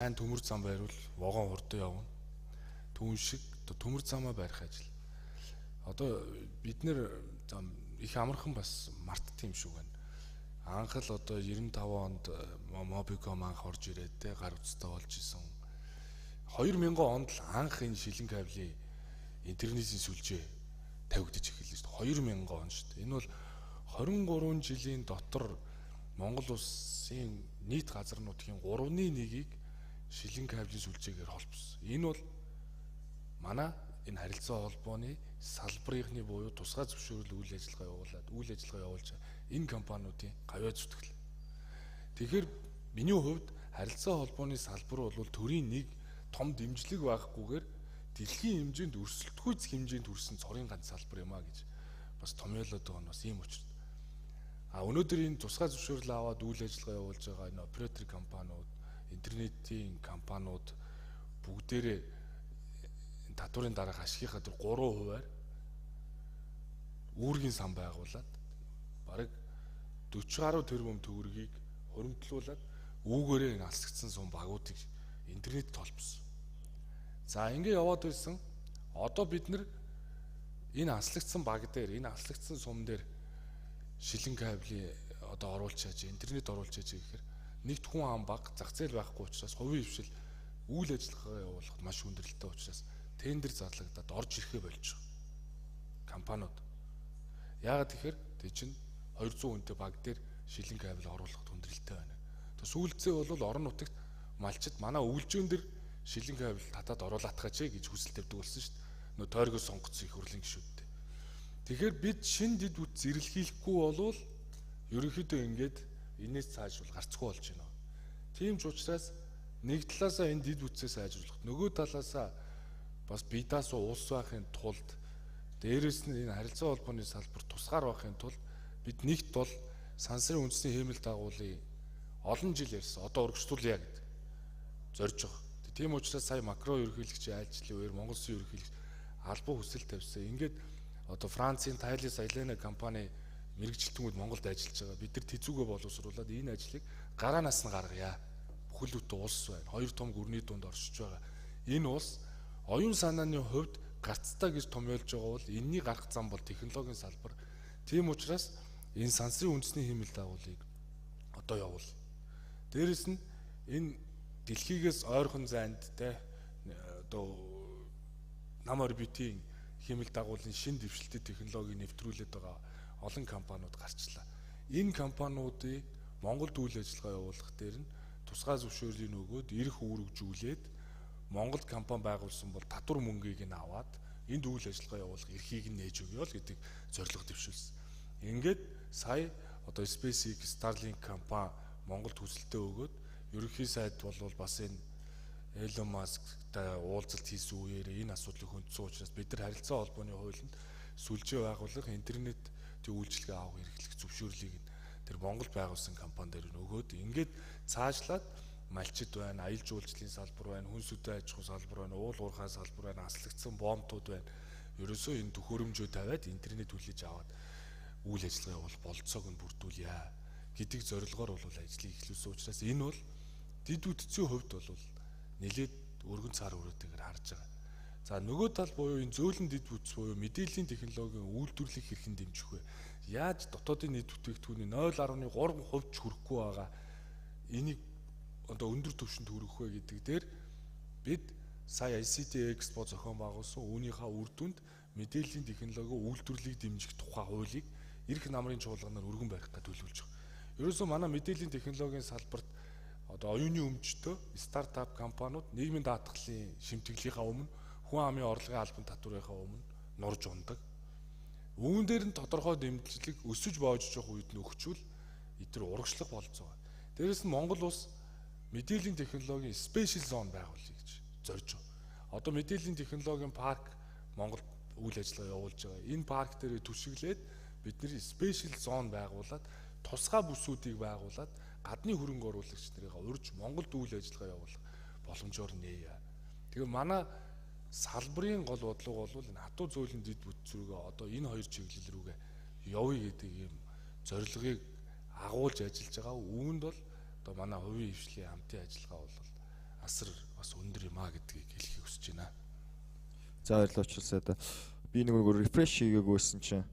сайн төмөр зам байвал вогон хурдан явна. Түүн шиг одоо төмөр замаа барих ажил. Одоо бид нэр их амархан бас мартдаг юм шиг байна. Анх л одоо 95 онд Mobicom анх орж ирээд те гар утастай болж исэн. 2000 онд л анх энэ шилэн кабелийн интернетийн сүлжээ тавигдаж эхэллээ шүү дээ. 2000 он шүү дээ. Энэ бол 23 жилийн дотор Монгол улсын нийт газар нутгийн 3/1-ийг шилэн кабелийн сүлжээгээр холбосон. Энэ бол манай энэ харилцаа холбооны салбарынхны буюу тусгай зөвшөөрөл үйл ажиллагаа явуулж энэ компаниудын гавьяа зүтгэл. Тэгэхээр миний хувьд харилцаа холбооны салбар бол төрийн нэг том дэмжлэг байхгүйгээр дэлхийн хэмжээнд өрсөлдөхүйц хэмжээнд хүрсэн цорын ганц салбар юм а гэж бас томьёолоод байгаа нь бас ийм учраас. Өнөөдөр энэ тусгай зөвшөөрөл аваад үйл ажиллагаа явуулж байгаа энэ оператор компаниуд, интернетийн компаниуд бүгдээрээ татварын дараах ашигынхаа 3%-аар үүргийн сан байгуулад бараг 40 гаруй тэрбум төгрөгийг хуримтлуулад үүгээрээ энэ алсагдсан сум багуудыг интернетэд холбосон. За ингэ яваад байсан. Одоо бид нар энэ алслагдсан баг дээр, энэ алслагдсан сум дээр шилэн кабелийн одоо оруулж чааж, интернет оруулж чааж гэхээр нэгт хүн ам баг зах зээл байхгүй учраас хувийн хвшил үйл ажиллагаа явуулахад маш хүндрэлтэй учраас тендер зарлагдаад орж ирэхэ болж байгаа. Компаниуд. Яагаад тэгэхээр тий чинь 200 хүнтэй баг дээр шилэн кабель оруулахад хүндрэлтэй байна. Тэс сүүлдээ бол орон нутагт малчид манай өвлжөөн дээр шилэн кабель татаад оруулаатгаач гэж хүсэл тавьдаг болсон шүү дээ. Нөө тойргоос сонгоцсон их хурлын гишүүдтэй. Тэгэхээр бид шин дид үт зэрлэхийлэхгүй болвол ерөнхийдөө ингээд энэс цаашвал гарцгүй болж байна. Тийм ч учраас нэг талаасаа энэ дид үтсээс сайжруулах, нөгөө талаасаа бас бидаас улс байхын тулд дээрэс нь энэ харилцаа холбооны салбар тусгаар байхын тулд бид нэгт бол сансрын үндэсний хэмэл дагуулын олон жил ярьсан одоо урагшлуулъя гэдэг зорж байгаа. Тийм учраас сая макро ерөнхийлөгчийн айлчлалын үеэр Монгол Улсын ерөнхийлөгч албан хүсэл тавьсан. Ингээд одоо Францын Thales Alenia компани мэрэгжилтнүүд Монголд ажиллаж байгаа. Бид нар тэзүүгээ боловсруулад энэ ажлыг гараанаас нь гаргая. Бүхэлдээ улс байна. Хоёр том гүрний дунд оршиж байгаа. Энэ улс оюун санааны хувьд гарцтай гэж томьёолж байгаа бол энэний гарах зам бол технологийн салбар. Тийм учраас энэ сансрын үндэсний хэмэл дагуулыг одоо явуул. Дээрэс нь энэ дэлхийгээс ойрхон зайд те одоо нам орбитийн хэмэл дагуулын шин дэвшилтэд технологиг нэвтрүүлээд байгаа олон компаниуд гарчлаа. Энэ компаниудыг Монголд үйл ажиллагаа явуулах дээр нь тусгай зөвшөөрлийн өгөөд эрх үүрэгжүүлээд Монгол компани байгуулсан бол татвар мөнгийг нь аваад энд үйл ажиллагаа явуулах эрхийг нь нээж өгье л гэдэг зорилго дэвшүүлсэн. Ингээд сая одоо SpaceX, Starlink компани Монголд хүсэлтээ өгөөд ерөнхий сайд бол бас энэ Elon Musk-тай уулзалт хийсэн үеэр энэ асуудлыг хөндсөн учраас бид нар харилцаа холбооны хуулинд сүлжээ байгуулах, интернетийн үйлчилгээ авах эрхлэх зөвшөөрлийг тэр Монгол байгуулсан компани дээр өгөөд ингээд цаашлаад малчид байна, аялал жуулчлалын салбар байна, хүнс үдэ аж ахуй салбар байна, уул уурхай салбар байна, аслагдсан бомбтууд байна. Ерөөсөө энэ төхөөрөмжөө тавиад интернет хүлээж аваад үйл ажиллагаа явуул болцоог нь бүрдүүлье гэдэг зорилгоор бол ажлыг эхлүүлсэн учраас энэ бол дид үтцийн хувьд бол нэлээд өргөн цаар өрөөтэйгээр харж байгаа. За нөгөө тал буюу энэ зөөлөн дид үтц буюу мэдээллийн технологийн үйлдвэрлэх хэрхэн дэмжих вэ? Яаж дотоодын нийт бүтээгдэхүүний 0.3% ч хүрэхгүй байгаа энийг одоо өндөр түвшинд хүргэх вэ гэдэг дээр бид сая ICT Expo зохион байгуулсан үүнийхээ үр дүнд мэдээллийн технологийн үйлдвэрлэлийг дэмжих тухай хуулийг эрх намрын чуулганаар өргөн барих гэж төлөвлөж байгаа. Ерөөсөө манай мэдээллийн технологийн салбарт одоо оюуны өмчтөө стартап компаниуд нийгмийн даатгалын шимтгэлийнхаа өмнө хүн амын орлогын албан татварынхаа өмнө нурж ундаг. Үүн дээр нь тодорхой дэмжлэг өсөж боож жоох үед нь өгчүүл эдгээр урагшлах болцоо. Дээрээс нь Монгол улс мэдээллийн технологийн спешиал зон байгуулъя гэж зорж байгаа. Одоо мэдээллийн технологийн парк Монголд үйл ажиллагаа явуулж байгаа. Энэ парк дээр түшиглээд бидний спешиал зон байгуулад тусгай бүсүүдийг байгуулад гадны хөрөнгө оруулагч нарыг урьж Монголд үйл ажиллагаа явуулах боломжоор нээе. Тэгэхээр манай салбарын гол бодлого бол энэ хатуу зөөлөн дид бүтц рүүгээ одоо энэ хоёр чиглэл рүүгээ явъя гэдэг ийм зорилгыг агуулж ажиллаж байгаа. Үүнд бол одоо манай хувийн хвшлийн хамтын ажиллагаа бол асар бас өндөр юм а гэдгийг хэлхийг хүсэж байна. За баярлалаа Учралсаа. Би нэг рефреш хийгээгүйсэн чинь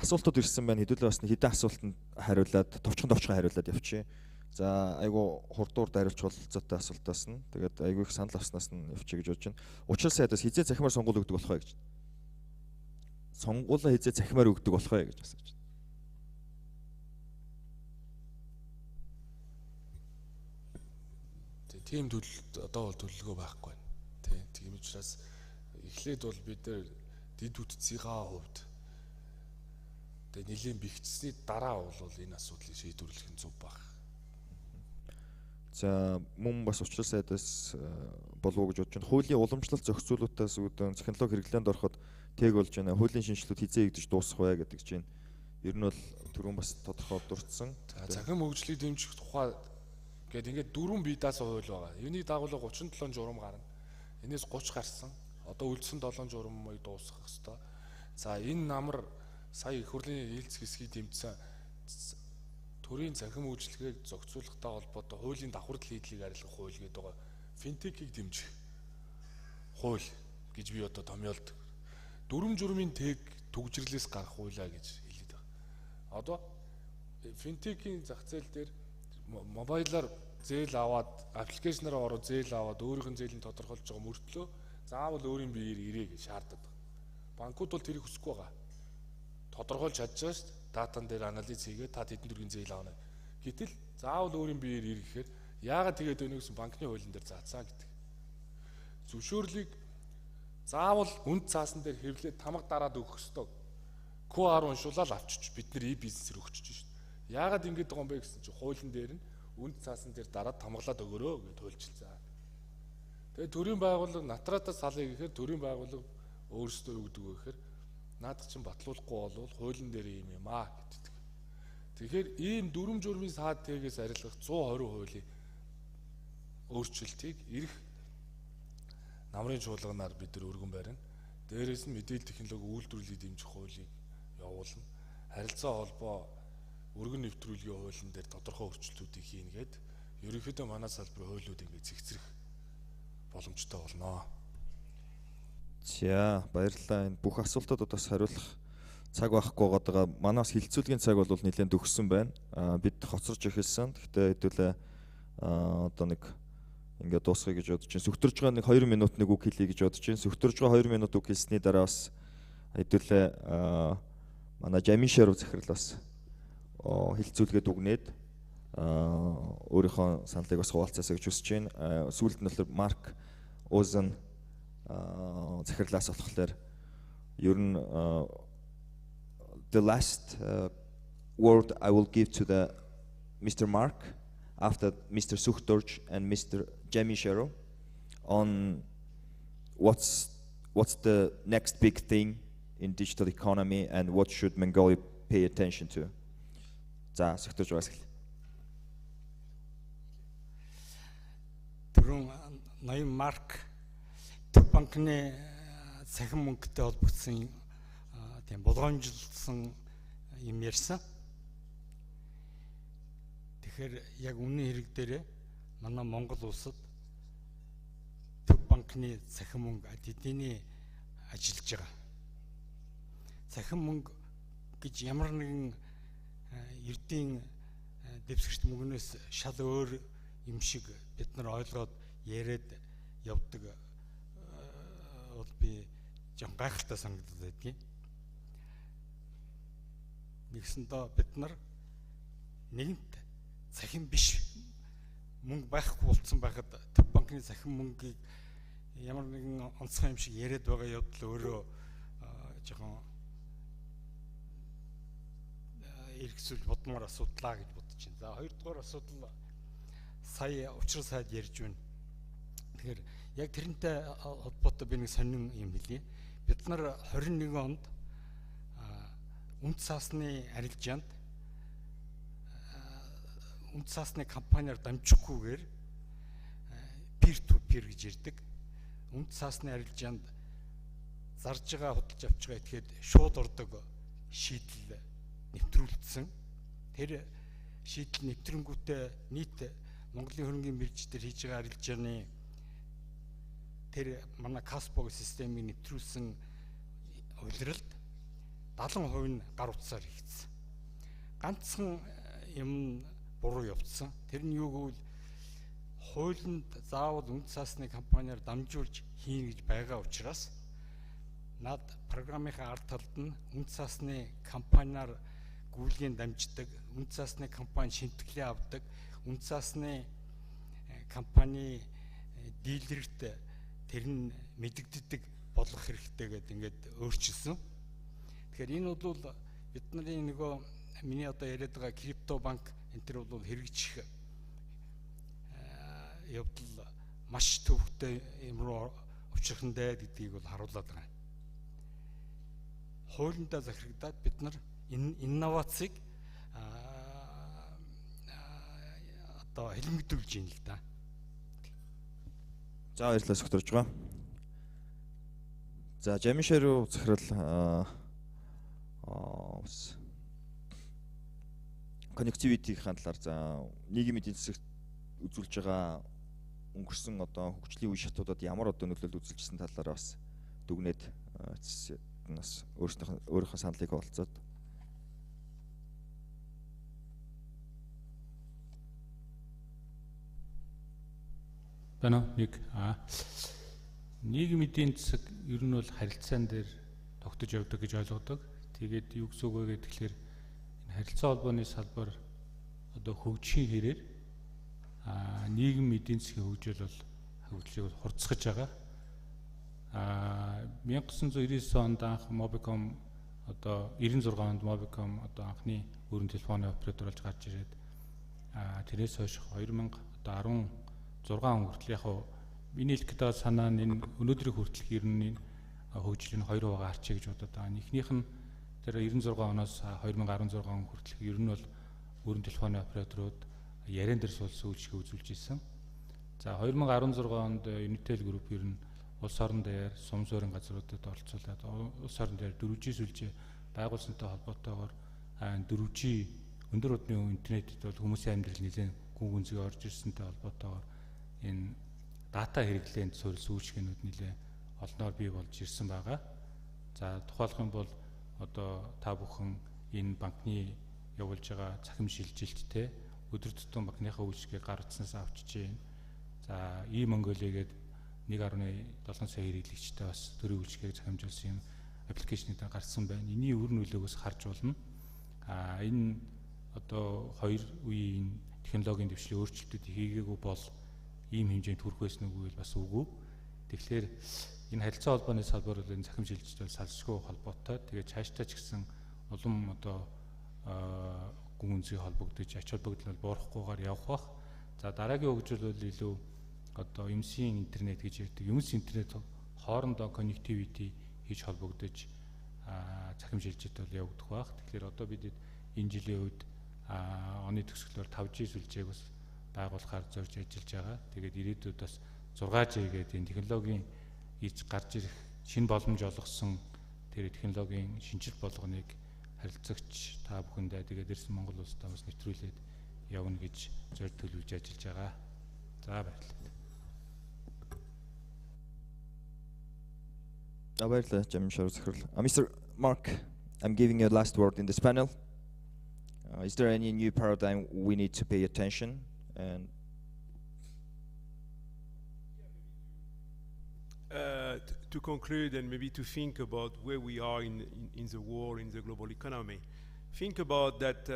асуултууд ирсэн байна. Хэдүүлээ бас хэдэн асуултанд хариулаад товчхон хариулаад явчих. За айгу хурдуурд хариулж бололцоотой асуултаас нь тэгээд айгу их санал авснаас нь явчих гэж бодож байна. Учралсаадаас хизээ захимаар сонгуул өгдөг болох вэ гэж. Сонгуулаа хизээ захимаар өгдөг болох вэ гэж асууж байна. Тийм төлөлт одоо бол төлөлгөө байхгүй байна. Тийм учраас эхлээд бол бид нар дэд үтцийнхаа хувьд нэлийн бэхжсэний дараа бол энэ асуудлыг шийдвэрлэх нь зөв баг. За мөн бас Учралсаадаас болов уу гэж бодож байна. Хуулийн уламжлалт зохицуулалтаас үүдэн технологи хэрэглээнд ороход тэг болж байна. Хуулийн шинжилгүүд хизээ хийгдэж дуусах вэ гэдэг чинь ер нь бол түрүүн бас тодорхой дурдсан. Захин хөгжлийг дэмжих тухай ингээд 4 бие даасан хууль байгаа. Юуны дагуулга 37 журам гарна. Энээс 30 гарсан. Одоо үлдсэн 7 журмыг дуусгах ёстой. За энэ намар сая их хурлын хэлц хэсгийг дэмжсэн төрийн захин үйлчлэгийг зохицуулахтай холбоотой хуулийн давхар хийдлийг арилгах хууль гэдэг байгаа. Финтекийг дэмжих хууль гэж би одоо томьёолдог. 4 журмын тэг түгжрлээс гарах хуулиа гэж хэлээд байгаа. Одоо финтекийн зах зээл дээр мобайлаар зээл аваад аппликейшнаараа ороод зээл аваад өөрийнх нь зээлийн тодорхойлж байгаа мөртлөө заавал өөрийн биеэр ирээ гэж шаарддаг. Банкуд бол тэрийг хүсэхгүй байгаа. Тодорхойлж чадчихсан шүү дээ. Датан дээр анализ хийгээд та тэдэн төргийн зээл авна. Гэтэл заавал өөрийн биеэр ир гэхээр яагаад тэгээд өнөө гэсэн банкны хуулийн дээр заацсан гэдэг. Зөвшөөрлийг заавал үнд цаасан дээр хэвлээд тамга дараад өгөх ёстой. QR уншуулаад авчиж бид нар e-бизнесээр өгчөж шүү дээ. Яагаад ингэж байгаа юм бэ гэсэн чинь хуулийн дээр нь үнд цаасан дээр дараад тамгалаад өгөөрөө гэж хуульчилсан. Тэгээд төрийн байгууллага натраатаас салъя гэхээр төрийн байгууллага өөрсдөө өгдөг вэ гэхээр наадах чинь батлуулахгүй болвол хуулийн дээр юм аа гэдэг. Тэгэхээр ийм 4 журмын саад тэгээс арилгах 120 хуулийн өөрчлөлтийг ирэх намрын чуулганаар бид нар өргөн барина. Дээрээс нь мэдээлэл технологи үйлдвэрлэлийг дэмжих хуулийг явуулна. Харилцаа холбоо өргөн нэвтрүүлгийн хуулийн дээр тодорхой өөрчлөлтүүдийг хийнэ гэд ерөнхийдөө манай салбарын хуулиуд ингэ цэгцрэх боломжтой болно. За баярлалаа. Энэ бүх асуултуудад бас хариулах цаг байхгүй байгаа. Манаас хилцүүлгийн цаг бол нэлээд өгсөн байна. Бид хоцорж эхэлсэн. Гэхдээ хэдүүлээ одоо нэг ингээд дуусгая гэж бодож байна. Сөхтөрж байгаа нэг 2 минут нэг үг хэлье гэж бодож байна. Сөхтөрж байгаа 2 минут үг хэлсний дараа бас хэдүүлээ манай Жамин Шаров захирал бас хилцүүлгээд үгнээд өөрийнхөө саналыг бас хуваалцаасаа гэж хүсэж байна. Сүүлд нь болохоор Марк Озен захирлаас болохоор ер нь the last word I will give to the Mr. Mark after Mr. Sukhtorch and Mr. Jami Shero on what's the next big thing in digital economy and what should Mongolia pay attention to. За Sukhtorch бас хэл. Түрүүн ноён Марк Төв банкны цахим мөнгөтэй холбогдсон тийм болгоомжлсон юм ярьсан. Тэгэхээр яг үнэн хэрэг дээрээ манай Монгол улсад Төв банкны цахим мөнгө эдний ажиллаж байгаа. Цахим мөнгө гэж ямар нэгэн эрдийн дэвсгэрт мөнгнөөс шал өөр юм шиг бид нар ойлгоод яриад явдаг бол би жон гайхалтай санагдаад байдгийн. Нэгсэндээ бид нар нэгэнт цахим биш мөнгө байхгүй болцсон байхад Төв банкны цахим мөнгийг ямар нэгэн онцгой юм шиг яриад байгаа явдал өөрөө жоохон эргэсүүл бодмоор асуудлаа гэж бодож байна. За хоёрдугаар асуудал сая Учралсаад ярьж байна. Тэгэхээр яг тэрнтэй холбоотой би нэг сонин юм хэлье. Бид нар 21 онд үнд цаасны арилжаанд үнд цаасны компаниар дамжихгүйгээр peer to peer гэж ярьдаг. Үнд цаасны арилжаанд зарж байгаа худалдаж авч байгаа этгээд шууд ордог шийдэл нэвтрүүлсэн. Тэр шийдэл нэвтрэнгүүтээ нийт Монголын хөрөнгийн мэргэжлэр хийж байгаа арилжааны тэр манай Каспог системийг нэвтрүүлсэн улиралд 70% нь гар утсаар хийгдсэн. Ганцхан юм буруу явцсан. Тэр нь юу гэвэл хуулинд заавал үнд цаасны компаниар дамжуулж хийн гэж байгаа учраас над програмынхаа ард талд нь үнд цаасны компаниар гүйлгийн дамждаг, үнд цаасны компани шимтгэлээ авдаг, үнд цаасны компани дилерт тэр нь мэдэгддэг болох хэрэгтэй гэдэг ингээд өөрчилсөн. Тэгэхээр энэ бол бидний нөгөө миний одоо яриад байгаа крипто банк энэ төр бол хэрэгжих явдал маш төвөгтэй юм руу учрахандаа гэдгийг бол харуулдаг байна. Хуулиндаа захирагдаад бид нар энэ инновацийг одоо хэлмэгдүүлж юм л да. За баярлалаа сөхтөрж байгаа. За Жамишаа руу захирал connectivity-ийн талаар за нийгмийн эдийн засагт үзүүлж байгаа өнгөрсөн одоо хөгжлийн үе шатуудад ямар одоо нөлөөлөл үзүүлжсэн талаар бас дүгнээд нас өөрийнхөө саналыг олцоод. Бано нэг нийгмийн эдийн засаг ер нь бол харилцаан дээр тогтож явдаг гэж ойлгодог. Тэгээд юу гэсэн үг вэ гэхээр энэ харилцаа холбооны салбар одоо хөгжихийн хэрээр нийгмийн эдийн засгийн хөгжил бол хөгжлийг хурцсаж байгаа. 1999 онд анх Mobicom одоо 96 онд Mobicom одоо анхны өрн телефоны оператор болж гарч ирээд тэрээс хойш 2016 он хүртэл яг миний хэлэх гэдэг санаа нь энэ өнөөдрийн хүртэл ер нь хөгжлийн 2% гарчээ гэж бодоод байгаа. Эхнийх нь тэр 96 оноос 2016 он хүртэл ер нь бол өрн телефоны операторууд яриан дээр суулсан үйлчлэгээ үзүүлж ирсэн. За 2016 онд Unitel Group ер нь улс орон дээр сум суурин газруудад оролцуулаад улс орон дээр 4G сүлжээ байгуулсантай холбоотойгоор 4G өндөр удмын интернетэд бол хүмүүсийн амьдрал нэлээд гүн гүнзгий орж ирсэнтэй холбоотойгоор энэ дата хэрэглээнд суурилсан үйлчлэгээнүүд нэлээд олноор бий болж ирсэн байгаа. За тухайлх юм бол одоо та бүхэн энэ банкны явуулж байгаа цахим шилжилттэй өдөр тутам банкныхаа үйлчлэгийг гар утснаас авчиж байна. За e-Mongolia гээд 1.7 сая хэрэглэгчтэй бас төрийн үйлчлэгийг захимжуулсан юм аппликейшнүүд гарсан байна. Эний өр нөлөөгөөс харж болно. Энэ одоо хоёр үеийн технологийн дэвшлийн өөрчлөлтүүд хийгээгүй бол ийм хэмжээнд хүрэх байсан үгүй бас үгүй. Тэгэхээр энэ харилцаа холбооны салбар бол энэ захим шилжилттэй салшгүй холбоотой. Тэгээд цаашдаа ч гэсэн улам одоо гүн үнцгий холбогдож ач холбогдол нь буурахгүйгээр явах бах. За дараагийн хөгжил бол илүү одоо юмсийн интернет гэж ярьдаг. Юмс интернет хоорондоо connectivity хийж холбогдож захим шилжилт бол явагдах бах. Тэгэхээр одоо бид энэ жилийн үед оны төгсгөлөөр 5G сүлжээг бас байгуулахаар зорж ажиллаж байгаа. Тэгээд ирээдүйд бас 6G гэдэг энэ технологийн иж гарч ирэх шинэ боломж олгосон тэр технологийн шинжил болгоныг харилцагч та бүхэндээ тэгээд ирсэн Монгол улстай бас нэвтрүүлээд явна гэж зорь төлөвлөж ажиллаж байгаа. За баярлалаа. Баярлалаа Жамишаа захирал. Mr. Mark, I'm giving you the last word in this panel. Is there any new paradigm we need to pay attention and to conclude and maybe to think about where we are in the world, in the global economy. Think about that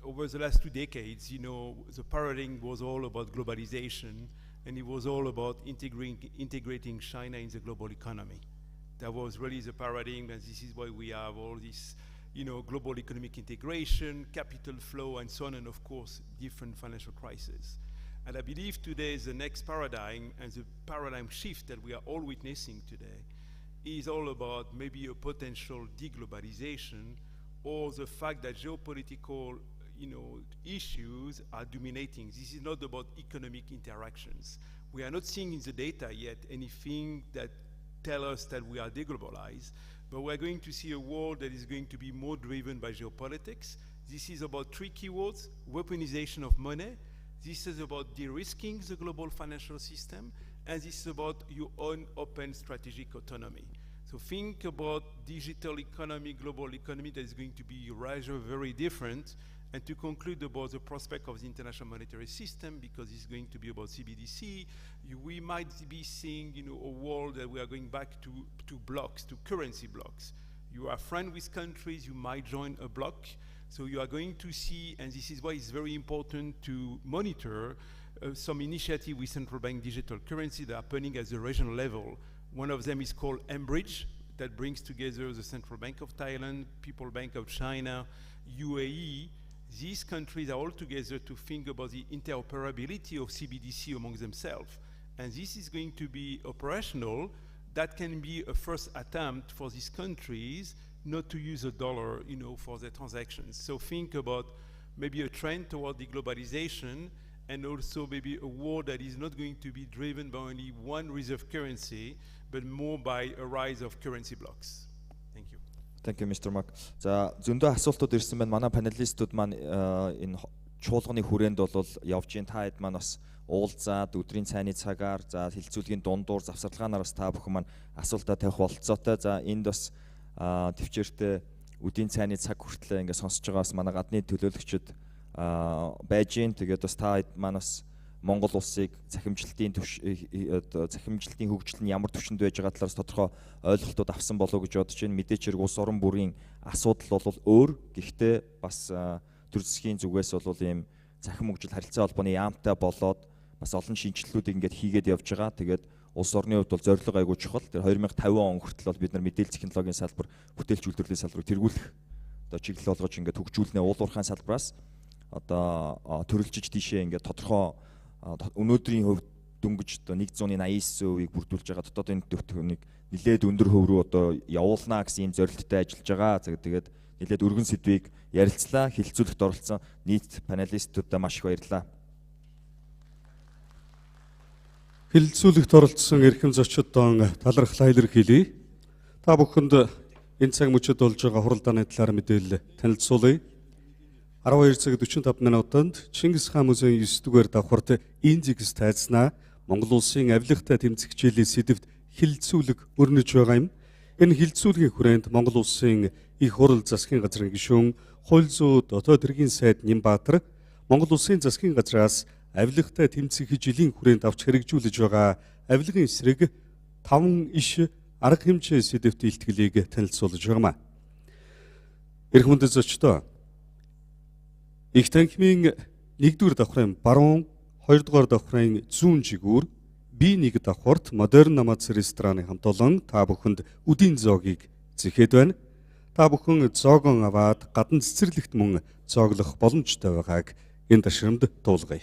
over the last 2 decades, you know, the paradigm was all about globalization and it was all about integrating China in the global economy. That was really the paradigm, and this is why we have all this, you know, global economic integration, capital flow, and so on, and of course, different financial crises. And I believe today the next paradigm and the paradigm shift that we are all witnessing today is all about maybe a potential deglobalization or the fact that geopolitical, you know, issues are dominating. This is not about economic interactions. We are not seeing in the data yet anything that tell us that we are deglobalized, but we're going to see a world that is going to be more driven by geopolitics. This is about 3 keywords: weaponization of money. This is about de-risking the global financial system, and this is about your own open strategic autonomy. So think about digital economy, global economy that is going to be rather very different. And to conclude about the prospect of the international monetary system, because it's going to be about CBDC, we might be seeing, a world that we are going back to blocks, to currency blocks. You are friends with countries, you might join a bloc. So you are going to see, and this is why it's very important to monitor some initiative with central bank digital currency that are happening at the regional level. One of them is called mBridge, that brings together the Central Bank of Thailand, People's Bank of China, UAE. These countries are all together to think about the interoperability of CBDC among themselves. And this is going to be operational. That can be a first attempt for these countries not to use a dollar, for their transactions. So think about maybe a trend toward deglobalization, and also maybe a world that is not going to be driven by only one reserve currency, but more by a rise of currency blocks. Thank you. Thank you, Mr. Mark. За зөндөө асуултууд ирсэн байна. Манай панелистууд маань энэ чуулганы хүрээнд бол явж гин та хэд маань бас уулзаад өдрийн цайны цагаар за хилцүүлгийн дундуур завсарлагаанаар бас та бүхэн маань асуултаа тавих болцоотой. За энд бас төвчээртэй өдрийн цайны цаг хүртлээр ингээд сонсож байгаа бас манай гадны төлөөлөгчд байж гин. Тэгээд бас та хэд маань бас Монгол улсыг захимжилтын хөгжил нь ямар түвшинд байж байгаа талаас тодорхой ойлголтууд авсан болов уу гэж бодож байна. Мэдээч хэрэг улс орон бүрийн асуудал бол өөр. Гэхдээ бас төр засгийн зүгээс бол ийм захим хөгжил харилцаа холбооны яамтай болоод бас олон шинжилгээнүүдийг ингээд хийгээд явж байгаа. Тэгээд улс орны хувьд бол зорилго айгүй чухал. Тэр 2050 он хүртэл бол бид нар мэдээлэл технологийн салбар, бүтээлч үйлдвэрлэлийн салбарыг тэргүүлэх одоо чиглэл болгож ингээд хөгжүүлнэ уулуурхайн салбраас одоо төрөлжиж тийшээ ингээд тодорхой өнөөдрийн хувьд дөнгөж одоо 189%-ийг бүрдүүлж байгаа дотоодын төвхөнийг нэлээд өндөр хөв рүү одоо явуулнаа гэсэн ийм зорилттой ажиллаж байгаа. Тэгээд нэлээд өргөн сэдвийг ярилцлаа. Хилцүүлэгт оролцсон нийт панелистуудаа маш их баярлалаа. Хилцүүлэгт оролцсон эрхэм зочдод талархлаа илэрхийлье. Та бүхэнд энэ цаг мөчид болж байгаа хуралдааны талаар мэдээлэл танилцуулъя. 12 цаг 45 минутанд Чингис хаан музейн 9-р давхарт Индикс тайзнаа Монгол улсын авилгатай тэмцэх хичээлийн сэдэвт хилцүүлэг өрнөж байгаа юм. Энэ хилцүүлгийн хүрээнд Монгол улсын их хурал засгийн газрын гишүүн хууль зүйн дотоод хэргийн сайд Нямбаатар Монгол улсын засгийн газраас авилгатай тэмцэх жилийн хүрээнд авч хэрэгжүүлж байгаа авилгын эсрэг 5 иш арга хэмжээ сэдэвт илтгэлийг танилцуулж байгаамаа. Эрх мөндөд зочдоо Их танхимын 1-р давхрын баруун, 2-р давхрын зүүн жигүүр B1 давхарт модерн намац рестораны хамт олон та бүхэнд үдийн зоогийг зэхэд байна. Та бүхэн зоогон аваад гадна цэцэрлэгт мөн зооглох боломжтой байгааг энэ ташрамд туулгая.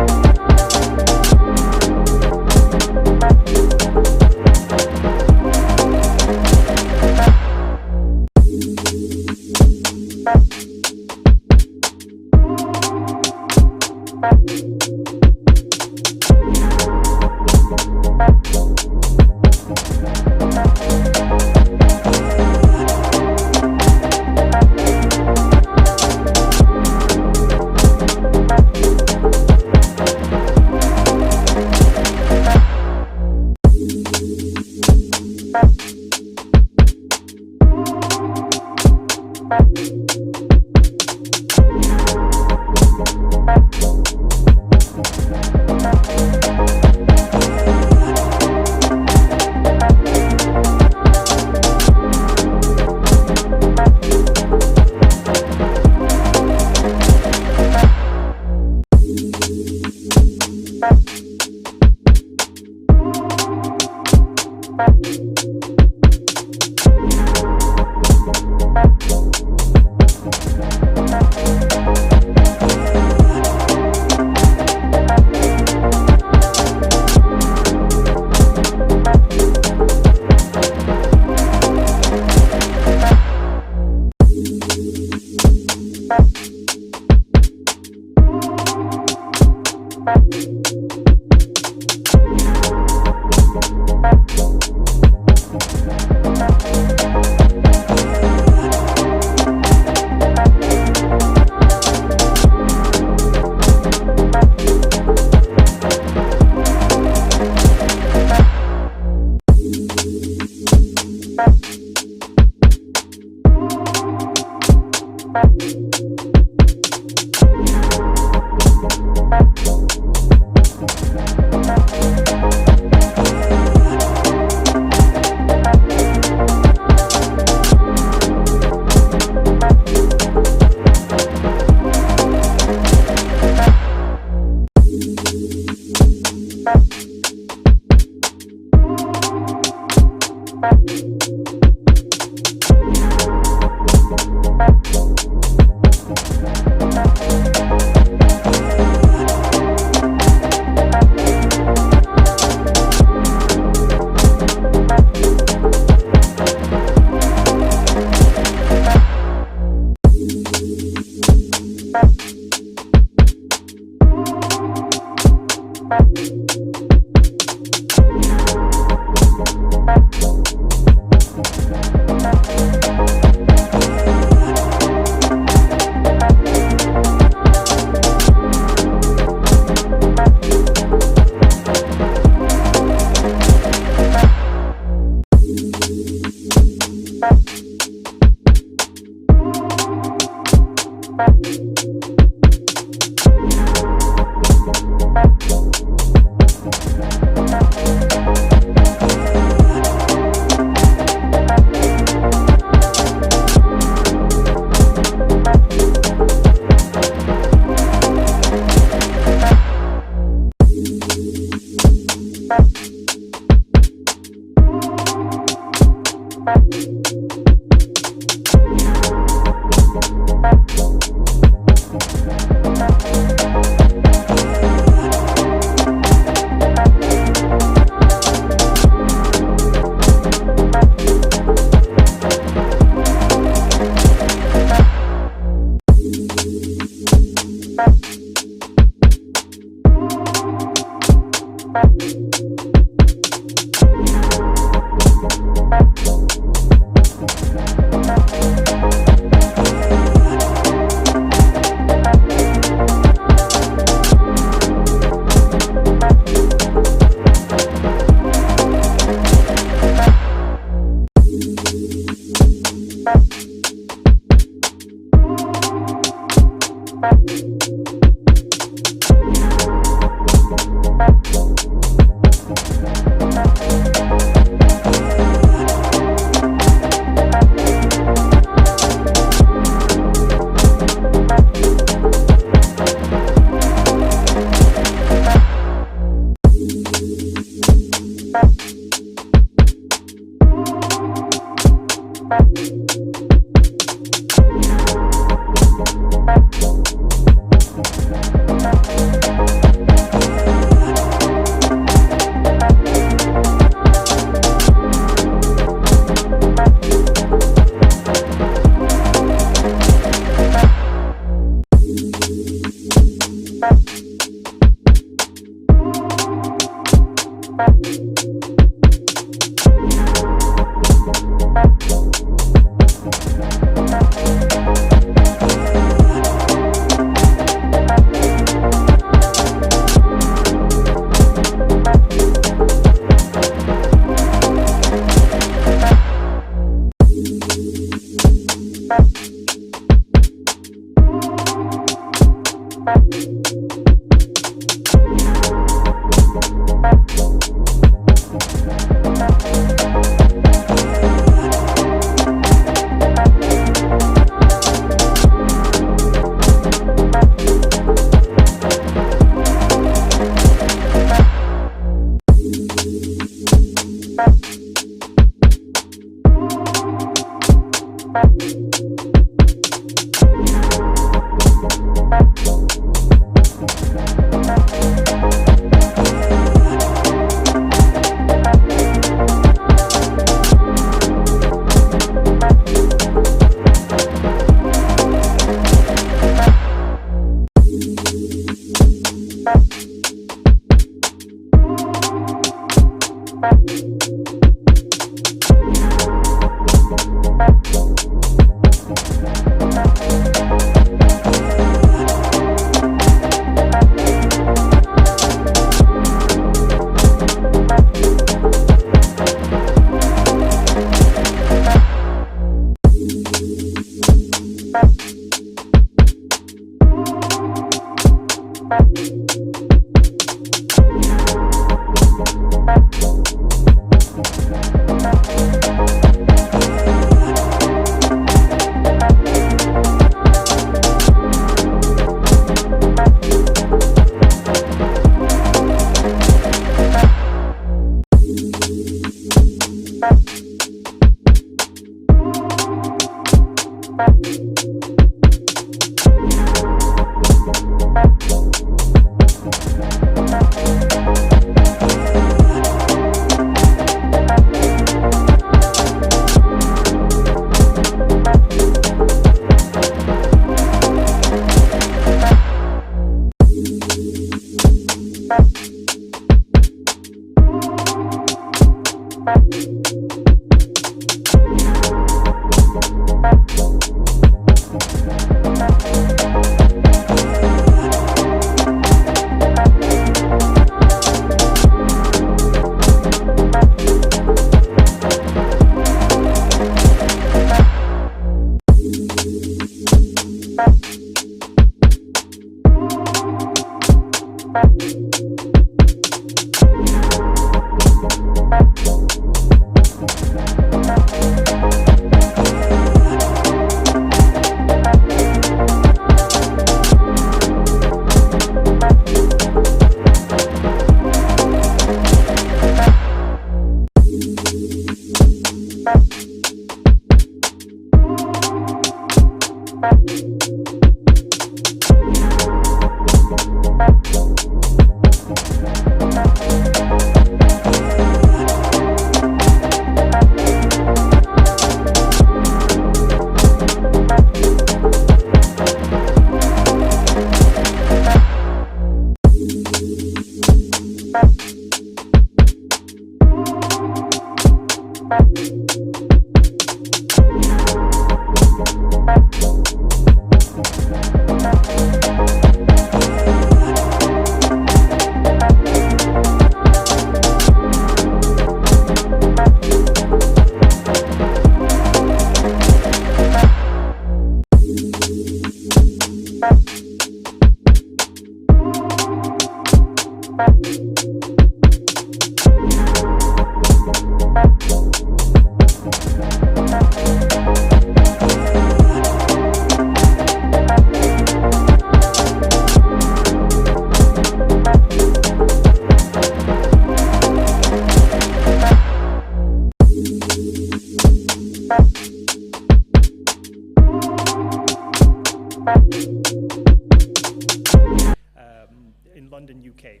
In London, UK.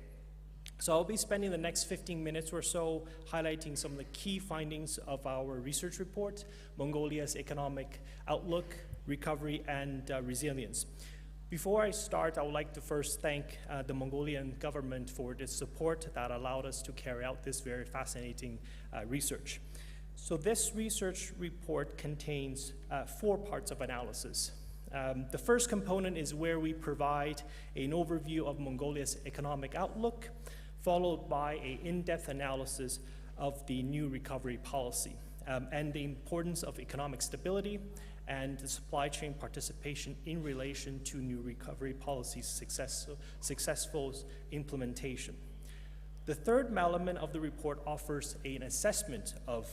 So I'll be spending the next 15 minutes or so highlighting some of the key findings of our research report, Mongolia's economic outlook, recovery, and resilience. Before I start, I would like to first thank the Mongolian government for the support that allowed us to carry out this very fascinating research. So this research report contains 4 parts of analysis. The first component is where we provide an overview of Mongolia's economic outlook, followed by an in-depth analysis of the new recovery policy and the importance of economic stability and the supply chain participation in relation to new recovery policy's successful implementation. The third element of the report offers an assessment of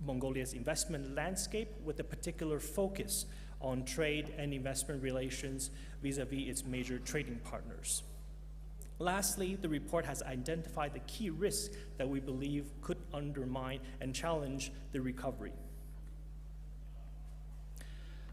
Mongolia's investment landscape with a particular focus on trade and investment relations vis-a-vis its major trading partners. Lastly, the report has identified the key risks that we believe could undermine and challenge the recovery.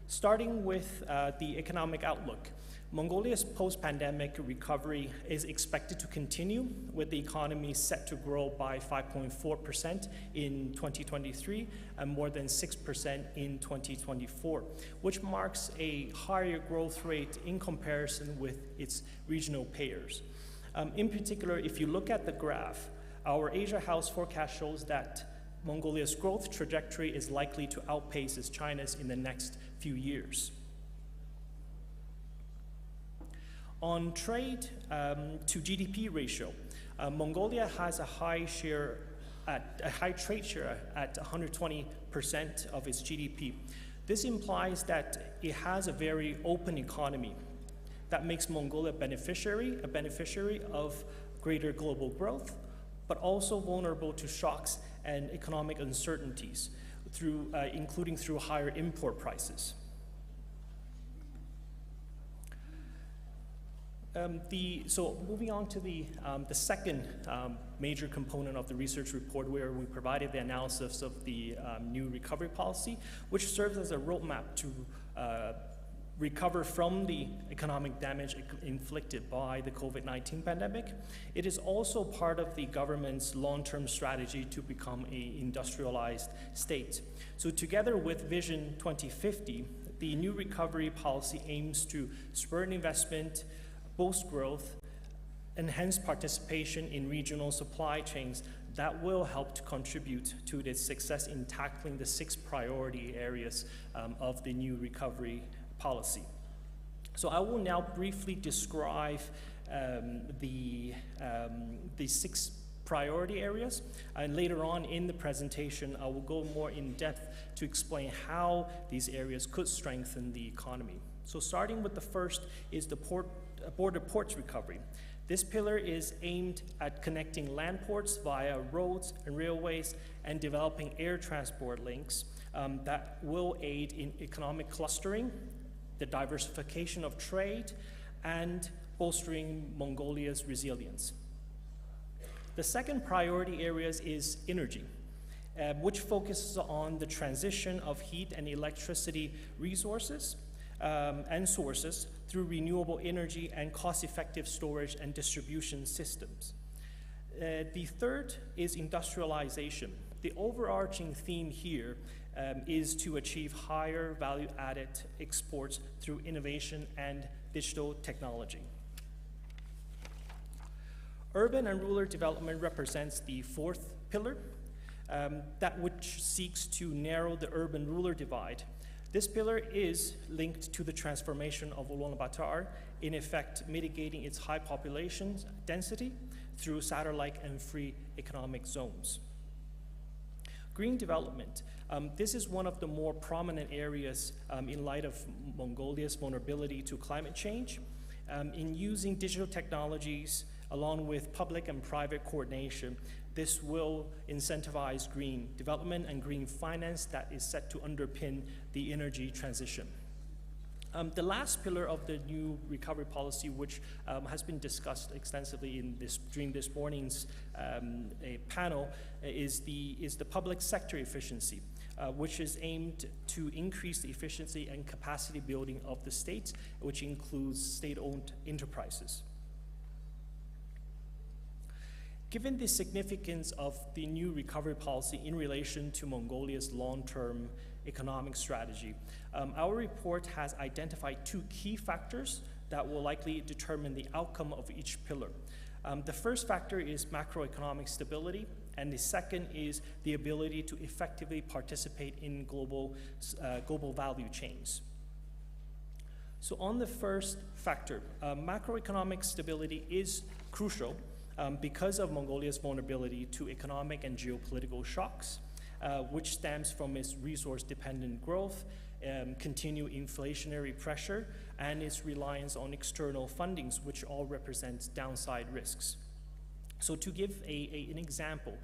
Starting with the economic outlook, Mongolia's post-pandemic recovery is expected to continue, with the economy set to grow by 5.4% in 2023 and more than 6% in 2024, which marks a higher growth rate in comparison with its regional peers. In particular, if you look at the graph, our Asia House forecast shows that Mongolia's growth trajectory is likely to outpace China's in the next few years. On trade to GDP ratio, Mongolia has a high trade share at 120% of its GDP. This implies that it has a very open economy that makes Mongolia a beneficiary of greater global growth, but also vulnerable to shocks and economic uncertainties, including through higher import prices. So moving on to the second major component of the research report, where we provided the analysis of the new recovery policy, which serves as a roadmap to recover from the economic damage inflicted by the COVID-19 pandemic. It is also part of the government's long-term strategy to become an industrialized state. So together with Vision 2050, the new recovery policy aims to spur investment, boost growth, enhance participation in regional supply chains that will help to contribute to its success in tackling the 6 priority areas of the new recovery policy. So I will now briefly describe the 6 priority areas, and later on in the presentation I will go more in depth to explain how these areas could strengthen the economy. So starting with the first is the border ports recovery. This pillar is aimed at connecting land ports via roads and railways and developing air transport links that will aid in economic clustering, the diversification of trade, and bolstering Mongolia's resilience. The second priority area is energy. which focuses on the transition of heat and electricity resources and sources through renewable energy and cost-effective storage and distribution systems. The third is industrialization. The overarching theme here is to achieve higher value-added exports through innovation and digital technology. Urban and rural development represents the fourth pillar, that which seeks to narrow the urban-rural divide. This pillar is linked to the transformation of Ulaanbaatar, in effect mitigating its high population density through satellite and free economic zones. Green development. This is one of the more prominent areas in light of Mongolia's vulnerability to climate change. In using digital technologies along with public and private coordination, this will incentivize green development and green finance that is set to underpin the energy transition. The last pillar of the new recovery policy, which has been discussed extensively during this morning's panel, is the public sector efficiency, which is aimed to increase the efficiency and capacity building of the states, which includes state-owned enterprises. Given the significance of the new recovery policy in relation to Mongolia's long-term economic strategy, our report has identified two key factors that will likely determine the outcome of each pillar. The first factor is macroeconomic stability, and the second is the ability to effectively participate in global value chains. So on the first factor, macroeconomic stability is crucial because of Mongolia's vulnerability to economic and geopolitical shocks, which stems from its resource-dependent growth, continued inflationary pressure, and its reliance on external fundings, which all represent downside risks. So to give an example,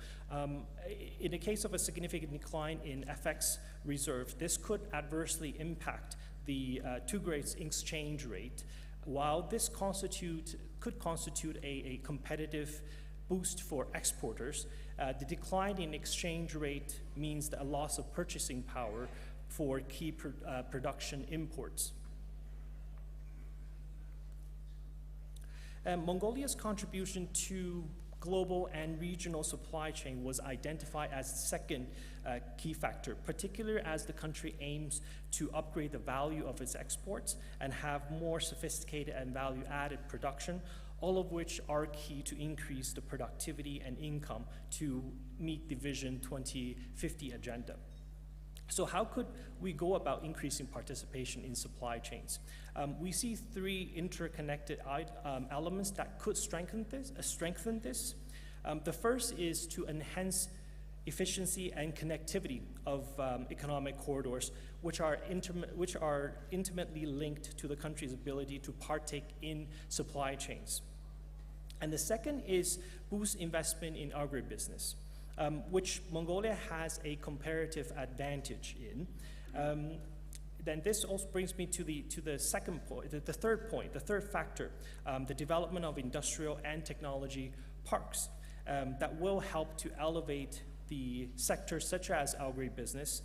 in the case of a significant decline in FX reserve, this could adversely impact the two-grade exchange rate. While this could constitute a competitive boost for exporters, the decline in exchange rate means a loss of purchasing power for key production imports. Mongolia's contribution to global and regional supply chain was identified as the second key factor, particularly as the country aims to upgrade the value of its exports and have more sophisticated and value-added production, all of which are key to increase the productivity and income to meet the Vision 2050 agenda. So how could we go about increasing participation in supply chains? We see three interconnected elements that could strengthen this. The first is to enhance efficiency and connectivity of economic corridors, which are intimately linked to the country's ability to partake in supply chains. And the second is boost investment in agribusiness, which Mongolia has a comparative advantage in. Then this also brings me to the second point, the third factor, the development of industrial and technology parks that will help to elevate the sectors such as agribusiness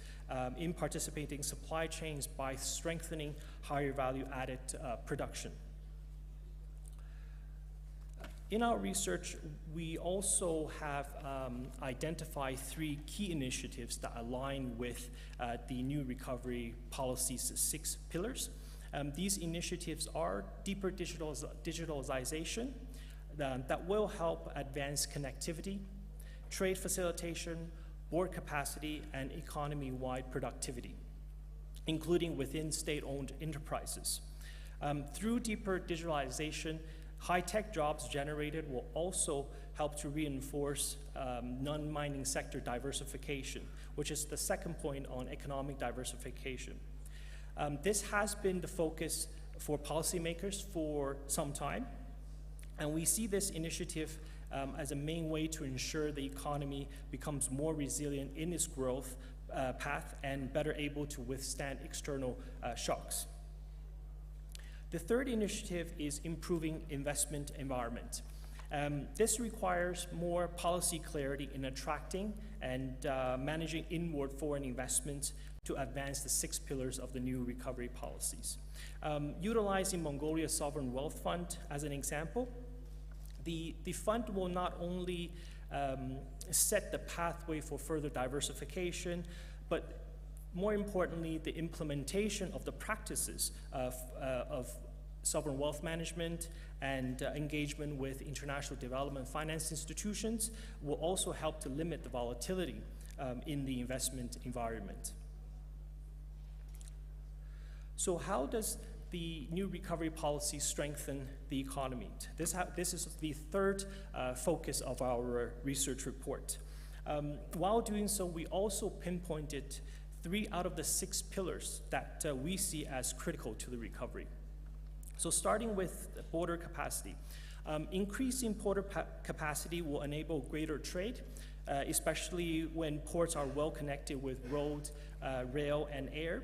in participating supply chains by strengthening higher value-added production. In our research, we also have identified three key initiatives that align with the new recovery policy's 6 pillars. These initiatives are deeper digitalization that will help advance connectivity, trade facilitation, board capacity, and economy-wide productivity, including within state-owned enterprises. Through deeper digitalization, high-tech jobs generated will also help to reinforce non-mining sector diversification, which is the second point on economic diversification. This has been the focus for policymakers for some time, and we see this initiative as a main way to ensure the economy becomes more resilient in its growth path and better able to withstand external shocks. The third initiative is improving investment environment. This requires more policy clarity in attracting and managing inward foreign investment to advance the 6 pillars of the new recovery policies. Utilizing Mongolia's Sovereign Wealth Fund as an example, the fund will not only set the pathway for further diversification, but more importantly, the implementation of the practices of sovereign wealth management and engagement with international development finance institutions will also help to limit the volatility in the investment environment. So how does the new recovery policy strengthen the economy? This is the third focus of our research report. While doing so, we also pinpointed 3 out of the 6 pillars that we see as critical to the recovery. So starting with border capacity. Increasing border capacity will enable greater trade, especially when ports are well connected with road, rail, and air.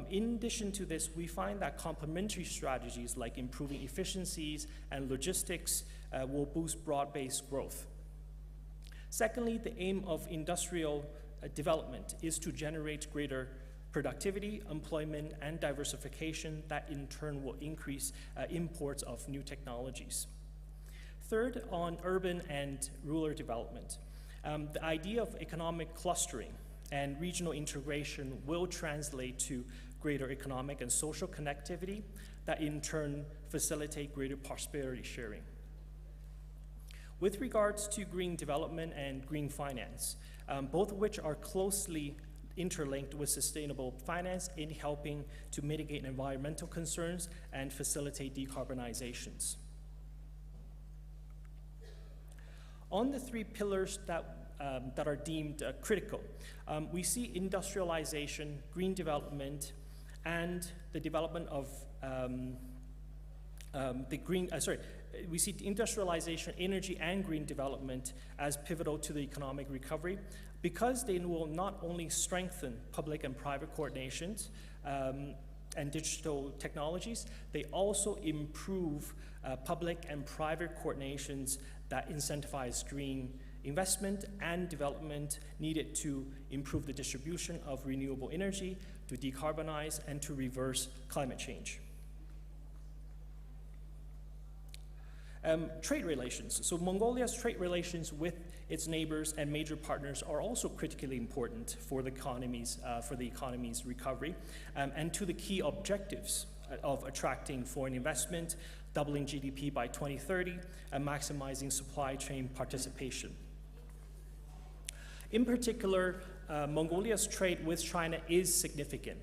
In addition to this, we find that complementary strategies like improving efficiencies and logistics will boost broad-based growth. Secondly, the aim of industrial development is to generate greater productivity, employment, and diversification that in turn will increase imports of new technologies. Third, on urban and rural development. The idea of economic clustering and regional integration will translate to greater economic and social connectivity that in turn facilitate greater prosperity sharing. With regards to green development and green finance, both of which are closely interlinked with sustainable finance in helping to mitigate environmental concerns and facilitate decarbonizations. On the 3 pillars that are deemed critical, we see industrialization, green development, and the development of we see industrialization, energy, and green development as pivotal to the economic recovery because they will not only strengthen public and private coordinations and digital technologies, they also improve public and private coordinations that incentivize green investment and development needed to improve the distribution of renewable energy, to decarbonize, and to reverse climate change. Trade relations. So Mongolia's trade relations with its neighbors and major partners are also critically important for the economy's recovery and to the key objectives of attracting foreign investment, doubling GDP by 2030, and maximizing supply chain participation. In particular, Mongolia's trade with China is significant.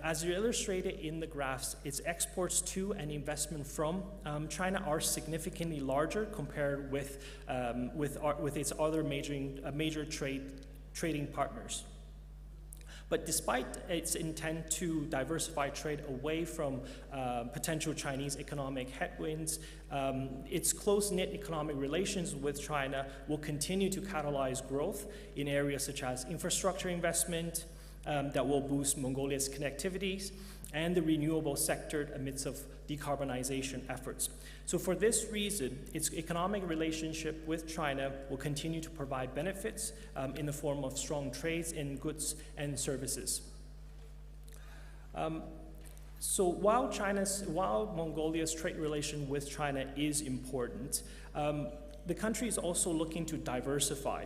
As illustrated in the graphs, its exports to and investment from China are significantly larger compared with its other major trading partners. But despite its intent to diversify trade away from potential Chinese economic headwinds, its close-knit economic relations with China will continue to catalyze growth in areas such as infrastructure investment, that will boost Mongolia's connectivities and the renewable sector amidst of decarbonization efforts. So for this reason, its economic relationship with China will continue to provide benefits in the form of strong trades in goods and services. So while Mongolia's trade relation with China is important, the country is also looking to diversify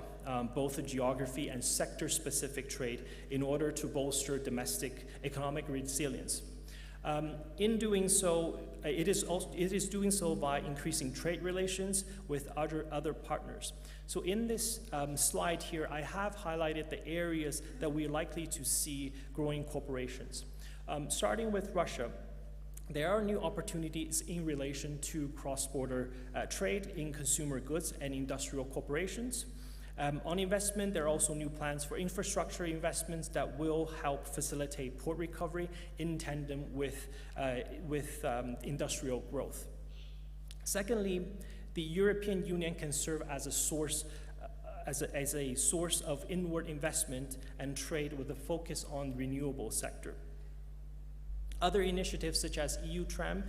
both the geography and sector-specific trade in order to bolster domestic economic resilience. In doing so, it is doing so by increasing trade relations with other partners. So in this slide here, I have highlighted the areas that we're likely to see growing cooperations. Starting with Russia, there are new opportunities in relation to cross-border trade in consumer goods and industrial corporations. On investment, there are also new plans for infrastructure investments that will help facilitate port recovery in tandem with industrial growth. Secondly, the European Union can serve as a source of inward investment and trade with a focus on the renewable sector. Other initiatives such as EU-TRAM,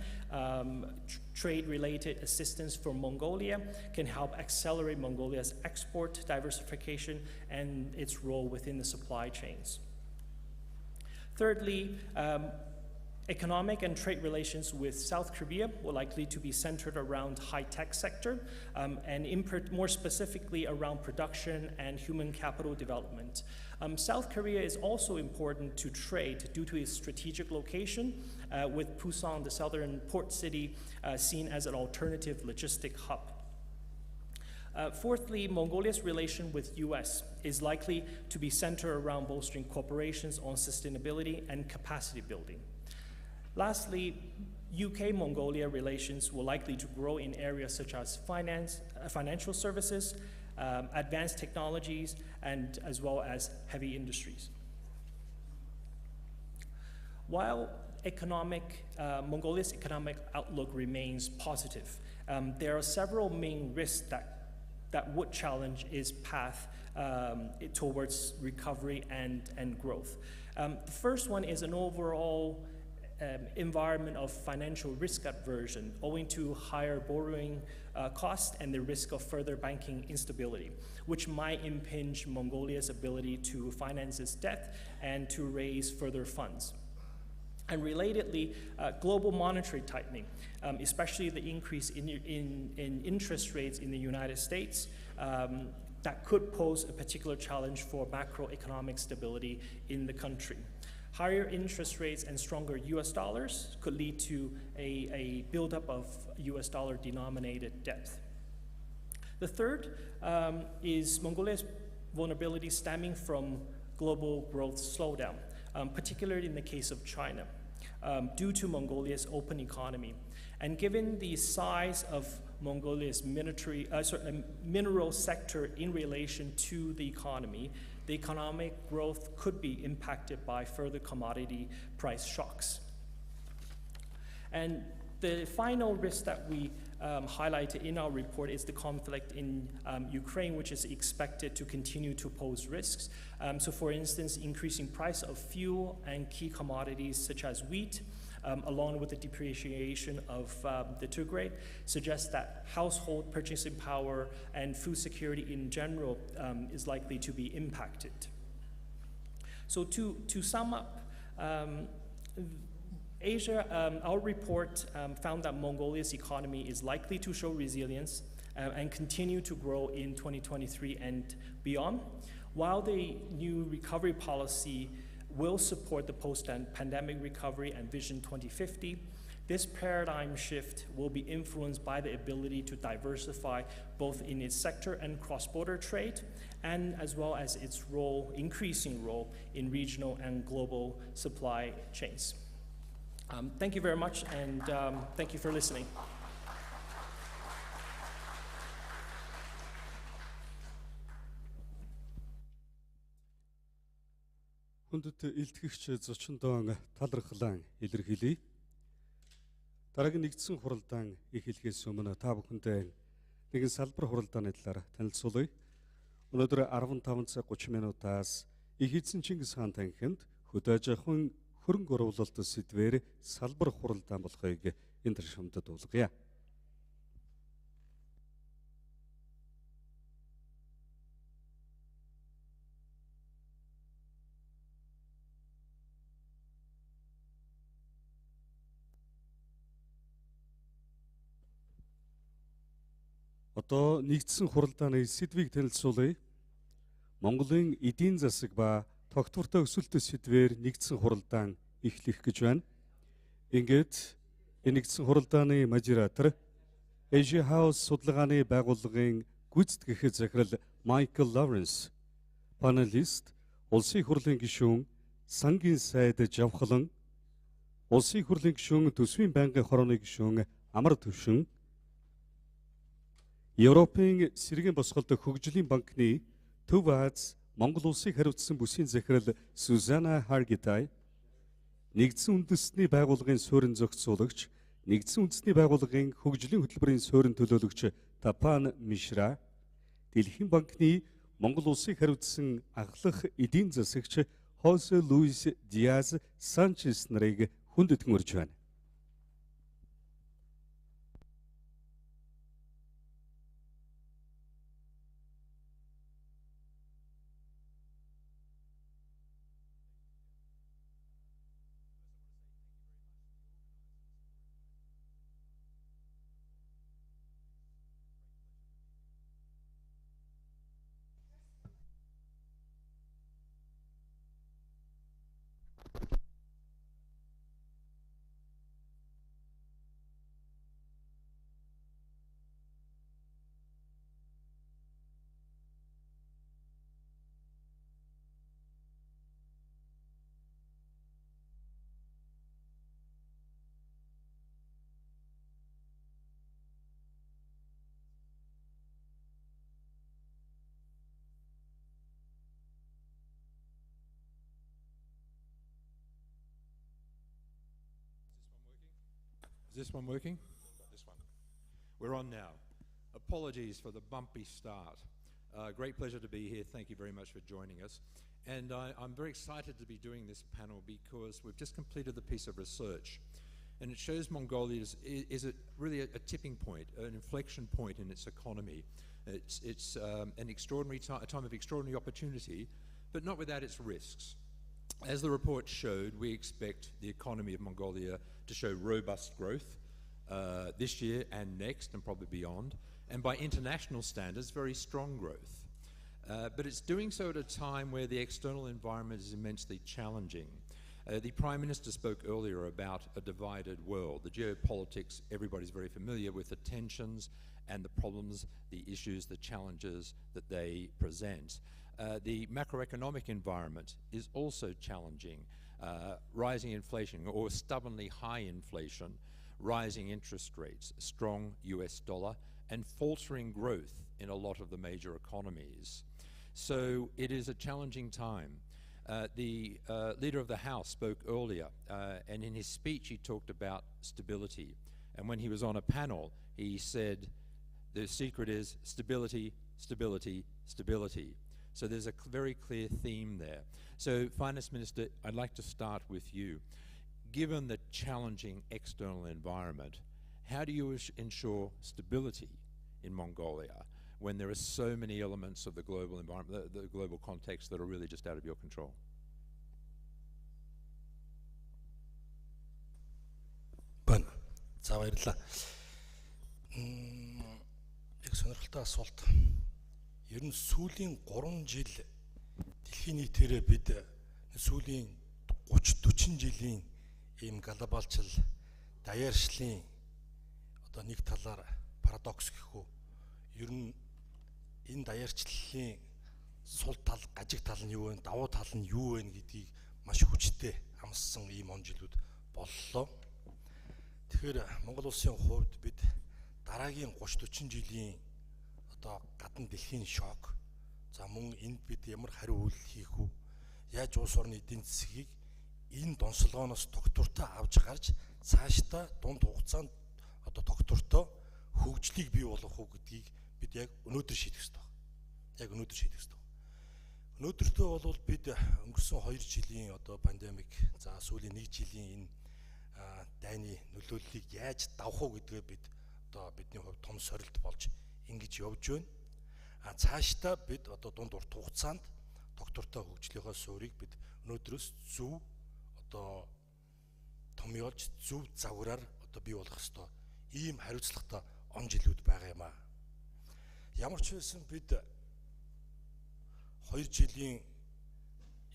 trade-related assistance for Mongolia, can help accelerate Mongolia's export diversification and its role within the supply chains. Thirdly, economic and trade relations with South Korea will likely to be centered around high-tech sector, and more specifically around production and human capital development. South Korea is also important to trade due to its strategic location, with Busan, the southern port city, seen as an alternative logistic hub. Fourthly, Mongolia's relation with US is likely to be centered around bolstering cooperations on sustainability and capacity building. Lastly, UK-Mongolia relations will likely to grow in areas such as finance, financial services, advanced technologies, and as well as heavy industries. While Mongolia's economic outlook remains positive, there are several main risks that would challenge its path towards recovery and growth. The first one is an overall environment of financial risk aversion owing to higher borrowing costs and the risk of further banking instability, which might impinge Mongolia's ability to finance its debt and to raise further funds. And relatedly, global monetary tightening, especially the increase in interest rates in the United States, that could pose a particular challenge for macroeconomic stability in the country. Higher interest rates and stronger US dollars could lead to a buildup of US dollar denominated debt. The third is Mongolia's vulnerability stemming from global growth slowdown, particularly in the case of China, due to Mongolia's open economy. And given the size of Mongolia's mineral sector in relation to the economy, the economic growth could be impacted by further commodity price shocks. And the final risk that we highlighted in our report is the conflict in Ukraine, which is expected to continue to pose risks. So for instance, increasing price of fuel and key commodities such as wheat, along with the depreciation of the Tigray, suggests that household purchasing power and food security in general is likely to be impacted. So to sum up, our report found that Mongolia's economy is likely to show resilience and continue to grow in 2023 and beyond, while the new recovery policy will support the post-pandemic recovery and Vision 2050. This paradigm shift will be influenced by the ability to diversify both in its sector and cross-border trade, and as well as its increasing role in regional and global supply chains. Thank you very much, and thank you for listening. Хүндэт илтгэгч зочин доон талархлан илэрхийлье. Дараагийн нэгдсэн хуралдаан эхлэхээс өмнө та бүхэндээ нэгэн салбар хуралдааны талаар танилцуулъя. Өнөөдөр 15 цаг 30 минутаас их эзэн Чингис хаан танхимд хөдөөж ахын хөрөнгө оруулалт сэдвээр салбар хуралдаан болохыг энэ тушаамд дуулгая. Одоо нэгдсэн хуралдааны сэдвийг танилцуулъя. Монголын эдийн засаг ба тогтвортой өсөлт сэдвээр нэгдсэн хуралдаан эхлэх гэж байна. Ингээд энэ нэгдсэн хуралдааны модератор Asia House судалгааны байгууллагын гүйцэтгэх захирал Michael Lawrence, панелист улсын хурлын гишүүн Сангийн сайд Жавхлан, улсын хурлын гишүүн Төсвийн байнгын хорооны гишүүн Амар Төвшин, Европын сэргийн босголт хөгжлийн банкны Төв Аз Монгол улсыг хариуцсан бүсийн захирал Сузана Харгитай, нэгдсэн үндэстний байгууллагын суурин зохицуулагч, нэгдсэн үндэстний байгууллагын хөгжлийн хөтөлбөрийн суурин төлөөлөгч Тапан Мишра, Дэлхийн банкны Монгол улсыг хариуцсан анхлах эдийн засагч Хосе Луис Диаз Санчес нарыг хүнд итгэн өрж байна. Is this one working? This one. We're on now. Apologies for the bumpy start. Great pleasure to be here. Thank you very much for joining us. And I'm very excited to be doing this panel because we've just completed the piece of research. And it shows Mongolia is really a tipping point, an inflection point in its economy. It's an extraordinary a time of extraordinary opportunity, but not without its risks. As the report showed, we expect the economy of Mongolia to show robust growth this year and next and probably beyond, and by international standards, very strong growth. But it's doing so at a time where the external environment is immensely challenging. The Prime Minister spoke earlier about a divided world. The geopolitics, everybody's very familiar with the tensions and the problems, the issues, the challenges that they present. The macroeconomic environment is also challenging. Rising inflation or stubbornly high inflation, rising interest rates, strong US dollar, and faltering growth in a lot of the major economies. So it is a challenging time. The leader of the House spoke earlier, and in his speech he talked about stability. And when he was on a panel, he said, the secret is stability, stability, stability. So there's a very clear theme there. So, Finance Minister, I'd like to start with you. Given the challenging external environment, how do you ensure stability in Mongolia when there are so many elements of the global environment, the global context that are really just out of your control? За баярлалаа. Яг сонирхолтой асуулт. Ер нь сүүлийн 3 жил дэлхийн нийтээрээ бид сүүлийн 30-40 жилийн ийм глобалчл даяаршлын одоо нэг талаар парадокс гэх үү. Ер нь энэ даяарчлалын сул тал, гажиг тал нь юу вэ, давуу тал нь юу вэ гэдгийг маш хүчтэй амссан ийм он жилүүд боллоо. Тэгэхээр Монгол улсын хувьд бид дараагийн 30-40 жилийн одоо гадна дэлхийн шок, за мөн энд бид ямар хариу үйлдэл хийх үү, яаж улс орны эдийн засгийг энэ донцолгооноос доктортой авч гарч цаашдаа дунд хугацаанд одоо доктортой хөгжлийг бий болгох уу гэдгийг бид яг өнөөдөр шийдэх ёстой. Яг өнөөдөр шийдэх ёстой. Өнөөдөртөө бол бид өнгөрсөн 2 жилийн одоо пандемик, за сүүлийн 1 жилийн энэ дайны нөлөөллийг яаж давах уу гэдгээ бид одоо бидний хувьд том сорилт болж ингэж явж байна. Цаашдаа бид одоо дунд урт хугацаанд доктортой хөгжлийнхөө суурийг бид өнөөдрөөс зөв одоо томьёолж зөв загвараар одоо бий болгох ёстой. Ийм хариуцлагатай он жилүүд байгаа юм аа. Ямар ч байсан бид 2 жилийн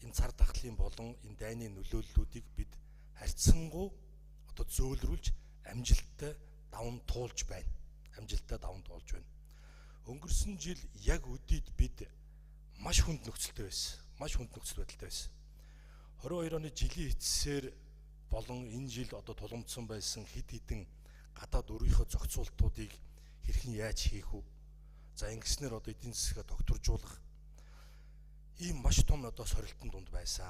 энэ цар тахлын болон энэ дайны нөлөөллүүдийг бид харьцангуй одоо зөөлрүүлж амжилттай даван туулж байна. Амжилттай даван туулж байна. Өнгөрсөн жил яг өдийд бид маш хүнд нөхцөлтэй байсан. Маш хүнд нөхцөл байдалтай байсан. 22 оны жилийн эцсээр болон энэ жил одоо тулгамдсан байсан хэд хэдэн гадаад өөрийнхөө зохицуултуудыг хэрхэн яаж хийх үү? За ингэснээр одоо эдийн засгаа докторжуулах ийм маш том одоо сорилтын дунд байсан.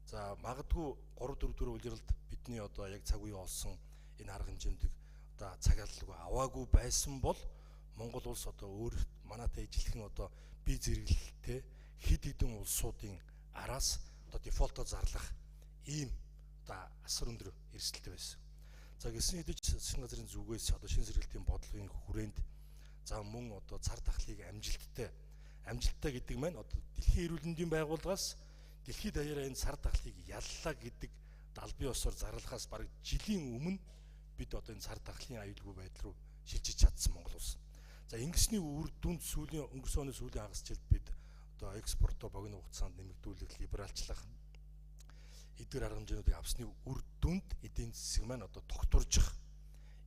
За магадгүй 3-4 улиралд бидний одоо яг цаг үе олсон энэ арга хэмжээндийг одоо цагааллгүй аваагүй байсан бол Монгол улс одоо өөр манайтай ижилхэн одоо бие зэрэглэлтэй хэд хэдэн улсуудын араас одоо дефолто зарлах ийм одоо асар өндөр эрсдэлтэй байсан. За гэсэн хэдий ч засгийн газрын зүгээс одоо шинэ сэргэлтийн бодлогын хүрээнд за мөн одоо цар тахлыг амжилттай гэдэг маань одоо дэлхийн эрүүл мэндийн байгууллагаас дэлхийд даяараа энэ цар тахлыг яллаа гэдэг далбын ёсоор зарлахаас бараг жилийн өмнө бид одоо энэ цар тахлын аюулгүй байдал руу шилжиж чадсан Монгол улс. За ингэсний үр дүнд өнгөрсөн оны сүүлийн хагас жилд бид одоо экспортоо богино хугацаанд нэмэгдүүлэх, либералчлах эдгээр арга хэмжээнүүдийг авсны үр дүнд эдийн засаг маань одоо тогтворжих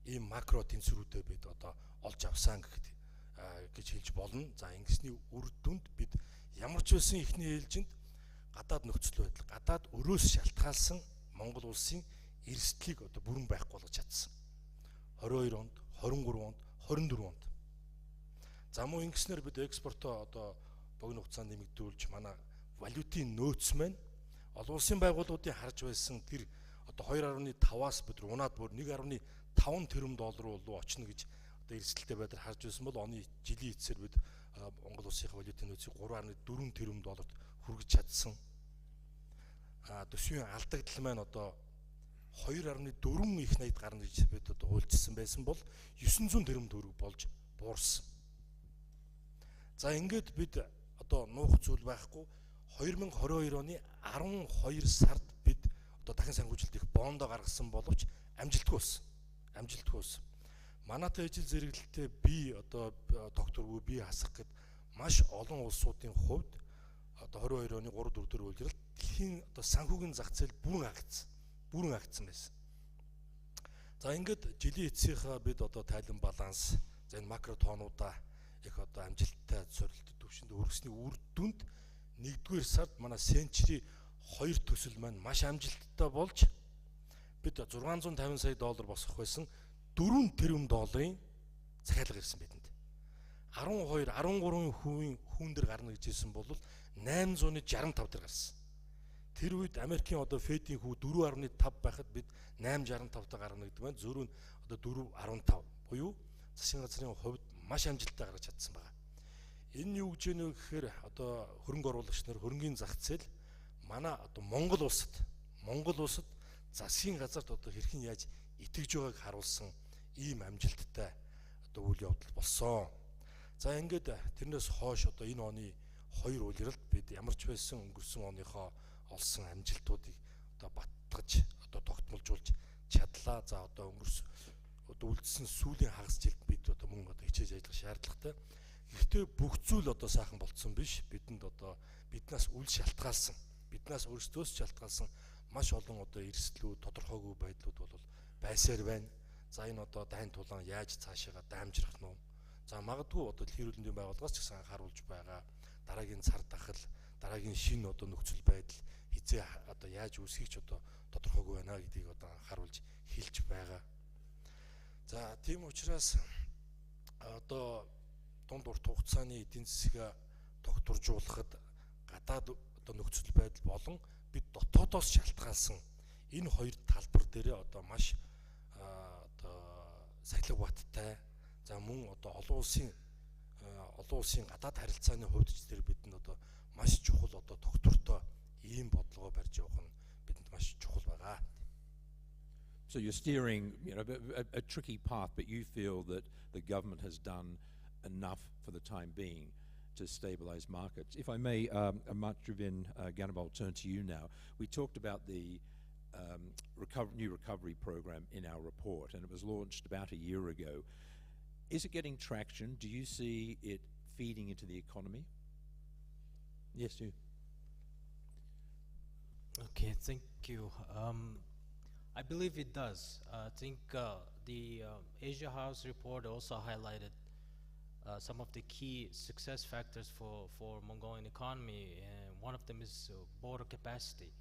ийм макро тэнцвэрүүдэд бид одоо олж авсан гэж хэлж болно. За ингэсний үр дүнд бид ямар ч байсан ихний ээлжинд гадаад нөхцөл байдал, гадаад өрөөс шалтгаалсан Монгол улсын эрсдлийг одоо бүрэн байхгүй болгож чадсан. 22 онд, 23 онд, 24 онд. За мөн ингэснээр бид экспортоо одоо богино хугацаанд нэмэгдүүлж манай валютын нөөц маань олон улсын байгууллагуудын харж байсан тэр одоо 2.5-аас бид унаад бүр 1.5 тэрбум доллар руу очно гэж одоо эрсдэлтэй байдлаар харж байсан бол оны жилийн эцсээр бид Монгол улсын валютын нөөцийг 3.4 тэрбум долларт хүргэж чадсан. Төсвийн алдагдал маань одоо 2.4 их найд гарна гэж бид одоо хуульчсан байсан бол 900 тэрбум төгрөг болж буурсан. За ингээд бид одоо нуух зүйл байхгүй 2022 оны 12 сард бид одоо дахин санхүүжилт их бондо гаргасан боловч амжилтгүй болсон. Манайтай ижил зэрэглэлтэй би одоо докторгүй би хасах гэд маш олон улсуудын хувьд одоо 22 оны 3-4 дээр үйлрэл дэлхийн одоо санхүүгийн зах зээл бүрэн агцсан байсан. За ингээд жилийн эцсийнхаа бид одоо тайлан баланс за энэ макро тоонуудаа их одоо амжилттай зорилттой төвшөнд өргөсний үр дүнд 1-р сард манай Century 2 төсөл маань маш амжилттай болж бид 650 сая доллар босгох байсан 4 тэрбум долларын захиалга ирсэн бидэнд. 13% хүүн дээр гарна гэж хэлсэн бол 865 дээр гарсан. Тэр үед Америкийн одоо Федийн хүү 4.5 байхад бид 865 та гарна гэдэг маань зөрүү нь одоо 4.15 буюу засгийн газрын хувьд маш амжилттай гаргаж чадсан байна. Энэ юу гэж нэ гэхээр одоо хөрөнгө оруулагч нар хөрөнгөний зах зээл манай одоо Монгол улсад засгийн газарт одоо хэрхэн яаж итгэж байгааг харуулсан ийм амжилттай одоо үйл явдал болсон. За ингээд тэрнээс хойш одоо энэ оны 2 улиралд бид ямар ч байсан өнгөрсөн оныхоо олсон амжилтуудыг одоо баттгаж одоо тогтмолжуулж чадлаа. За одоо үлдсэн сүүлийн хагас жилд бид одоо мөн одоо хичээж ажиллах шаардлагатай. Гэхдээ бүх зүйл одоо сайхан болцсон биш. Бидэнд одоо биднээс үл шалтгаалсан, биднээс өөрсдөөс шалтгаалсан маш олон одоо эрсдлүүд, тодорхойгүй байдлууд бол байсаар байна. За энэ одоо дайн тулаан яаж цаашаа даамжрах нь вэ? За магадгүй одоо дэлхийн эрүүл мэндийн байгууллагаас ч гэсэн анхааруулж байгаа дараагийн цар тахал, дараагийн шинэ одоо нөхцөл байдал хизээ одоо яаж үүсгийч одоо тодорхойгүй байна гэдгийг одоо анхааруулж хэлж байгаа. За тийм учраас одоо дунд урт хугацааны эдийн засгийг тогтворжуулахад гадаад одоо нөхцөл байдал болон бид дотоодоос шалтгаалсан энэ хоёр талбар дээр одоо маш одоо сахилга баттай за мөн одоо олон улсын гадаад харилцааны хувьд ч тэр бидэнд одоо маш чухал одоо тогтвортой ийм бодлогоо барьж явах нь бидэнд маш чухал байгаа. So you're steering, a tricky path, but you feel that the government has done enough for the time being to stabilize markets. If I may, Matravin Ganabal, I'll turn to you now. We talked about the new recovery program in our report, and it was launched about a year ago. Is it getting traction? Do you see it feeding into the economy? Yes, you. Okay, thank you. I believe it does. I think the Asia House report also highlighted some of the key success factors for Mongolian economy, and one of them is border capacity.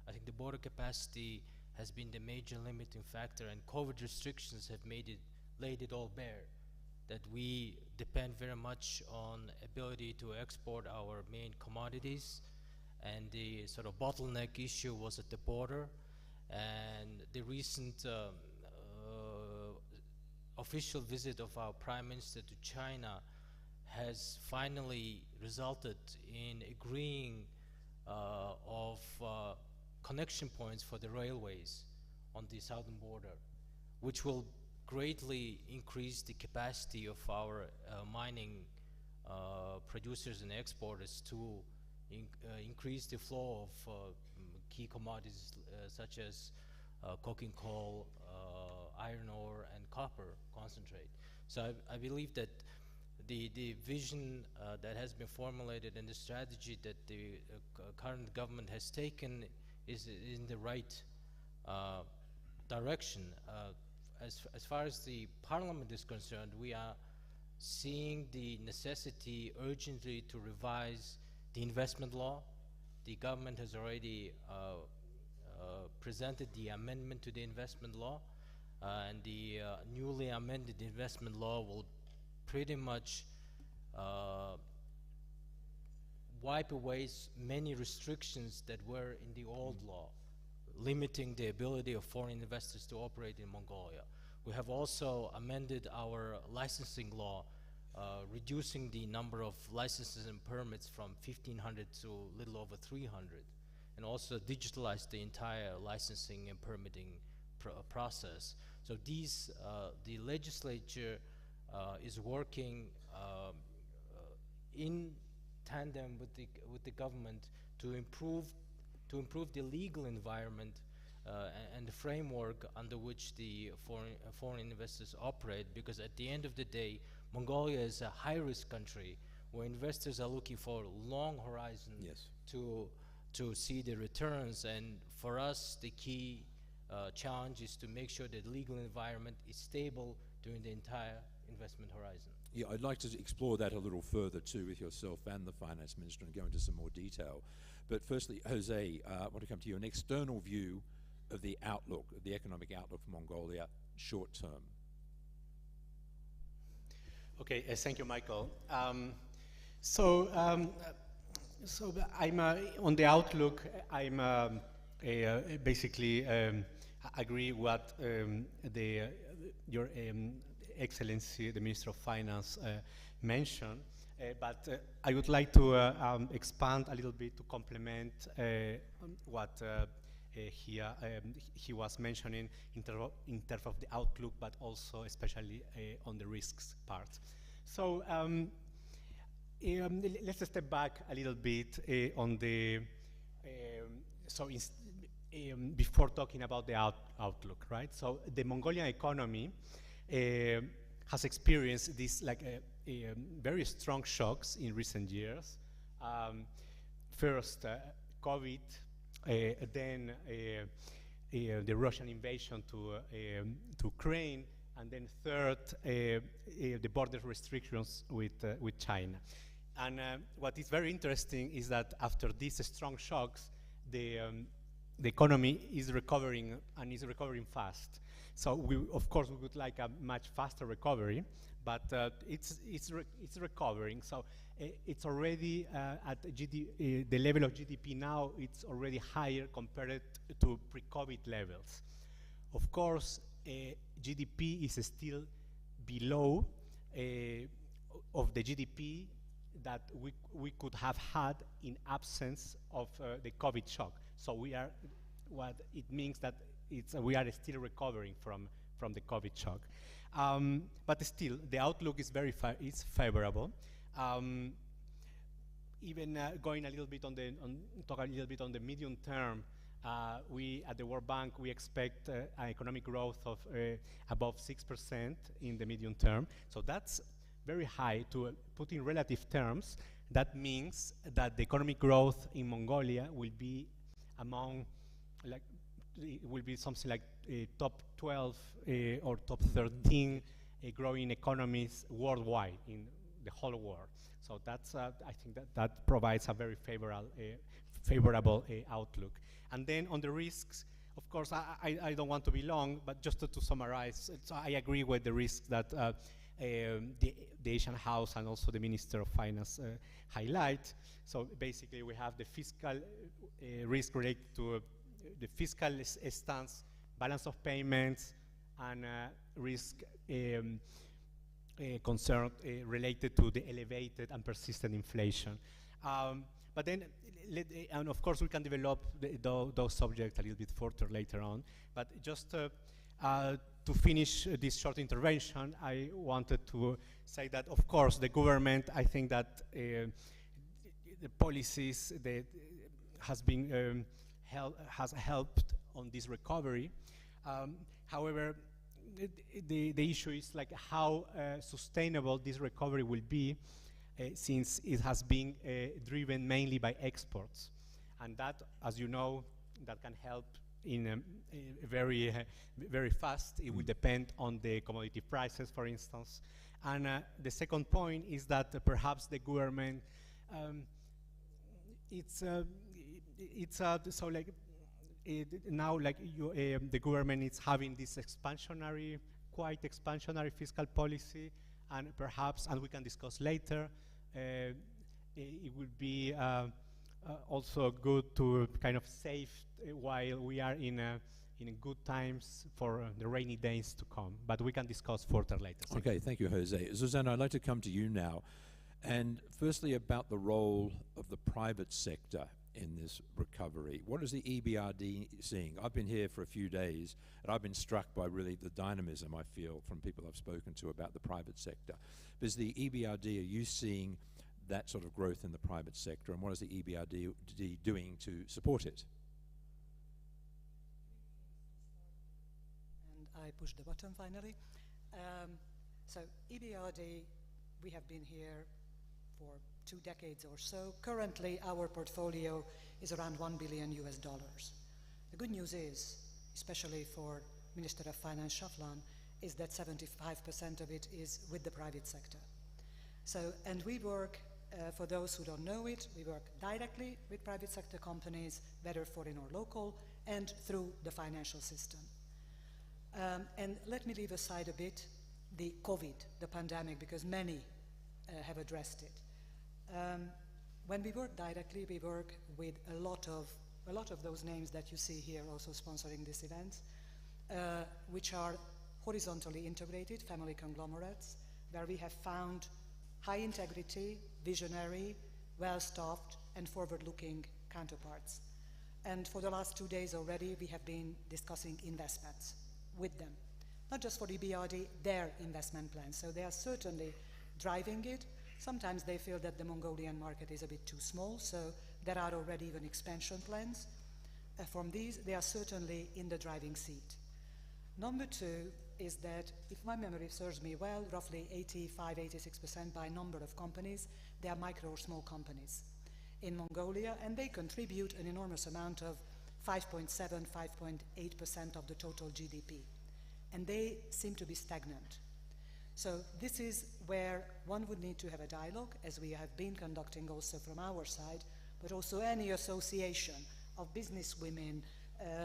I think the border capacity has been the major limiting factor, and COVID restrictions have laid it all bare. That we depend very much on ability to export our main commodities, and the sort of bottleneck issue was at the border. And the recent official visit of our Prime Minister to China has finally resulted in agreeing of connection points for the railways on the southern border, which will greatly increase the capacity of our mining producers and exporters to increase the flow of key commodities such as coking coal, iron ore, and copper concentrate. So I believe that the vision that has been formulated and the strategy that the current government has taken is in the right direction. As far as the parliament is concerned, we are seeing the necessity urgently to revise the investment law. The government has already presented the amendment to the investment law, and the newly amended investment law will pretty much wipe away many restrictions that were in the old law, limiting the ability of foreign investors to operate in Mongolia. We have also amended our licensing law, reducing the number of licenses and permits from 1,500 to a little over 300, and also digitalized the entire licensing and permitting process. So these, the legislature is working in tandem with the government to improve the legal environment and the framework under which the foreign investors operate, because at the end of the day, Mongolia is a high-risk country where investors are looking for a long horizon to see the returns. And for us, the key challenge is to make sure that the legal environment is stable during the entire investment horizon. Yeah, I'd like to explore that a little further too with yourself and the Finance Minister and go into some more detail. But firstly, Jose, I want to come to you. An external view of the outlook, the economic outlook for Mongolia, short term. Okay, thank you, Michael. So I'm on the outlook. I'm basically agree what your Excellency, the Minister of Finance, mentioned. But I would like to expand a little bit to complement what he was mentioning in terms of the outlook, but also especially on the risks part. So let's step back a little bit on the before talking about the outlook, right? So the Mongolian economy has experienced this very strong shocks in recent years. First, COVID, then the Russian invasion to Ukraine, and then third, the border restrictions with China. And what is very interesting is that after these strong shocks, the economy is recovering, and is recovering fast. So of course we would like a much faster recovery, but it's recovering. So it's already at the level of GDP now. It's already higher compared to pre-COVID levels. Of course, GDP is still below of the GDP that we could have had in absence of the COVID shock. So what it means that we are still recovering from the COVID shock. But still, the outlook is is favorable. Even going a little bit talk a little bit on the medium term, we at the World Bank, we expect an economic growth of above 6% in the medium term. So that's very high. To put in relative terms, that means that the economic growth in Mongolia will be among, it will be something like top 12 or top 13 growing economies worldwide in the whole world. So that's, I think that provides a very favorable outlook. And then on the risks, of course, I don't want to be long, but just to summarize, so I agree with the risks that the Asian House and also the Minister of Finance highlight. So basically we have the fiscal risk related to the fiscal stance, balance of payments, and risk concern related to the elevated and persistent inflation. But then, and of course, we can develop those subjects a little bit further later on. But just to finish this short intervention, I wanted to say that, of course, the government, I think that the policies that has helped on this recovery. However, the issue is like how sustainable this recovery will be, since it has been driven mainly by exports, and that, as you know, that can help in very very fast. It will depend on the commodity prices, for instance. And the second point is that perhaps the government so like now, like the government is having this quite expansionary fiscal policy, and perhaps, and we can discuss later, it would be also good to kind of save while we are in good times for the rainy days to come. But we can discuss further later. Okay, thank you, Jose. Susanna, I'd like to come to you now. And firstly, about the role of the private sector in this recovery. What is the EBRD seeing? I've been here for a few days, and I've been struck by really the dynamism I feel from people I've spoken to about the private sector. Is the EBRD, are you seeing that sort of growth in the private sector, and what is the EBRD doing to support it? And I push the button finally. So EBRD, we have been here for 2 decades or so. Currently, our portfolio is around $1 billion. The good news is, especially for Minister of Finance Shaflan, is that 75% of it is with the private sector. So, and we work, for those who don't know it, we work directly with private sector companies, whether foreign or local, and through the financial system. And let me leave aside a bit the COVID, the pandemic, because many have addressed it. When we work directly, we work with a lot of those names that you see here also sponsoring this event, which are horizontally integrated family conglomerates, where we have found high integrity, visionary, well-staffed, and forward-looking counterparts. And for the last 2 days already, we have been discussing investments with them. Not just for EBRD, their investment plans. So they are certainly driving it. Sometimes they feel that the Mongolian market is a bit too small, so there are already even expansion plans. From these, they are certainly in the driving seat. Number 2 is that, if my memory serves me well, roughly 85–86% by number of companies, they are micro or small companies in Mongolia, and they contribute an enormous amount of 5.7–5.8% of the total GDP. And they seem to be stagnant. So this is where one would need to have a dialogue, as we have been conducting also from our side, but also any association of business women,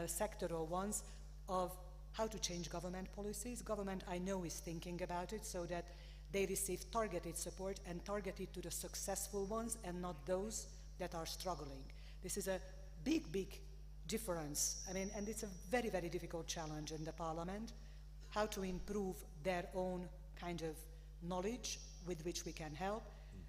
sectoral ones, of how to change government policies. Government, I know, is thinking about it so that they receive targeted support and targeted to the successful ones and not those that are struggling. This is a big, big difference. I mean, and it's a very, very difficult challenge in the parliament, how to improve their own kind of knowledge with which we can help,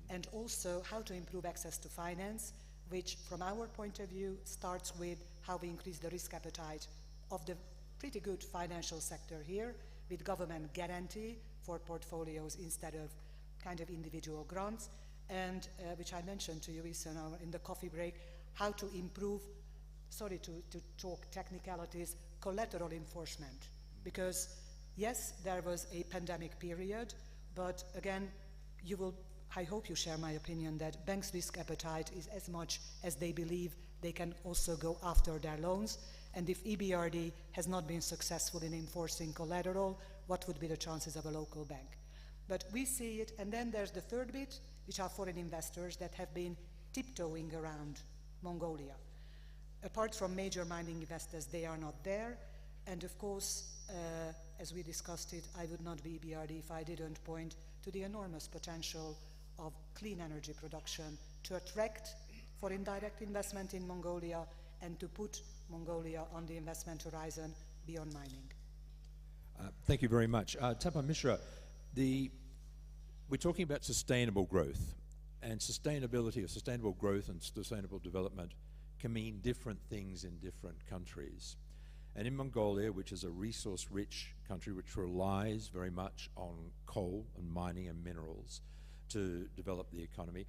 and also how to improve access to finance, which from our point of view starts with how we increase the risk appetite of the pretty good financial sector here, with government guarantee for portfolios instead of kind of individual grants, and which I mentioned to you in the coffee break, how to improve, sorry to talk technicalities, collateral enforcement. Because yes, there was a pandemic period, but again, I hope you share my opinion that banks' risk appetite is as much as they believe they can also go after their loans. And if EBRD has not been successful in enforcing collateral, what would be the chances of a local bank? But we see it, and then there's the third bit, which are foreign investors that have been tiptoeing around Mongolia. Apart from major mining investors, they are not there. And of course, as we discussed it, I would not be EBRD if I didn't point to the enormous potential of clean energy production to attract foreign direct investment in Mongolia and to put Mongolia on the investment horizon beyond mining. Thank you very much. Tapan Mishra, we're talking about sustainable growth. And sustainability or sustainable growth and sustainable development can mean different things in different countries. And in Mongolia, which is a resource-rich country which relies very much on coal and mining and minerals to develop the economy,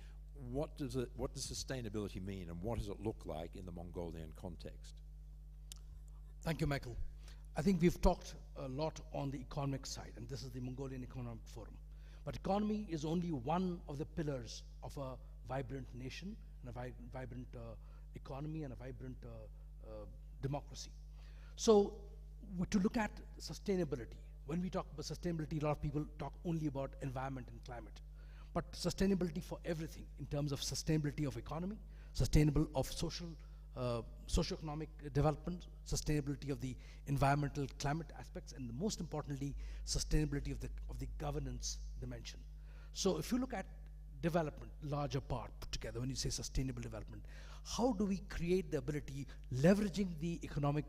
what does sustainability mean, and what does it look like in the Mongolian context? Thank you, Michael. I think we've talked a lot on the economic side, and this is the Mongolian Economic Forum. But economy is only one of the pillars of a vibrant nation, and a vibrant economy, and a vibrant democracy. So to look at sustainability, when we talk about sustainability, a lot of people talk only about environment and climate. But sustainability for everything, in terms of sustainability of economy, sustainable of socioeconomic development, sustainability of the environmental climate aspects, and most importantly, sustainability of the governance dimension. So if you look at development, larger part put together, when you say sustainable development, how do we create the ability, leveraging the economic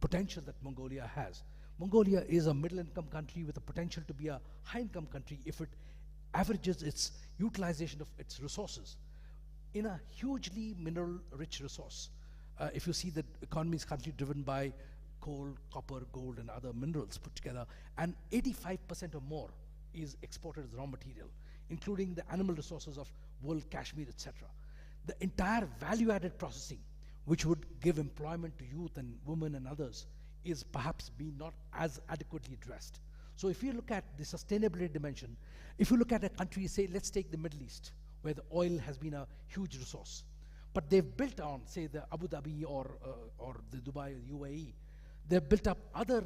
potential that Mongolia has? Mongolia is a middle-income country with a potential to be a high-income country if it averages its utilization of its resources in a hugely mineral-rich resource. If you see that economy is currently driven by coal, copper, gold, and other minerals put together, and 85% or more is exported as raw material, including the animal resources of wool, cashmere, etc. The entire value-added processing, which would give employment to youth and women and others, is perhaps being not as adequately addressed. So if you look at the sustainability dimension, if you look at a country, say, let's take the Middle East, where the oil has been a huge resource, but they've built on, say, the Abu Dhabi or the Dubai or the UAE, they've built up other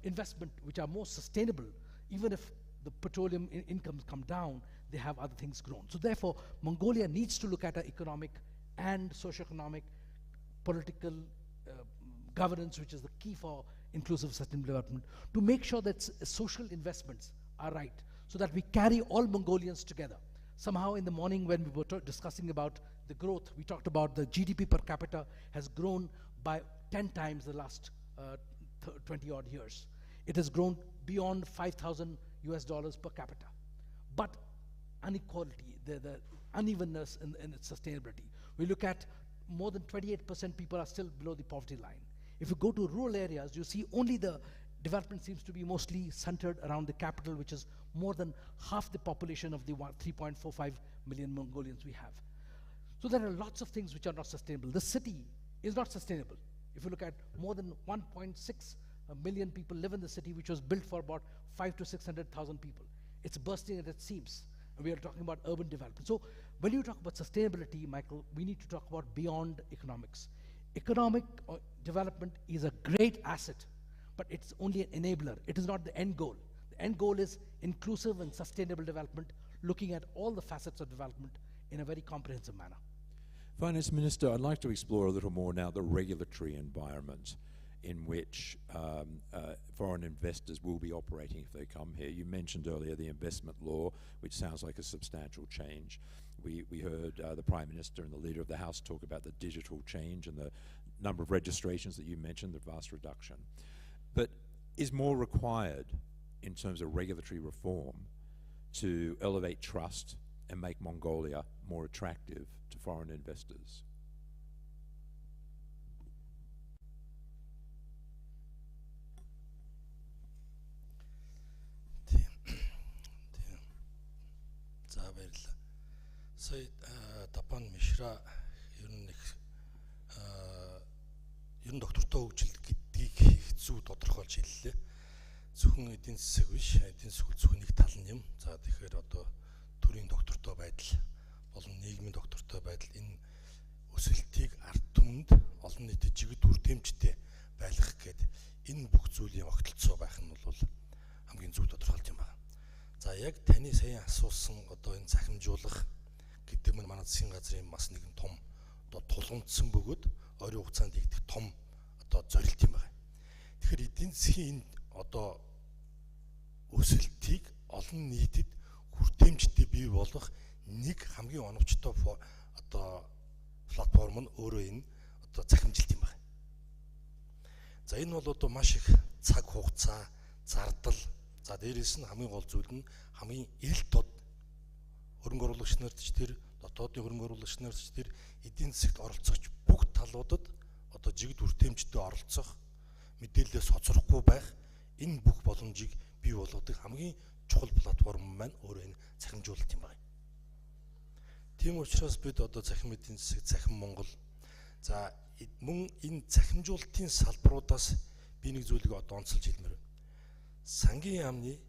investment which are more sustainable. Even if the petroleum incomes come down, they have other things grown. So therefore, Mongolia needs to look at an economic and socioeconomic, political governance, which is the key for inclusive sustainable development, to make sure that social investments are right, so that we carry all Mongolians together. Somehow in the morning when we were discussing about the growth, we talked about the GDP per capita has grown by 10 times the last 20 odd years. It has grown beyond $5,000 per capita. But inequality, the unevenness in its sustainability. We look at more than 28% people are still below the poverty line. If you go to rural areas, you see only the development seems to be mostly centered around the capital, which is more than half the population of the 3.45 million Mongolians we have. So there are lots of things which are not sustainable. The city is not sustainable. If you look at more than 1.6 million people live in the city, which was built for about 500,000 to 600,000 people. It's bursting at its seams. And we are talking about urban development. So when you talk about sustainability, Michael, we need to talk about beyond economics. Economic development is a great asset, but it's only an enabler. It is not the end goal. The end goal is inclusive and sustainable development, looking at all the facets of development in a very comprehensive manner. Finance Minister, I'd like to explore a little more now the regulatory environment in which foreign investors will be operating if they come here. You mentioned earlier the investment law, which sounds like a substantial change. We heard the Prime Minister and the Leader of the House talk about the digital change and the number of registrations that you mentioned, the vast reduction. But is more required in terms of regulatory reform to elevate trust and make Mongolia more attractive to foreign investors? Сая Тапан Мишра ер нь доктортой хөгжил гэдгийг хэцүү тодорхойлж хэллээ. Зөвхөн эдийн засаг биш, эдийн засаг зөвхөн нэг тал нь юм. За тэгэхээр одоо төрийн доктортой байдал болон нийгмийн доктортой байдал энэ өсөлтийг ард түмэнд олон нийтэд жигд үрдэмжтэй байлгах гэдэг энэ бүх зүйлийн огтлцоо байх нь бол хамгийн зөв тодорхойлж юм байна. За яг таны сая асуусан одоо энэ захимжуулах гэдэг нь манай засгийн газрын бас нэгэн том одоо тулгамдсан бөгөөд ойрын хугацаанд ийгдэх том одоо зорилт юм байна. Тэгэхээр эдийн засгийн одоо өсөлтийг олон нийтэд хүртээмжтэй бий болгох нэг хамгийн оновчтой одоо платформ нь өөрөө энэ одоо захимжилт юм байна. За энэ бол одоо маш их цаг хугацаа, зардал, за дээрээс нь хамгийн гол зүйл нь хамгийн эрэлт хөрөнгө оруулагч нарт ч тэр дотоодын хөрөнгө оруулагч нарт ч тэр эдийн засагт оролцогч бүх талуудад одоо жигд хүртээмжтэй оролцох, мэдээлэлээс хоцрохгүй байх энэ бүх боломжийг бий болгодог хамгийн чухал платформ маань өөрөө энэ цахимжуулалт юм байна. Тийм учраас бид одоо цахим эдийн засаг, цахим Монгол за мөн энэ цахимжуулалтын салбаруудаас би нэг зүйлийг одоо онцолж хэлмээр байна. Сангийн яамны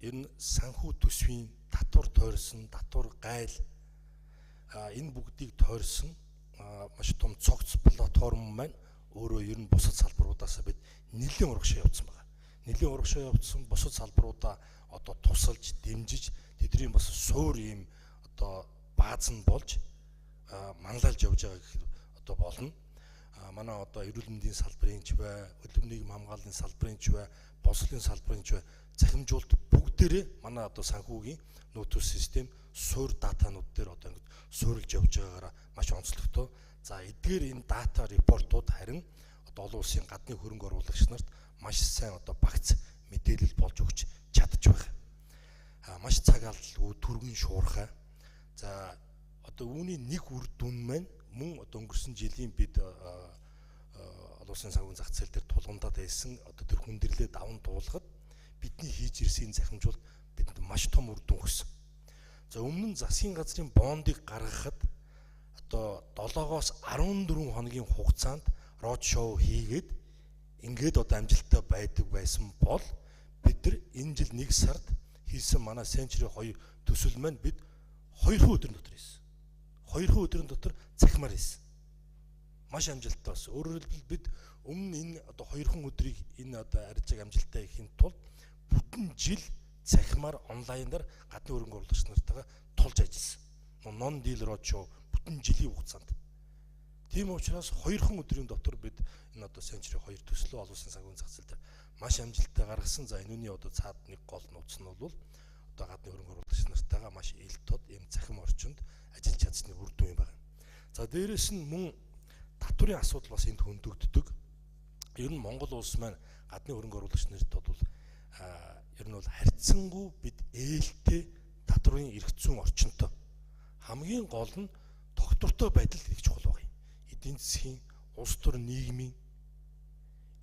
ер нь санхүү төсвийн татвар тойрсон, татвар гайл энэ бүгдийг тойрсон маш том цогц платформ маань өөрөө ер нь бусад салбаруудаас бид нэлийн урагшаа явуулсан байна. Нэлийн урагшаа явуулсан бусад салбаруудаа одоо тусалж, дэмжиж тэдний бас суур ийм одоо бааз нь болж манлайлж явж байгаа гэх одоо болно. Манай одоо эрүүл мэндийн салбарын ч бай, өдөр нийгэм хамгааллын салбарын ч бай, боловсролын салбарын ч бай, цахимжуулалт бүгдээрээ манай одоо санхүүгийн нөөцийн систем суур датанууд дээр одоо ингэ суурилж явж байгаагаараа маш онцлогтой. За эдгээр энэ дата репортууд харин одоо олон улсын гадны хөрөнгө оруулагч нарт маш сайн одоо багц мэдээлэл болж өгч чадж байгаа. Маш цаг алдалгүй түргэн шуурхай. За одоо үүний нэг үр дүн маань мөн одоо өнгөрсөн жилийн бид олон улсын санхүүгийн зах зээл дээр тулгамдаад байсан одоо тэр хүндрэлээ даван туулахад бидний хийж ирсэн захимжуулалт бидэнд маш том үр дүн өгсөн. За өмнө нь засгийн газрын бондыг гаргахад одоо 7-оос 14 хоногийн хугацаанд род шоу хийгээд ингээд одоо амжилттай байдаг байсан бол бид нар энэ жил 1 сард хийсэн манай Century 2 төсөл маань бид 2 өдрийн дотор хийсэн. 2 өдрийн дотор цахимаар хийсэн. Маш амжилттай болсон. Өөрөөр хэлбэл бид өмнө энэ одоо 2 өдрийг энэ одоо арилжааг амжилттай хийхин тулд бүтэн жил цахимаар онлайнаар гадны хөрөнгө оруулагч нартайгаа тулж ажилласан. Non deal road show бүтэн жилийн хугацаанд. Тийм учраас 2 өдрийн дотор бид энэ одоо Century 2 төслөө олон улсын санхүүгийн зах зээл дээр маш амжилттай гаргасан. За энэний одоо цаад нэг гол нууц нь бол одоо гадны хөрөнгө оруулагч нартайгаа маш ил тод ийм цахим орчинд ажиллаж чадсны үр дүн юм байна. За дээрэс нь мөн татврын асуудал бас энд хөндөгддөг. Ер нь Монгол улс маань гадны хөрөнгө оруулагч нарт бол ер нь бол харьцангуй бид ээлтэй татврын эрх зүйн орчинтой. Хамгийн гол нь тогтвортой байдал их чухал байна. Эдийн засгийн, улс төр нийгмийн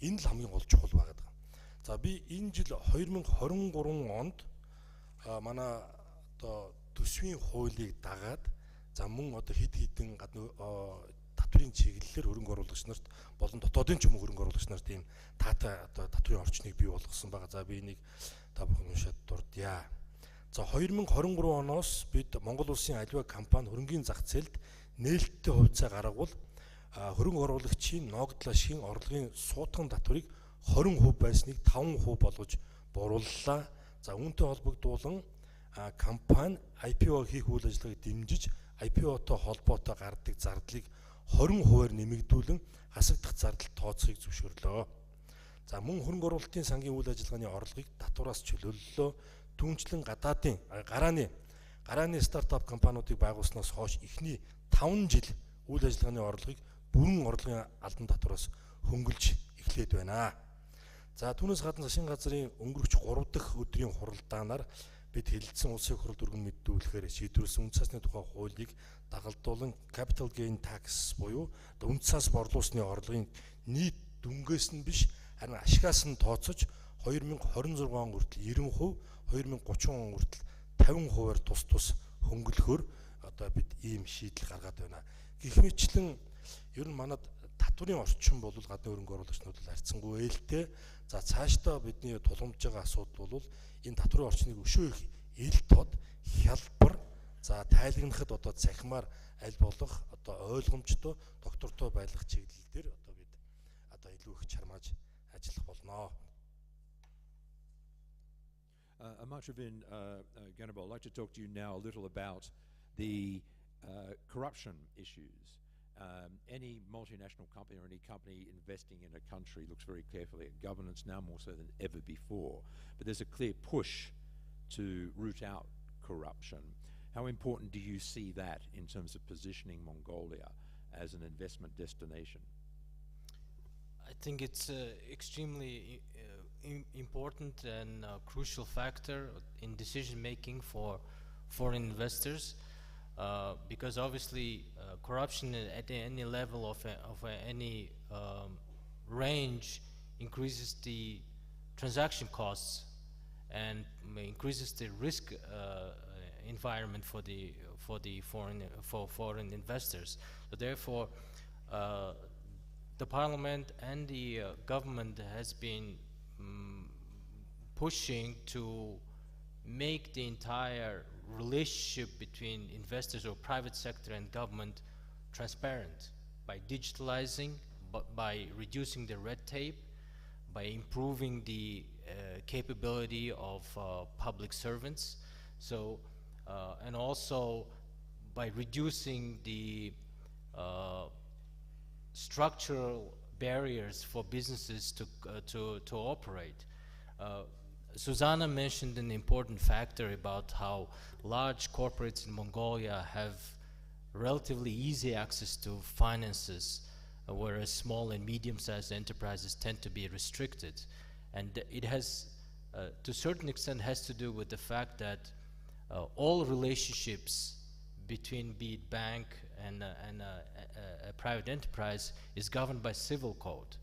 энэ л хамгийн гол чухал байгаад байгаа. За би энэ жил 2023 онд манай одоо төсвийн хуулийг дагаад за мөн одоо хэд хэдэн гадны татврын чиглэлээр хөрөнгө оруулагч нарт болон дотоодын ч юм уу хөрөнгө оруулагч нарт ийм таатай одоо татврын орчныг бий болгосон байгаа. За би энийг та бүхэн уншаад дурдъя. За 2023 оноос бид Монгол улсын аливаа компани хөрөнгөний зах зээлд нээлттэй хувьцаа гаргавал хөрөнгө оруулагчийн ногдлол ашигын орлогын суудган татварыг 20% байсныг 5% болгож буурууллаа. За үүнтэй холбогдуулан компани IPO хийх үйл ажиллагааг дэмжиж IPO-той холбоотой гардаг зардлыг 20%-аар нэмэгдүүлэн хасагдах зардал тооцохыг зөвшөөрлөө. За мөн хөрөнгө оруулалтын сангийн үйл ажиллагааны орлогыг татвараас чөлөөллөө. Түүнчлэн гарааны стартап компаниудыг байгуулснаас хойш эхний 5 жил үйл ажиллагааны орлогыг бүрэн орлогын албан татвараас хөнгөлж эхлээд байна. За түүнээс гадна засгийн газрын өнгөрөх 3 дахь өдрийн хуралдаанаар бид хэлэлцсэн улсын хурал дүргэн мэдүүлэхээр шийдвэрлсэн үн цасны тухай хуулийг дагалдуулан capital gain tax буюу үн цас борлуулсны орлогын нийт дүнгээс нь биш харин ашигаас нь тооцож 2026 он хүртэл 90%, 2030 он хүртэл 50%-аар тус хөнгөлөхөөр одоо бид ийм шийдэл гаргаад байна. Гэх мэтлэн ер нь манад татврын орчин бол гадны хөрөнгө оруулагчнууд харьцангуй ээлтэй. За цаашдаа бидний тулгамдж байгаа асуудал бол энэ татврын орчныг өшөө их ил тод хялбар за тайлагнахад одоо цахимаар аль болох одоо ойлгомжтой доктортой байлгах чиглэл дээр одоо бид одоо илүү их чармааж ажиллах болно. Amartavin Ganabal, I'd like to talk to you now a little about the corruption issues. Any multinational company or any company investing in a country looks very carefully at governance now more so than ever before. But there's a clear push to root out corruption. How important do you see that in terms of positioning Mongolia as an investment destination? I think it's extremely important and crucial factor in decision making for foreign investors, because obviously corruption at any level of any range increases the transaction costs and increases the risk environment for foreign investors. So therefore, the parliament and the government has been pushing to make the entire relationship between investors or private sector and government transparent by digitalizing, by reducing the red tape, by improving the capability of public servants. So, and also by reducing the structural barriers for businesses to operate. Susanna mentioned an important factor about how large corporates in Mongolia have relatively easy access to finances, whereas small and medium-sized enterprises tend to be restricted. And it has, to a certain extent, has to do with the fact that all relationships between, be it bank and a private enterprise, is governed by civil code.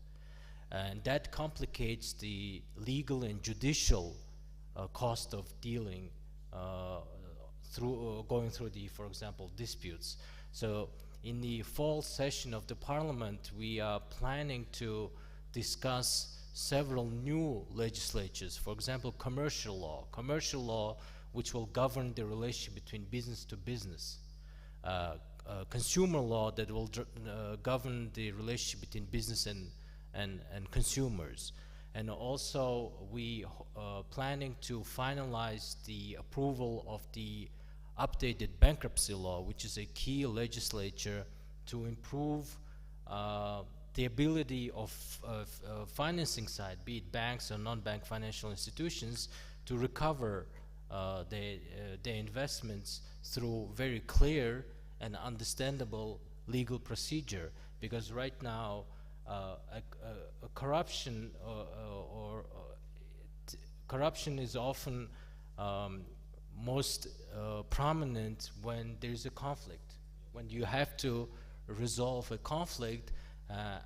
And that complicates the legal and judicial cost of dealing going through the, for example, disputes. So in the fall session of the parliament, we are planning to discuss several new legislatures. For example, commercial law which will govern the relationship between business to business. Consumer law that will govern the relationship between business and consumers. And also we planning to finalize the approval of the updated bankruptcy law, which is a key legislature to improve the ability of financing side, be it banks or non-bank financial institutions, to recover their investments through very clear and understandable legal procedure. Because right now, corruption corruption is often most prominent when there's a conflict. When you have to resolve a conflict,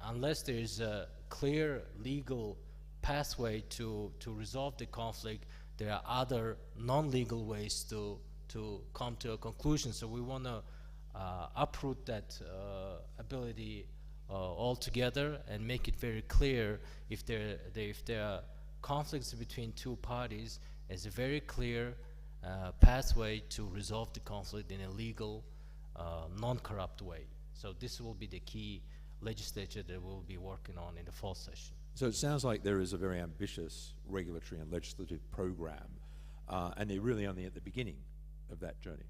unless there's a clear legal pathway to resolve the conflict, there are other non-legal ways to come to a conclusion. So we want to uproot that ability altogether and make it very clear if there are conflicts between two parties, as a very clear pathway to resolve the conflict in a legal, non-corrupt way. So this will be the key legislature that we'll be working on in the fall session. So it sounds like there is a very ambitious regulatory and legislative program, and they're really only at the beginning of that journey.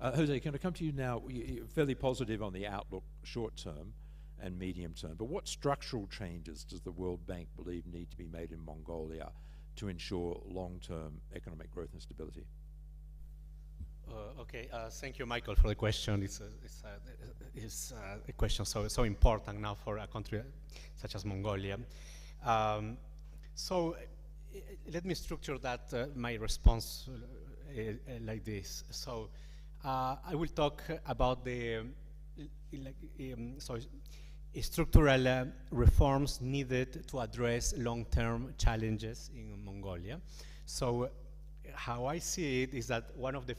Jose, can I come to you now? You're fairly positive on the outlook short term and medium term, but what structural changes does the World Bank believe need to be made in Mongolia to ensure long-term economic growth and stability? Okay, thank you, Michael, for the question. It's a question so important now for a country such as Mongolia. So let me structure that my response like this. So I will talk about the structural reforms needed to address long-term challenges in Mongolia. So how I see it is that one of the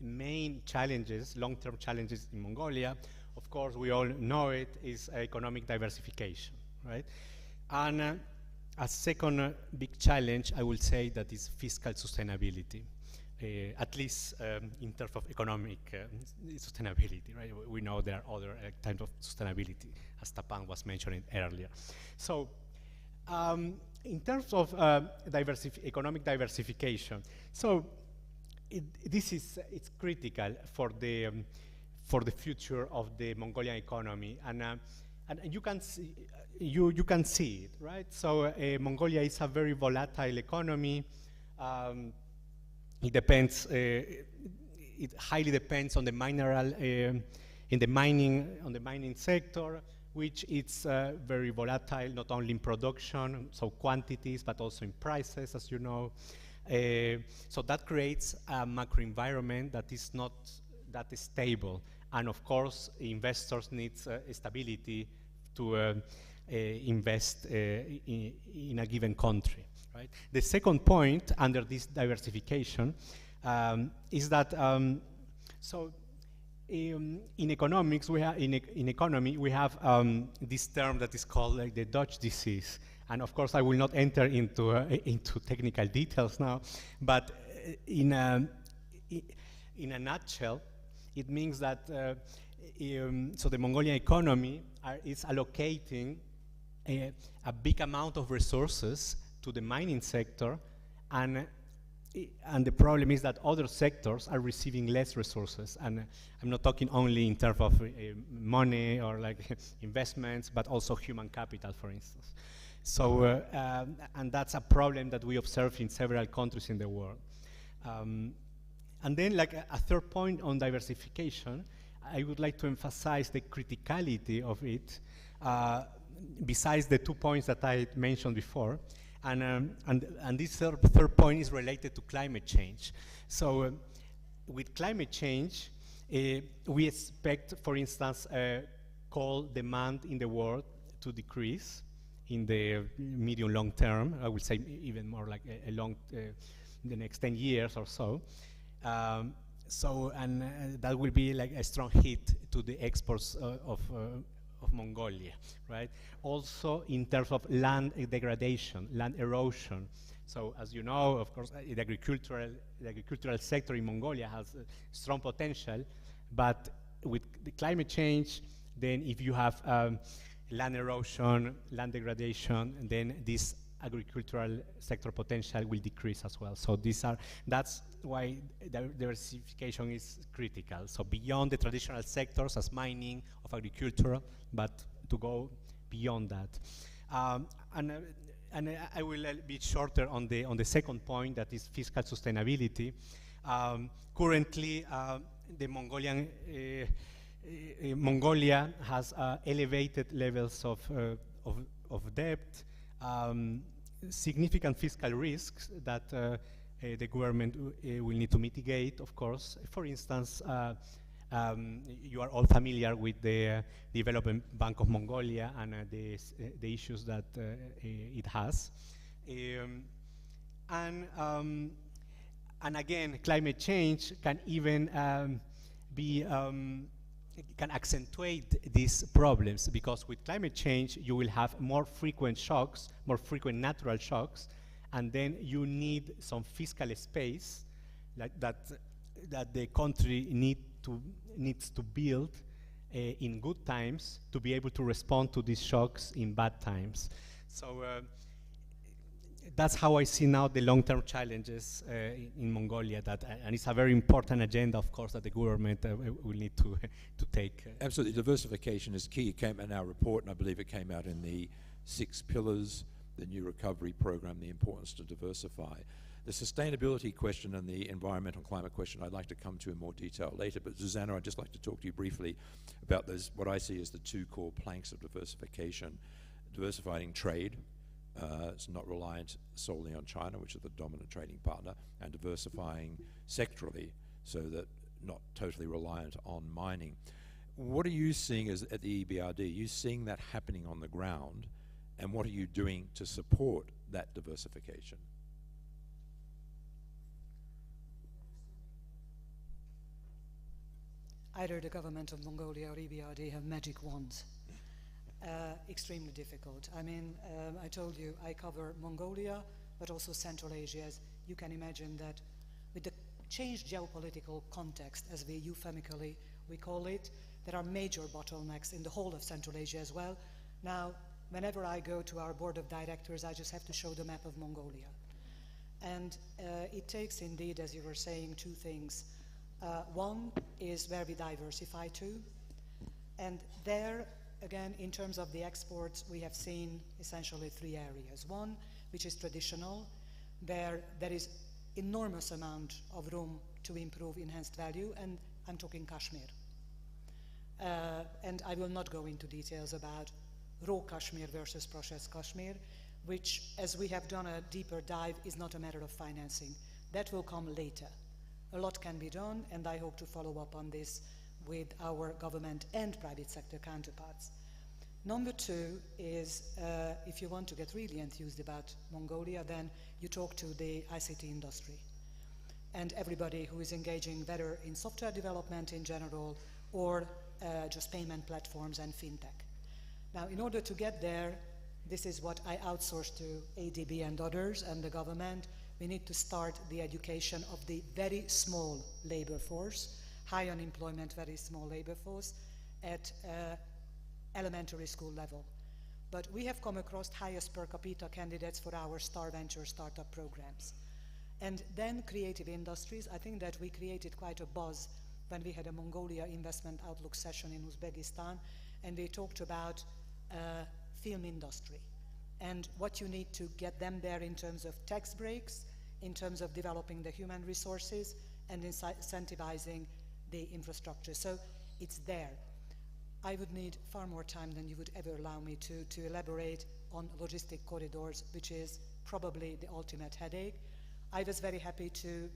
main challenges, long-term challenges in Mongolia, of course we all know it, is economic diversification, right? And a second big challenge, I will say, that is fiscal sustainability. At least in terms of economic sustainability, right? We know there are other types of sustainability, as Tapan was mentioning earlier. So in terms of economic diversification, so it's critical for the future of the Mongolian economy, and you can see you can see it, right? So Mongolia is a very volatile economy. It depends. It highly depends on the mineral on the mining sector, which is very volatile, not only in production, so quantities, but also in prices, as you know. So that creates a macro environment that is not that stable. And of course, investors need stability to invest in a given country. Right? The second point under this diversification is that in economics, we have in economy we have this term that is called like the Dutch disease, and of course I will not enter into technical details now, but in a nutshell, it means that so the Mongolian economy is allocating a big amount of resources to the mining sector, and the problem is that other sectors are receiving less resources. And I'm not talking only in terms of money or like investments, but also human capital, for instance. So, and that's a problem that we observe in several countries in the world. And then like a third point on diversification, I would like to emphasize the criticality of it, besides the 2 points that I mentioned before. And this third point is related to climate change. So with climate change, we expect, for instance, coal demand in the world to decrease in the medium long term. I would say even more like the next 10 years or so. And that will be like a strong hit to the exports of Mongolia, right? Also in terms of land degradation, land erosion. So as you know, of course, the agricultural sector in Mongolia has strong potential, but with the climate change, then if you have land erosion, land degradation, then this agricultural sector potential will decrease as well. So that's why diversification is critical. So beyond the traditional sectors as mining, of agriculture, but to go beyond that. And I will be shorter on the second point, that is fiscal sustainability. Currently, the Mongolia has elevated levels of debt, significant fiscal risks that the government will need to mitigate, of course. For instance, you are all familiar with the Development Bank of Mongolia and the issues that it has. And again, climate change can even can accentuate these problems, because with climate change you will have more frequent shocks, more frequent natural shocks, and then you need some fiscal space like that the country needs to build in good times to be able to respond to these shocks in bad times. So that's how I see now the long-term challenges in Mongolia, and it's a very important agenda, of course, that the government will need to take. Absolutely, diversification is key. It came in our report, and I believe it came out in the 6 pillars, the new recovery program, the importance to diversify. The sustainability question and the environmental climate question I'd like to come to in more detail later, but Zuzana, I'd just like to talk to you briefly about those, what I see as the 2 core planks of diversification. Diversifying trade, it's not reliant solely on China, which is the dominant trading partner, and diversifying sectorally so that not totally reliant on mining. What are you seeing at the EBRD? Are you seeing that happening on the ground, and what are you doing to support that diversification? Either the government of Mongolia or EBRD have magic wands. Extremely difficult. I mean, I told you I cover Mongolia, but also Central Asia. As you can imagine that with the changed geopolitical context, as we euphemistically we call it, there are major bottlenecks in the whole of Central Asia as well. Now, whenever I go to our board of directors, I just have to show the map of Mongolia. And it takes indeed, as you were saying, 2 things. One is where we diversify to, and there, again, in terms of the exports, we have seen essentially 3 areas. One, which is traditional, where there is enormous amount of room to improve enhanced value, and I'm talking Kashmir. And I will not go into details about raw Kashmir versus processed Kashmir, which, as we have done a deeper dive, is not a matter of financing. That will come later. A lot can be done, and I hope to follow up on this with our government and private sector counterparts. Number two is, if you want to get really enthused about Mongolia, then you talk to the ICT industry and everybody who is engaging whether in software development in general or just payment platforms and fintech. Now, in order to get there, this is what I outsource to ADB and others and the government. We need to start the education of the very small labor force, high unemployment, very small labor force at elementary school level. But we have come across highest per capita candidates for our Star Venture startup programs. And then creative industries. I think that we created quite a buzz when we had a Mongolia Investment Outlook session in Uzbekistan, and we talked about film industry and what you need to get them there in terms of tax breaks, in terms of developing the human resources, and incentivizing the infrastructure. So it's there. I would need far more time than you would ever allow me to elaborate on logistic corridors, which is probably the ultimate headache. I was very happy to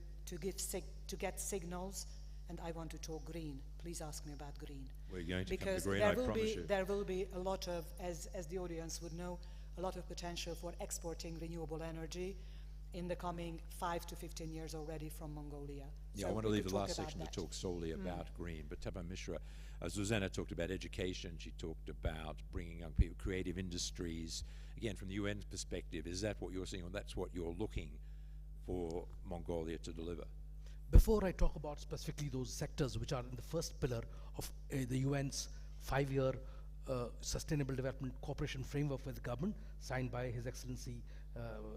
get signals, and I want to talk green. Please ask me about green. We're going to because come to green, I promise you. There will be a lot of, as the audience would know, a lot of potential for exporting renewable energy in the coming 5 to 15 years already from Mongolia. Yeah, So I want to we leave could the talk last about section that. to talk solely about green. But Tapan Mishra, Zuzana talked about education. She talked about bringing young people, creative industries. Again, from the UN's perspective, is that what you're seeing, or that's what you're looking for Mongolia to deliver? Before I talk about specifically those sectors which are in the first pillar of the UN's 5-year Sustainable Development Cooperation Framework with the government, signed by His Excellency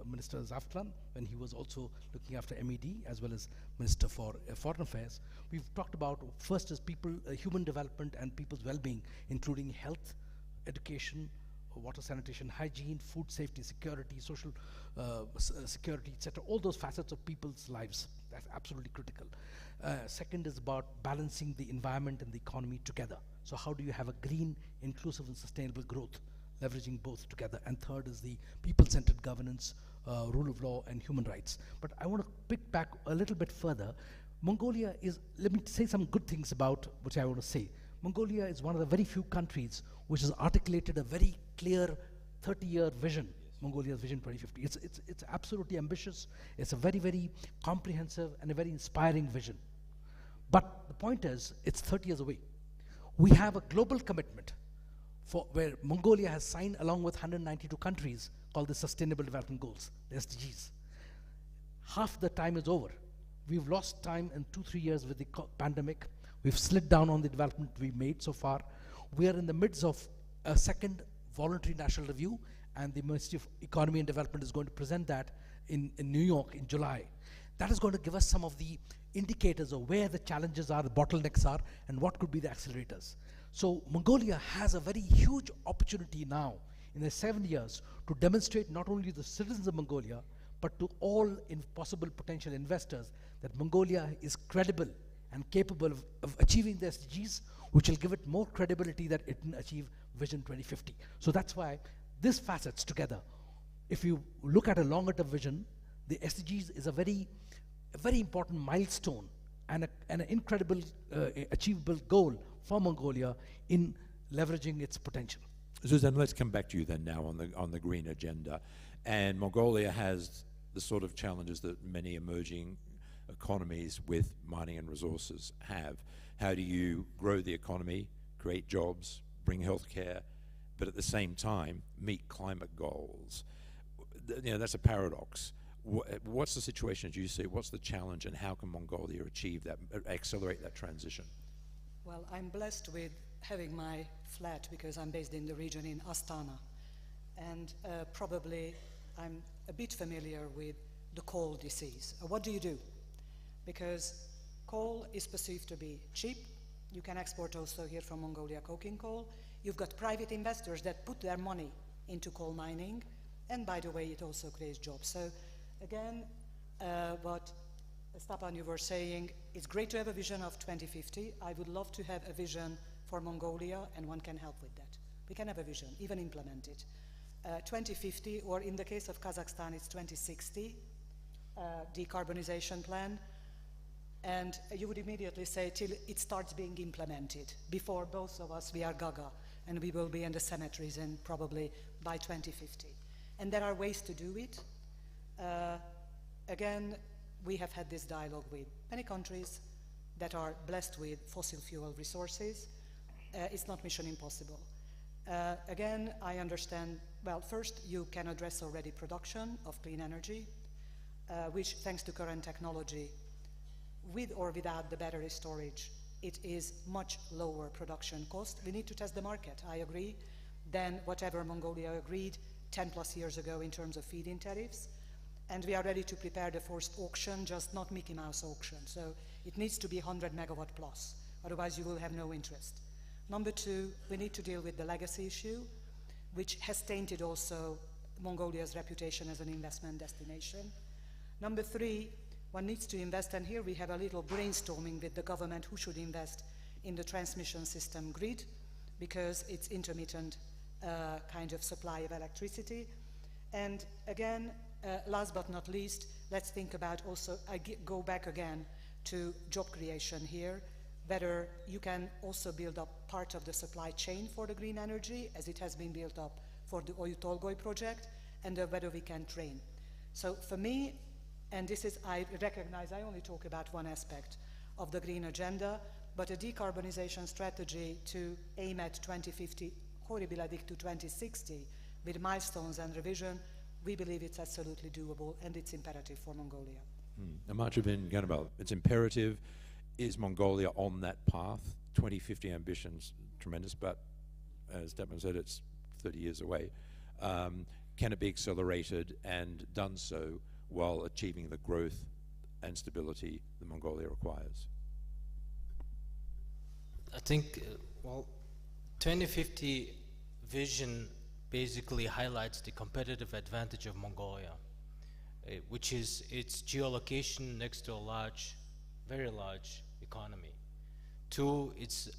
Minister Zafran, when he was also looking after MED, as well as Minister for Foreign Affairs. We've talked about, first is people, human development and people's well-being, including health, education, water sanitation, hygiene, food safety, security, social security, etc. All those facets of people's lives. That's absolutely critical. Second is about balancing the environment and the economy together. So how do you have a green, inclusive and sustainable growth, leveraging both together? And third is the people-centered governance, rule of law and human rights. But I want to pick back a little bit further. Mongolia is, let me say some good things about which I want to say. Mongolia is one of the very few countries which has articulated a very clear 30-year vision, Mongolia's Vision 2050. It's absolutely ambitious. It's a very, very comprehensive and a very inspiring vision. But the point is, it's 30 years away. We have a global commitment for where Mongolia has signed along with 192 countries called the Sustainable Development Goals, the SDGs. Half the time is over. We've lost time in 2-3 years with the pandemic. We've slid down on the development we've made so far. We are in the midst of a second voluntary national review, and the Ministry of Economy and Development is going to present that in New York in July. That is going to give us some of the indicators of where the challenges are, the bottlenecks are, and what could be the accelerators. So Mongolia has a very huge opportunity now in the 7 years to demonstrate not only to the citizens of Mongolia, but to all possible potential investors that Mongolia is credible and capable of achieving the SDGs, which will give it more credibility that it can achieve Vision 2050. So that's why these facets together, if you look at a longer term vision, the SDGs is a very important milestone and an incredible achievable goal for Mongolia in leveraging its potential. Zuzan, let's come back to you then now on the green agenda. And Mongolia has the sort of challenges that many emerging economies with mining and resources have. How do you grow the economy, create jobs, bring healthcare, but at the same time meet climate goals? You know, that's a paradox. What's the situation as you see? What's the challenge, and how can Mongolia achieve that, accelerate that transition? Well, I'm blessed with having my flat because I'm based in the region in Astana, and probably I'm a bit familiar with the coal disease. What do you do? Because coal is perceived to be cheap. You can export also here from Mongolia coking coal. You've got private investors that put their money into coal mining, and by the way, it also creates jobs. So again, what Stapan, you were saying, it's great to have a vision of 2050. I would love to have a vision for Mongolia, and one can help with that. We can have a vision, even implement it. 2050, or in the case of Kazakhstan, it's 2060 decarbonization plan. And you would immediately say till it starts being implemented. Before both of us, we are gaga, and we will be in the cemeteries and probably by 2050. And there are ways to do it. Again, we have had this dialogue with many countries that are blessed with fossil fuel resources. It's not mission impossible. Again, I understand, well, first you can address already production of clean energy, which thanks to current technology, with or without the battery storage, it is much lower production cost. We need to test the market, I agree, than whatever Mongolia agreed 10 plus years ago in terms of feed-in tariffs. And we are ready to prepare the first auction, just not Mickey Mouse auction. So it needs to be 100 megawatt plus, otherwise you will have no interest. Number two, we need to deal with the legacy issue, which has tainted also Mongolia's reputation as an investment destination. Number three, one needs to invest, and here we have a little brainstorming with the government who should invest in the transmission system grid, because it's intermittent kind of supply of electricity. And again, last but not least, let's think about also, go back again to job creation here, whether you can also build up part of the supply chain for the green energy, as it has been built up for the Oyu Tolgoi project, and whether we can train. So for me, and this is, I recognize I only talk about one aspect of the green agenda, but a decarbonization strategy to aim at 2050, Horibiladik to 2060, with milestones and revision, we believe it's absolutely doable, and it's imperative for Mongolia. Amarjavin Ganabal, it's imperative. Is Mongolia on that path? 2050 ambitions, tremendous, but as Dapman said, it's 30 years away. Can it be accelerated and done so while achieving the growth and stability that Mongolia requires? I think, well, 2050 vision basically highlights the competitive advantage of Mongolia, which is its geolocation next to a large, very large economy. Two, its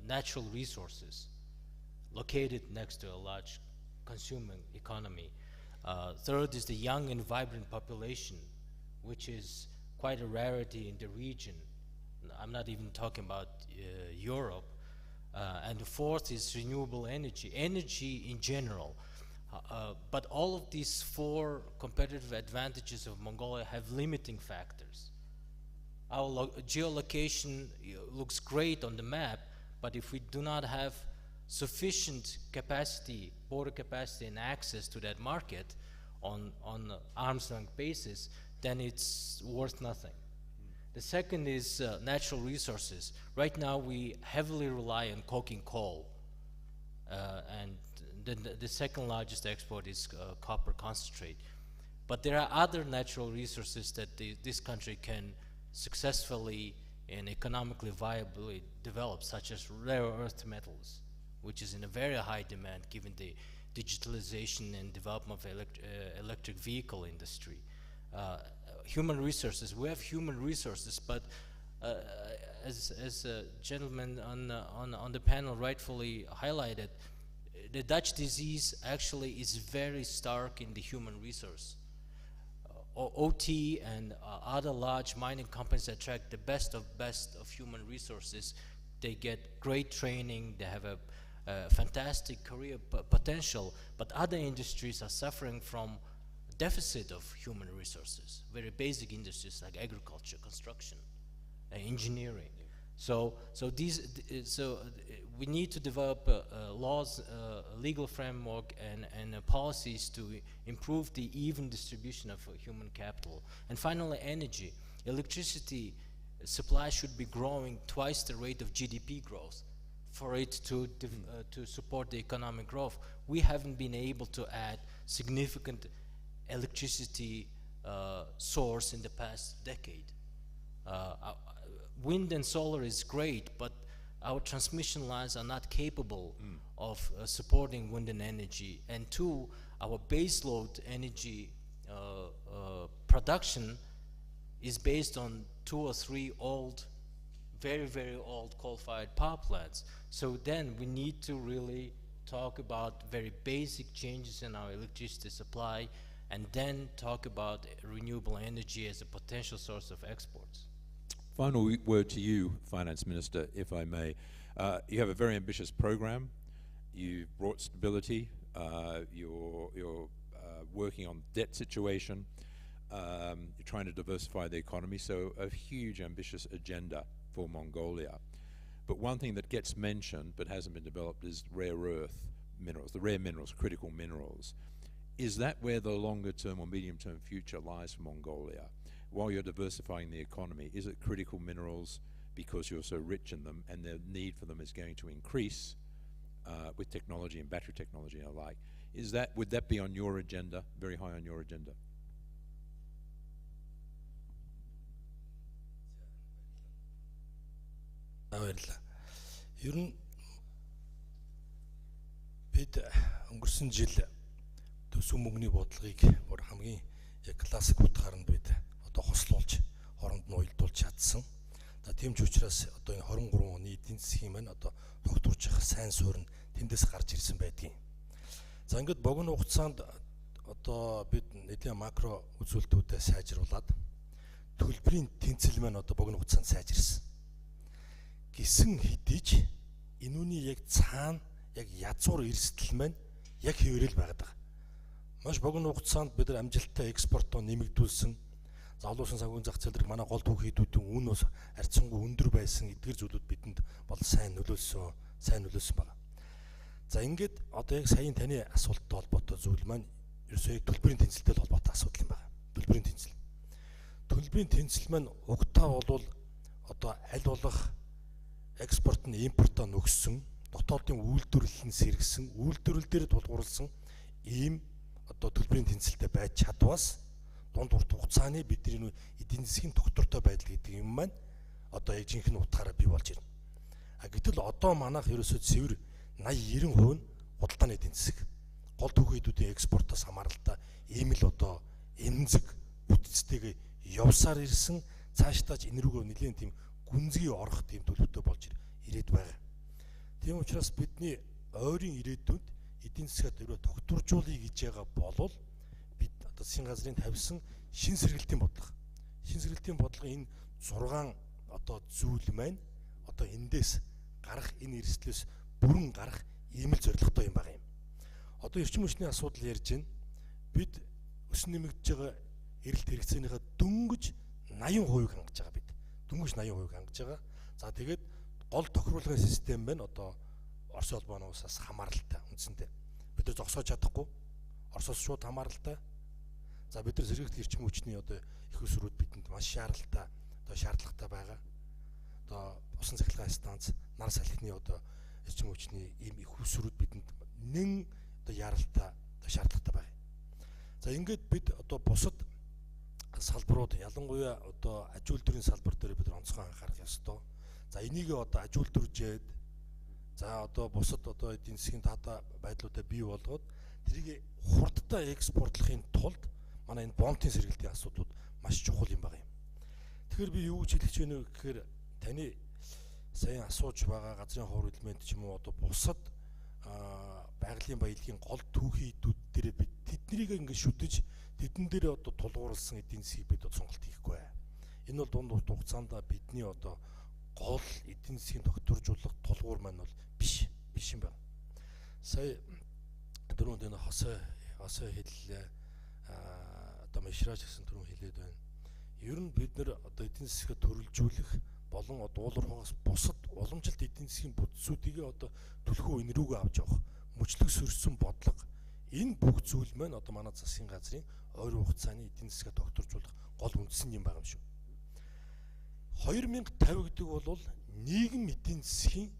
natural resources located next to a large consuming economy. Third is the young and vibrant population, which is quite a rarity in the region. I'm not even talking about Europe. And the fourth is renewable energy, energy in general. But all of these four competitive advantages of Mongolia have limiting factors. Our geolocation looks great on the map, but if we do not have sufficient capacity, border capacity and access to that market on arm's length basis, then it's worth nothing. The second is natural resources. Right now we heavily rely on coking coal, and the second largest export is copper concentrate. But there are other natural resources that this country can successfully and economically viably develop, such as rare earth metals, which is in a very high demand given the digitalization and development of electric vehicle industry. Human resources, we have human resources, but as a gentleman on the panel rightfully highlighted, the Dutch disease actually is very stark in the human resource. OT and other large mining companies attract the best of human resources. They get great training, they have a fantastic career potential, but other industries are suffering from deficit of human resources, very basic industries like agriculture, construction, engineering. So we need to develop laws, legal framework, and policies to improve the even distribution of human capital. And finally, energy. Electricity supply should be growing twice the rate of GDP growth for it to support the economic growth. We haven't been able to add significant electricity source in the past decade. Wind and solar is great, but our transmission lines are not capable of supporting wind and energy. And two, our baseload energy production is based on 2 or 3 old, very, very old coal-fired power plants. So then we need to really talk about very basic changes in our electricity supply, and then talk about renewable energy as a potential source of exports. Final word to you, Finance Minister, if I may. You have a very ambitious program. You've brought stability. You're working on debt situation. You're trying to diversify the economy. So a huge, ambitious agenda for Mongolia. But one thing that gets mentioned but hasn't been developed is rare earth minerals, the rare minerals, critical minerals. Is that where the longer term or medium term future lies for Mongolia? While you're diversifying the economy, is it critical minerals because you're so rich in them and the need for them is going to increase with technology and battery technology and the like? Would that be on your agenda, very high on your agenda? Баярлалаа. Ер нь бид өнгөрсөн жил төсөв мөнгөний бодлогыг бүр хамгийн яг классик утгаар нь бид одоо хослуулж хооронд нь уялдуулж чадсан. За тийм ч учраас одоо энэ 23 оны эдийн засгийн маань одоо тогтворч явах сайн суурь нь тэндээс гарч ирсэн байдгийг. За ингээд богино хугацаанд одоо бид нэлийн макро үзүүлэлтүүдэд сайжруулад төлбөрийн тэнцэл маань одоо богино хугацаанд сайжирсан. Гисэн хэдиж энүүний яг цаана яг язуур эрсдэл маань яг хэврэл байгаад байгаа. Маш богино хугацаанд бид нар амжилттай экспортоо нэмэгдүүлсэн. За олон улсын санхүүгийн зах зээл дээр манай гол түүхийдүүдийн үн бас харьцангуй өндөр байсан эдгээр зүйлүүд бидэнд бол сайн нөлөөлсөн байна. За ингээд одоо яг саяын таны асуулттай холбоотой зүйл маань ерөөсөө яг төлбөрийн тэнцэлтэй холбоотой асуудал юм байна. Төлбөрийн тэнцэл. Төлбөрийн тэнцэл маань угтаа бол одоо аль болох экспорт нь импортоо нөгссөн, дотоодын үйлдвэрлэл нь сэргсэн, үйлдвэрлэл дээр тулгуурласан ийм одоо төлбөрийн тэнцэлтэй байж чадвас дунд урт хугацааны бидний эдийн засгийн тогтвортой байдал гэдэг юм маань одоо яг жинхэнэ утгаараа бий болж байна. Гэтэл одоо манайх ерөөсөө цэвэр 80-90% нь худалдааны эдийн засаг. Гол түүхийдүүдийн экспортоос хамааралтай ийм л одоо эмзэг бүтцтэйгээ явсаар ирсэн цаашдаач энэ рүүгээ нэлийн тийм гүнзгий орох тийм төлөвтэй болж ирээд байгаа. Тийм учраас бидний ойрын ирээдүйд эдийн засгаа төрөө тогтворжуулъя гэж байгаа болвол бид одоо засгийн газрын тавьсан шин сэргэлтийн бодлого. Шин сэргэлтийн бодлого энэ 6 одоо зүйл маань одоо эндээс гарах энэ эрсдлээс бүрэн гарах ийм л зорилготой юм байна юм. Одоо эрчим хүчний асуудал ярьж байна. Бид өсөн нэмэгдэж байгаа эрэлт хэрэгцээнийхээ дөнгөж 80% хангаж байгаа бид. Дөнгөж 80% хангаж байгаа. За тэгээд гол тохируулгын систем байна одоо Орос улбаноос хамааралтай үндсэндээ. Бид нар зогсоож чадахгүй. Оросоос шууд хамааралтай. За бид нар сэргийгдэх эрчим хүчний одоо их усрууд бидэнд маш шаардлагатай байгаа. Одоо усан цахилгаан станц, нар салхины одоо эрчим хүчний ийм их усрууд бидэнд нэн одоо яралтай шаардлагатай байна. За ингээд бид одоо бусад салбарууд ялангуяа одоо аж үйлдвэрийн салбар дээр бид онцгой анхаарах ёстой. За энийг одоо аж үйлдвэржээд за одоо бусад одоо эдийн засгийн тата байдлуудаа бий болгоод тэрийг хурдтай экспортлохын тулд манай энэ бомтын сэргэлтийн асуудлууд маш чухал юм байна юм. Тэгэхээр би юу гэж хэлэх вэ гэхээр таны сайн асууж байгаа газрын ховор элемент ч юм уу одоо бусад байгалийн баялагын гол түүхийдүүд дээр бид тэднийг ингээд шүтэж тэдэн дээр одоо тулгуурласан эдийн засгийг бид сонголт хийхгүй бай. Энэ бол дунд урт хугацаанд бидний одоо гол эдийн засгийн тогтворжуулах тулгуур маань бол биш юм байна. Сая дөрөнд энэ хосоо хэллээ одоо мишраж гэсэн түрүүн хэлээд байна. Ер нь бид нэр одоо эдийн засгийг төрөлжүүлэх болон одоо уулуурхаас бусад уламжлалт эдийн засгийн бүтцүүдийг одоо төлхөө энэ рүүгээ авч явах мөчлөг сөрсөн бодлого энэ бүх зүйл маань одоо манай засгийн газрын ойрын хугацааны эдийн засгаа тогтворжуулах гол үндсэн юм байгаа юм шүү. 2050 гэдэг бол нийгэм эдийн засгийн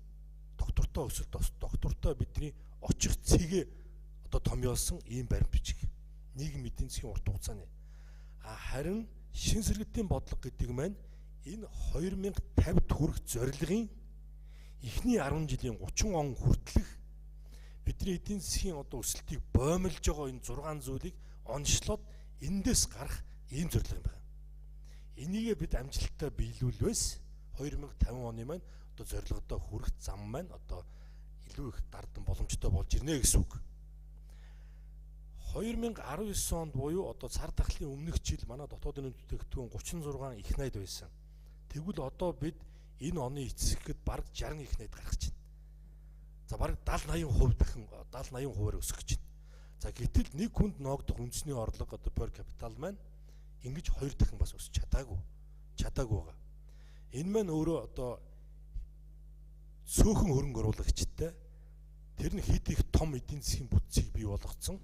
доктортой өсөлт доктортой бидний очих цэгээ одоо томьёолсон ийм баримт бичиг. Нийгэм эдийн засгийн урт хугацааны харин шин сэргэлтийн бодлого гэдэг маань энэ 2050-д хүрэх зорилгын эхний 10 жилийн 30 он хүртэлх бидний эдийн засгийн одоо өсөлтийг боомлж байгаа энэ 6 зүйлийг онцлоод эндээс гарах ийм зорилго юм байна. Энийг бид амжилттай биелүүлвэс 2050 оны маань одоо зорилгодоо хүрэх зам маань одоо илүү их дардан боломжтой болж ирнэ гэсэн үг. 2019 онд буюу одоо цар тахлын өмнөх жил манай дотоодын бүтээгдэхүүн 36 их найд байсан. Тэгвэл одоо бид энэ оны эцэсгэд бараг 60 их найд гаргаж байна. За бараг 70-80% дахин 70-80%-аар өсөх гэж байна. За гэтэл нэг хүнд ноогдох үндэсний орлого одоо per capital маань ингэж 2 дахин бас өсч чадаагүй байгаа. Энэ маань өөрөө одоо сөөхөн хөрөнгө оруулагчтай тэр нь хэд их том эдийн засгийн бүтцийг бий болгоцсон.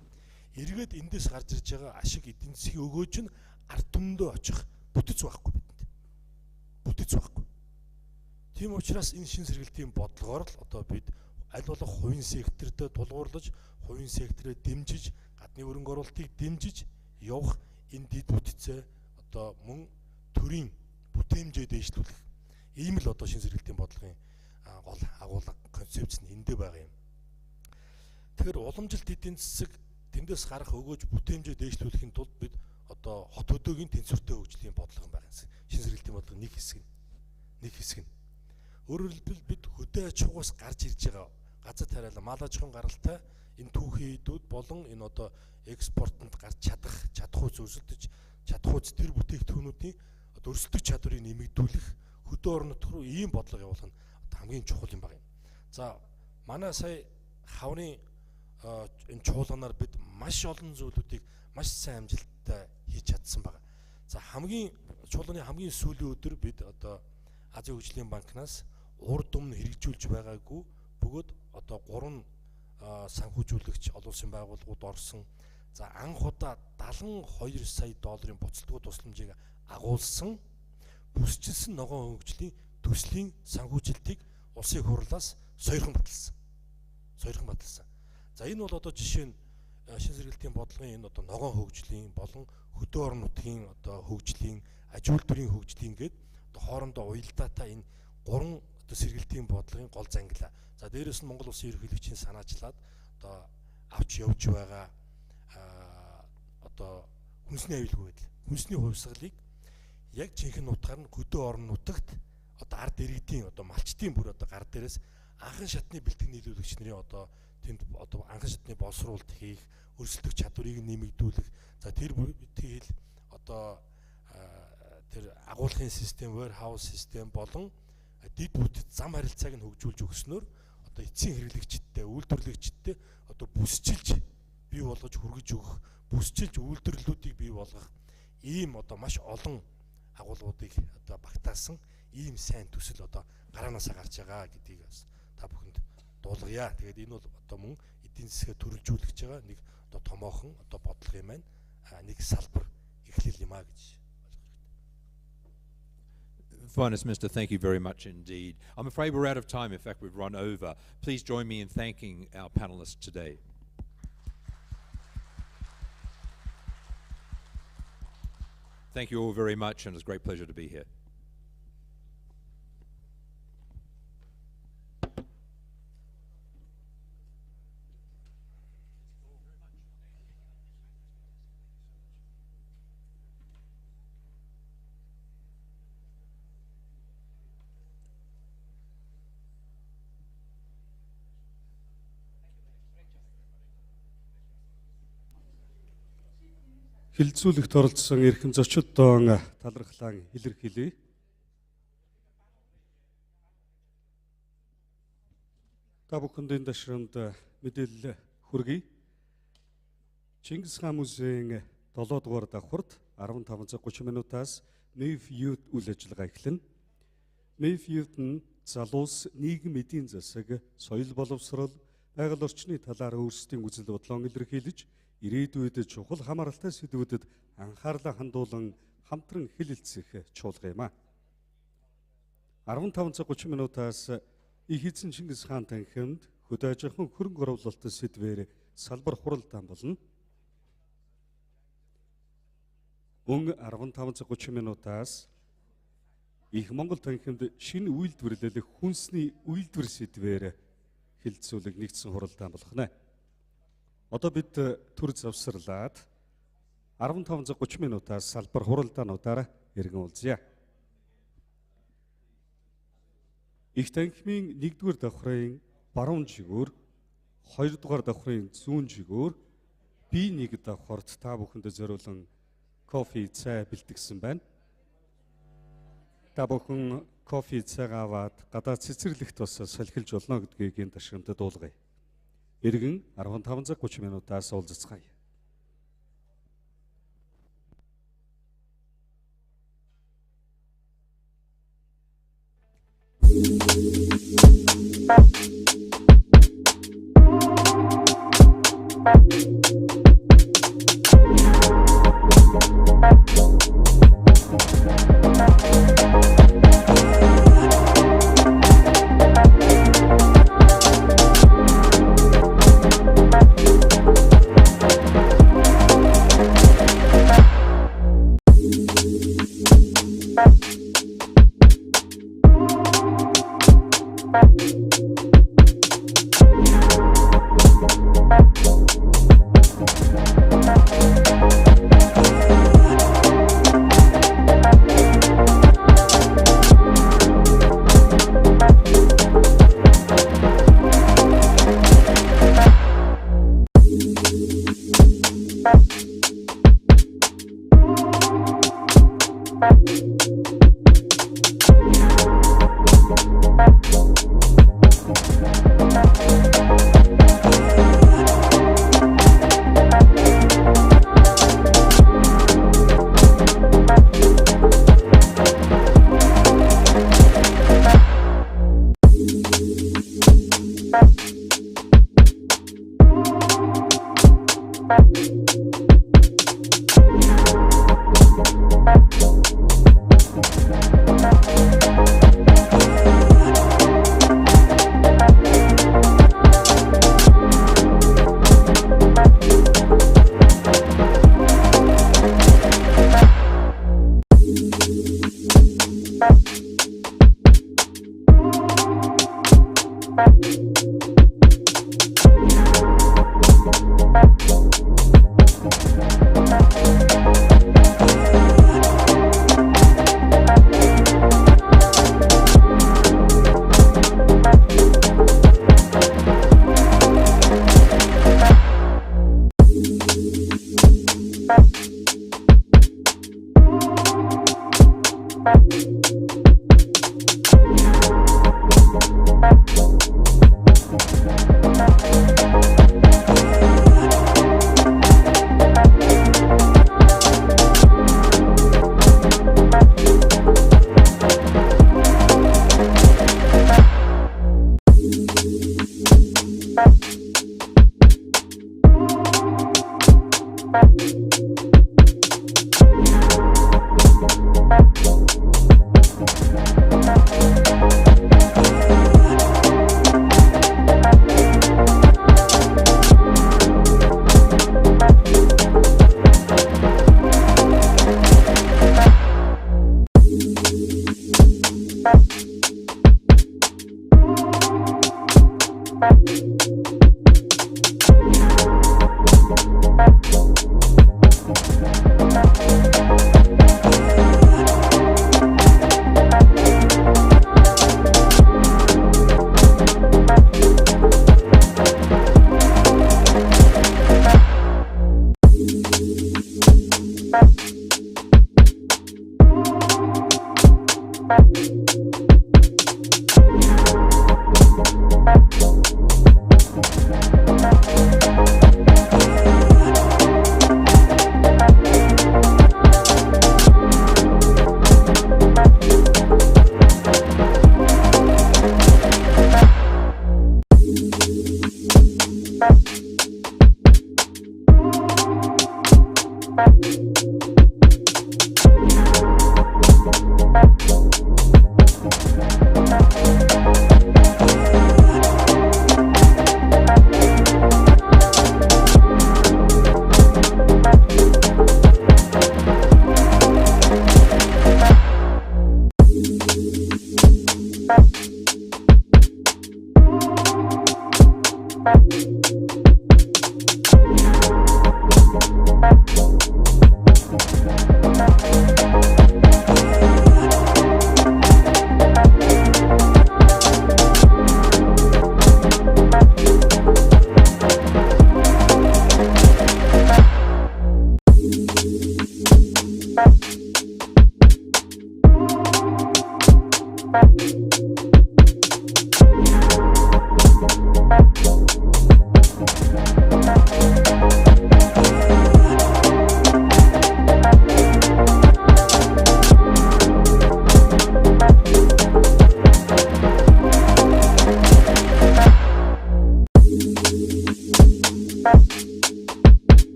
Эргээд эндээс гарч ирж байгаа ашиг эдийн засгийн өгөөж нь ард түмэндээ очих бүтэц байхгүй бидэнд. Бүтэц байхгүй. Тийм учраас энэ шин сэргэлтийн бодлогоор л одоо бид аль болох хувийн секторт тулгуурлаж, хувийн сектороо дэмжиж, гадны хөрөнгө оруулалтыг дэмжиж явах энэ дэд бүтцээ одоо мөн төрийн бүтээмжээ дэвшлүүлэх ийм л одоо шин сэргэлтийн бодлогын гол агуулга концепц нь эндээ байгаа юм. Тэгэхээр уламжилт эдийн засаг тэндээс гарах өгөөж бүтээмжээ дэвшлүүлэхийн тулд бид одоо хот хөдөөгийн тэнцвэртэй хөгжлийн бодлого юм байгаа. Шин сэргэлтийн бодлого нэг хэсэг нь. Өөрөөр хэлбэл бид хөдөө аж ахуйгаас гарч ирж байгаа газар тариалан мал аж ахуйн гаралтай энэ түүхийн эдүүд болон энэ одоо экспортод гарч чадах үз өрсөлдөж чадах үз тэр бүтээгдэхүүнүүдийн одоо өрсөлдөх чадварыг нэмэгдүүлэх хөдөө орон нутг руу ийм бодлого явуулах нь хамгийн чухал юм байна. За манай сая хаврын энэ чуулганаар бид маш олон зүйлүүдийг маш сайн амжилттай хийж чадсан байна. За чуулганы хамгийн сүүлийн өдөр бид одоо Азийн хөгжлийн банкнаас урд өмнө хэрэгжүүлж байгаагүй бөгөөд одоо 3 санхүүжүүлэгч олон улсын байгууллагууд орсон. За анх удаа 72 сая долларын буцалтгүй тусламжийг агуулсан бүсчилсэн ногоон хөгжлийн төслийн санхүүжилтийг улсын хурлаас сойрхон баталсан. За энэ бол одоо жишээ нь шин сэргэлтийн бодлогын энэ одоо ногоон хөгжлийн болон хөдөө орон нутгийн одоо хөгжлийн, аж үйлдвэрийн хөгжлийн гээд одоо хоорондоо уялдаатай энэ 3 одоо сэргэлтийн бодлогын гол зангилаа. За дээрээс нь Монгол Улсын ерөнхийлөгчийн санаачлаад одоо авч явж байгаа одоо хүнсний аюулгүй байдал, хүнсний хувьсгалыг яг жинхэнэ утгаар нь хөдөө орон нутагт одоо ард иргэдийн одоо малчтын бүр одоо гар дээрээс анхан шатны бэлтгэн нийлүүлэгч нарын одоо тэнд одоо анхан шатны боловсруулалт хийх, өрсөлдөх чадварыг нэмэгдүүлэх. За тэр бүтээл одоо тэр агуулгын систем, warehouse систем болон дэд бүтэц зам харилцааг нь хөгжүүлж өгснөөр одоо эцсийн хэрэглэгчдтэй, үйлдвэрлэгчдтэй одоо бүсчилж бий болгож хүргэж өгөх, бүсчилж үйлдвэрлэлүүдийг бий болгох ийм одоо маш олон агуулгуудыг одоо багтаасан ийм сайн төсөл одоо гараанаасаа гарч байгаа гэдгийг бас та бүхэнд дуулгая. Тэгээд энэ бол одоо мөн эдийн засгээ төрөлжүүлж байгаа нэг одоо томоохон одоо бодлого юм байна. Нэг салбар эхлэл юм а гэж. Finance Minister, thank you very much indeed. I'm afraid we're out of time. In fact, we've run over. Please join me in thanking our panellists today. Thank you all very much, and it's a great pleasure to be here. Хилцүүлэгт оролцсон эрхэм зочдод талархлаа илэрхийлье. Та бүхэнд энэ ташрамд мэдээлэл хүргэе. Чингис хаан музейн 7 дугаар давхарт 15:30 минутаас MEF Youth үйл ажиллагаа эхэлнэ. MEF Youth нь залуус, нийгэм, эдийн засаг, соёл боловсрол, байгаль орчны талаар өөрсдийн үзэл бодлоо илэрхийлж, ирээдүйд чухал хамааралтай сэдвүүдэд анхаарлаа хандуулан хамтран хэлэлцэх чуулга юм а. 15:30 минутаас их эзэн Чингис хаан танхимд хөдөө аж ахуйн хөрөнгө оруулалт сэдвээр салбар хуралдаан болно. Мөн 15:30 минутаас их Монгол танхимд шинэ үйлдвэрлэл хүнсний үйлдвэр сэдвээр хэлэлцүүлэг нэгдсэн хуралдаан болох нэ. Одоо бид төр завсарлаад 15:30 минутаас салбар хуралдаануудаар иргэн уулзъя. Их танхимын 1-р давхрын баруун жигүүр, 2 дугаар давхрын зүүн жигүүр B1 давхарт та бүхэндээ зориулан кофе, цай бэлтгэсэн байна. Та бүхэн кофе, цайгаа аваад гадаа цэцэрлэгт бас салхилж болно гэдгийг энэ ташрамтад дуулгая. Иргэн 15 цаг 30 минутаас уулзцгаая.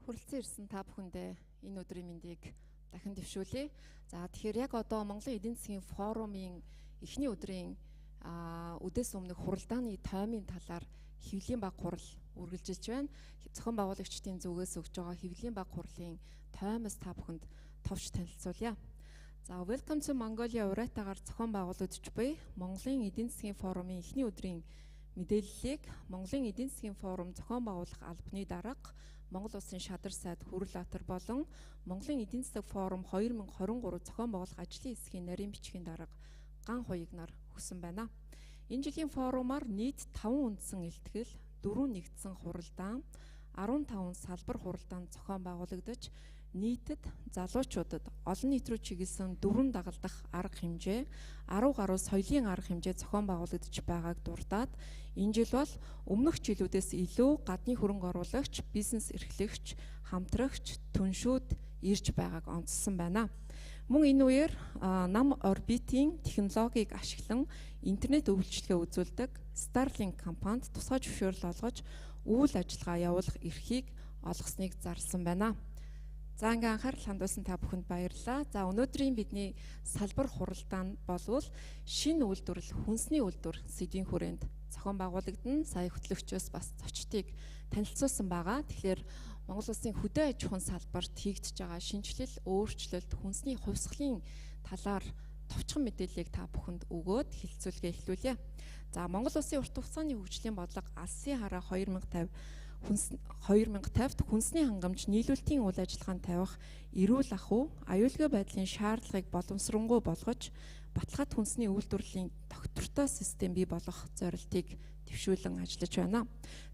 Хүрэлцэн ирсэн та бүхэндээ энэ өдрийн мэндийг дахин дэвшүүлье. За тэгэхээр яг одоо Монголын эдийн засгийн форумын эхний өдрийн үдээс өмнөх хуралдааны тоймын талаар хэвлэлийн баг хурал үргэлжилж байна. Зохион байгуулагчдын зүгээс өгж байгаа хэвлэлийн баг хурлын тоймоос та бүхэнд товч танилцуулъя. За Welcome to Mongolia урайтаагаар зохион байгуулагдж буй Монголын эдийн засгийн форумын эхний өдрийн мэдээллийг Монголын эдийн засгийн форум зохион байгуулах албаны дарга Монгол улсын шадар сайд Хүрлбаатар болон Монголын эдийн засаг форум 2023 зохион байгуулах ажлын хэсгийн нарийн бичгийн дарга Ган Хуягнаар өгсөн байна. Энэ жилийн форумаар нийт 5 үндсэн илтгэл, 4 нэгдсэн хуралдаан, 15 салбар хуралдаан зохион байгуулагдаж нийтэд залуучуудад олон нийт рүү чиглэсэн 4 дагалдах арга хэмжээ, 10 гаруй соёлын арга хэмжээ зохион байгуулагдаж байгааг дурдаад энэ жил бол өмнөх жилүүдээс илүү гадны хөрөнгө оруулагч, бизнес эрхлэгч, хамтрагч, түншүүд ирж байгааг онцлсан байна. Мөн энэ үеэр нам орбитийн технологиг ашиглан интернет үйлчилгээ үзүүлдэг Starlink компанид тусгай зөвшөөрөл олгож үйл ажиллагаа явуулах эрхийг олгосныг зарласан байна. За ингээ анхаарал хандуулсан та бүхэнд баярлалаа. За өнөөдрийн бидний салбар хуралдаан болвол шинэ үйлдвэрлэл, хүнсний үйлдвэр сэдвийн хүрээнд зохион байгуулагдана. Сая хөтлөгчөөс бас зочдыг танилцуулсан байгаа. Тэгэхээр Монгол улсын хөдөө аж ахуйн салбарт хийгдэж байгаа шинжилэл, өөрчлөлт, хүнсний хувьсгалын талаар товчхон мэдээллийг та бүхэнд өгөөд хэлэлцүүлгээ эхлүүлье. За Монгол улсын урт хугацааны хөгжлийн бодлого Алсын хараа 2050-д хүнсний хангамж нийлүүлэлтийн үйл ажиллагаанд тавих эрүүл ахуй, аюулгүй байдлын шаардлагыг боломжсонгуй болгож баталгаат хүнсний үйлдвэрлэлийн доктортой систем бий болгох зорилтыг дэвшүүлэн ажиллаж байна.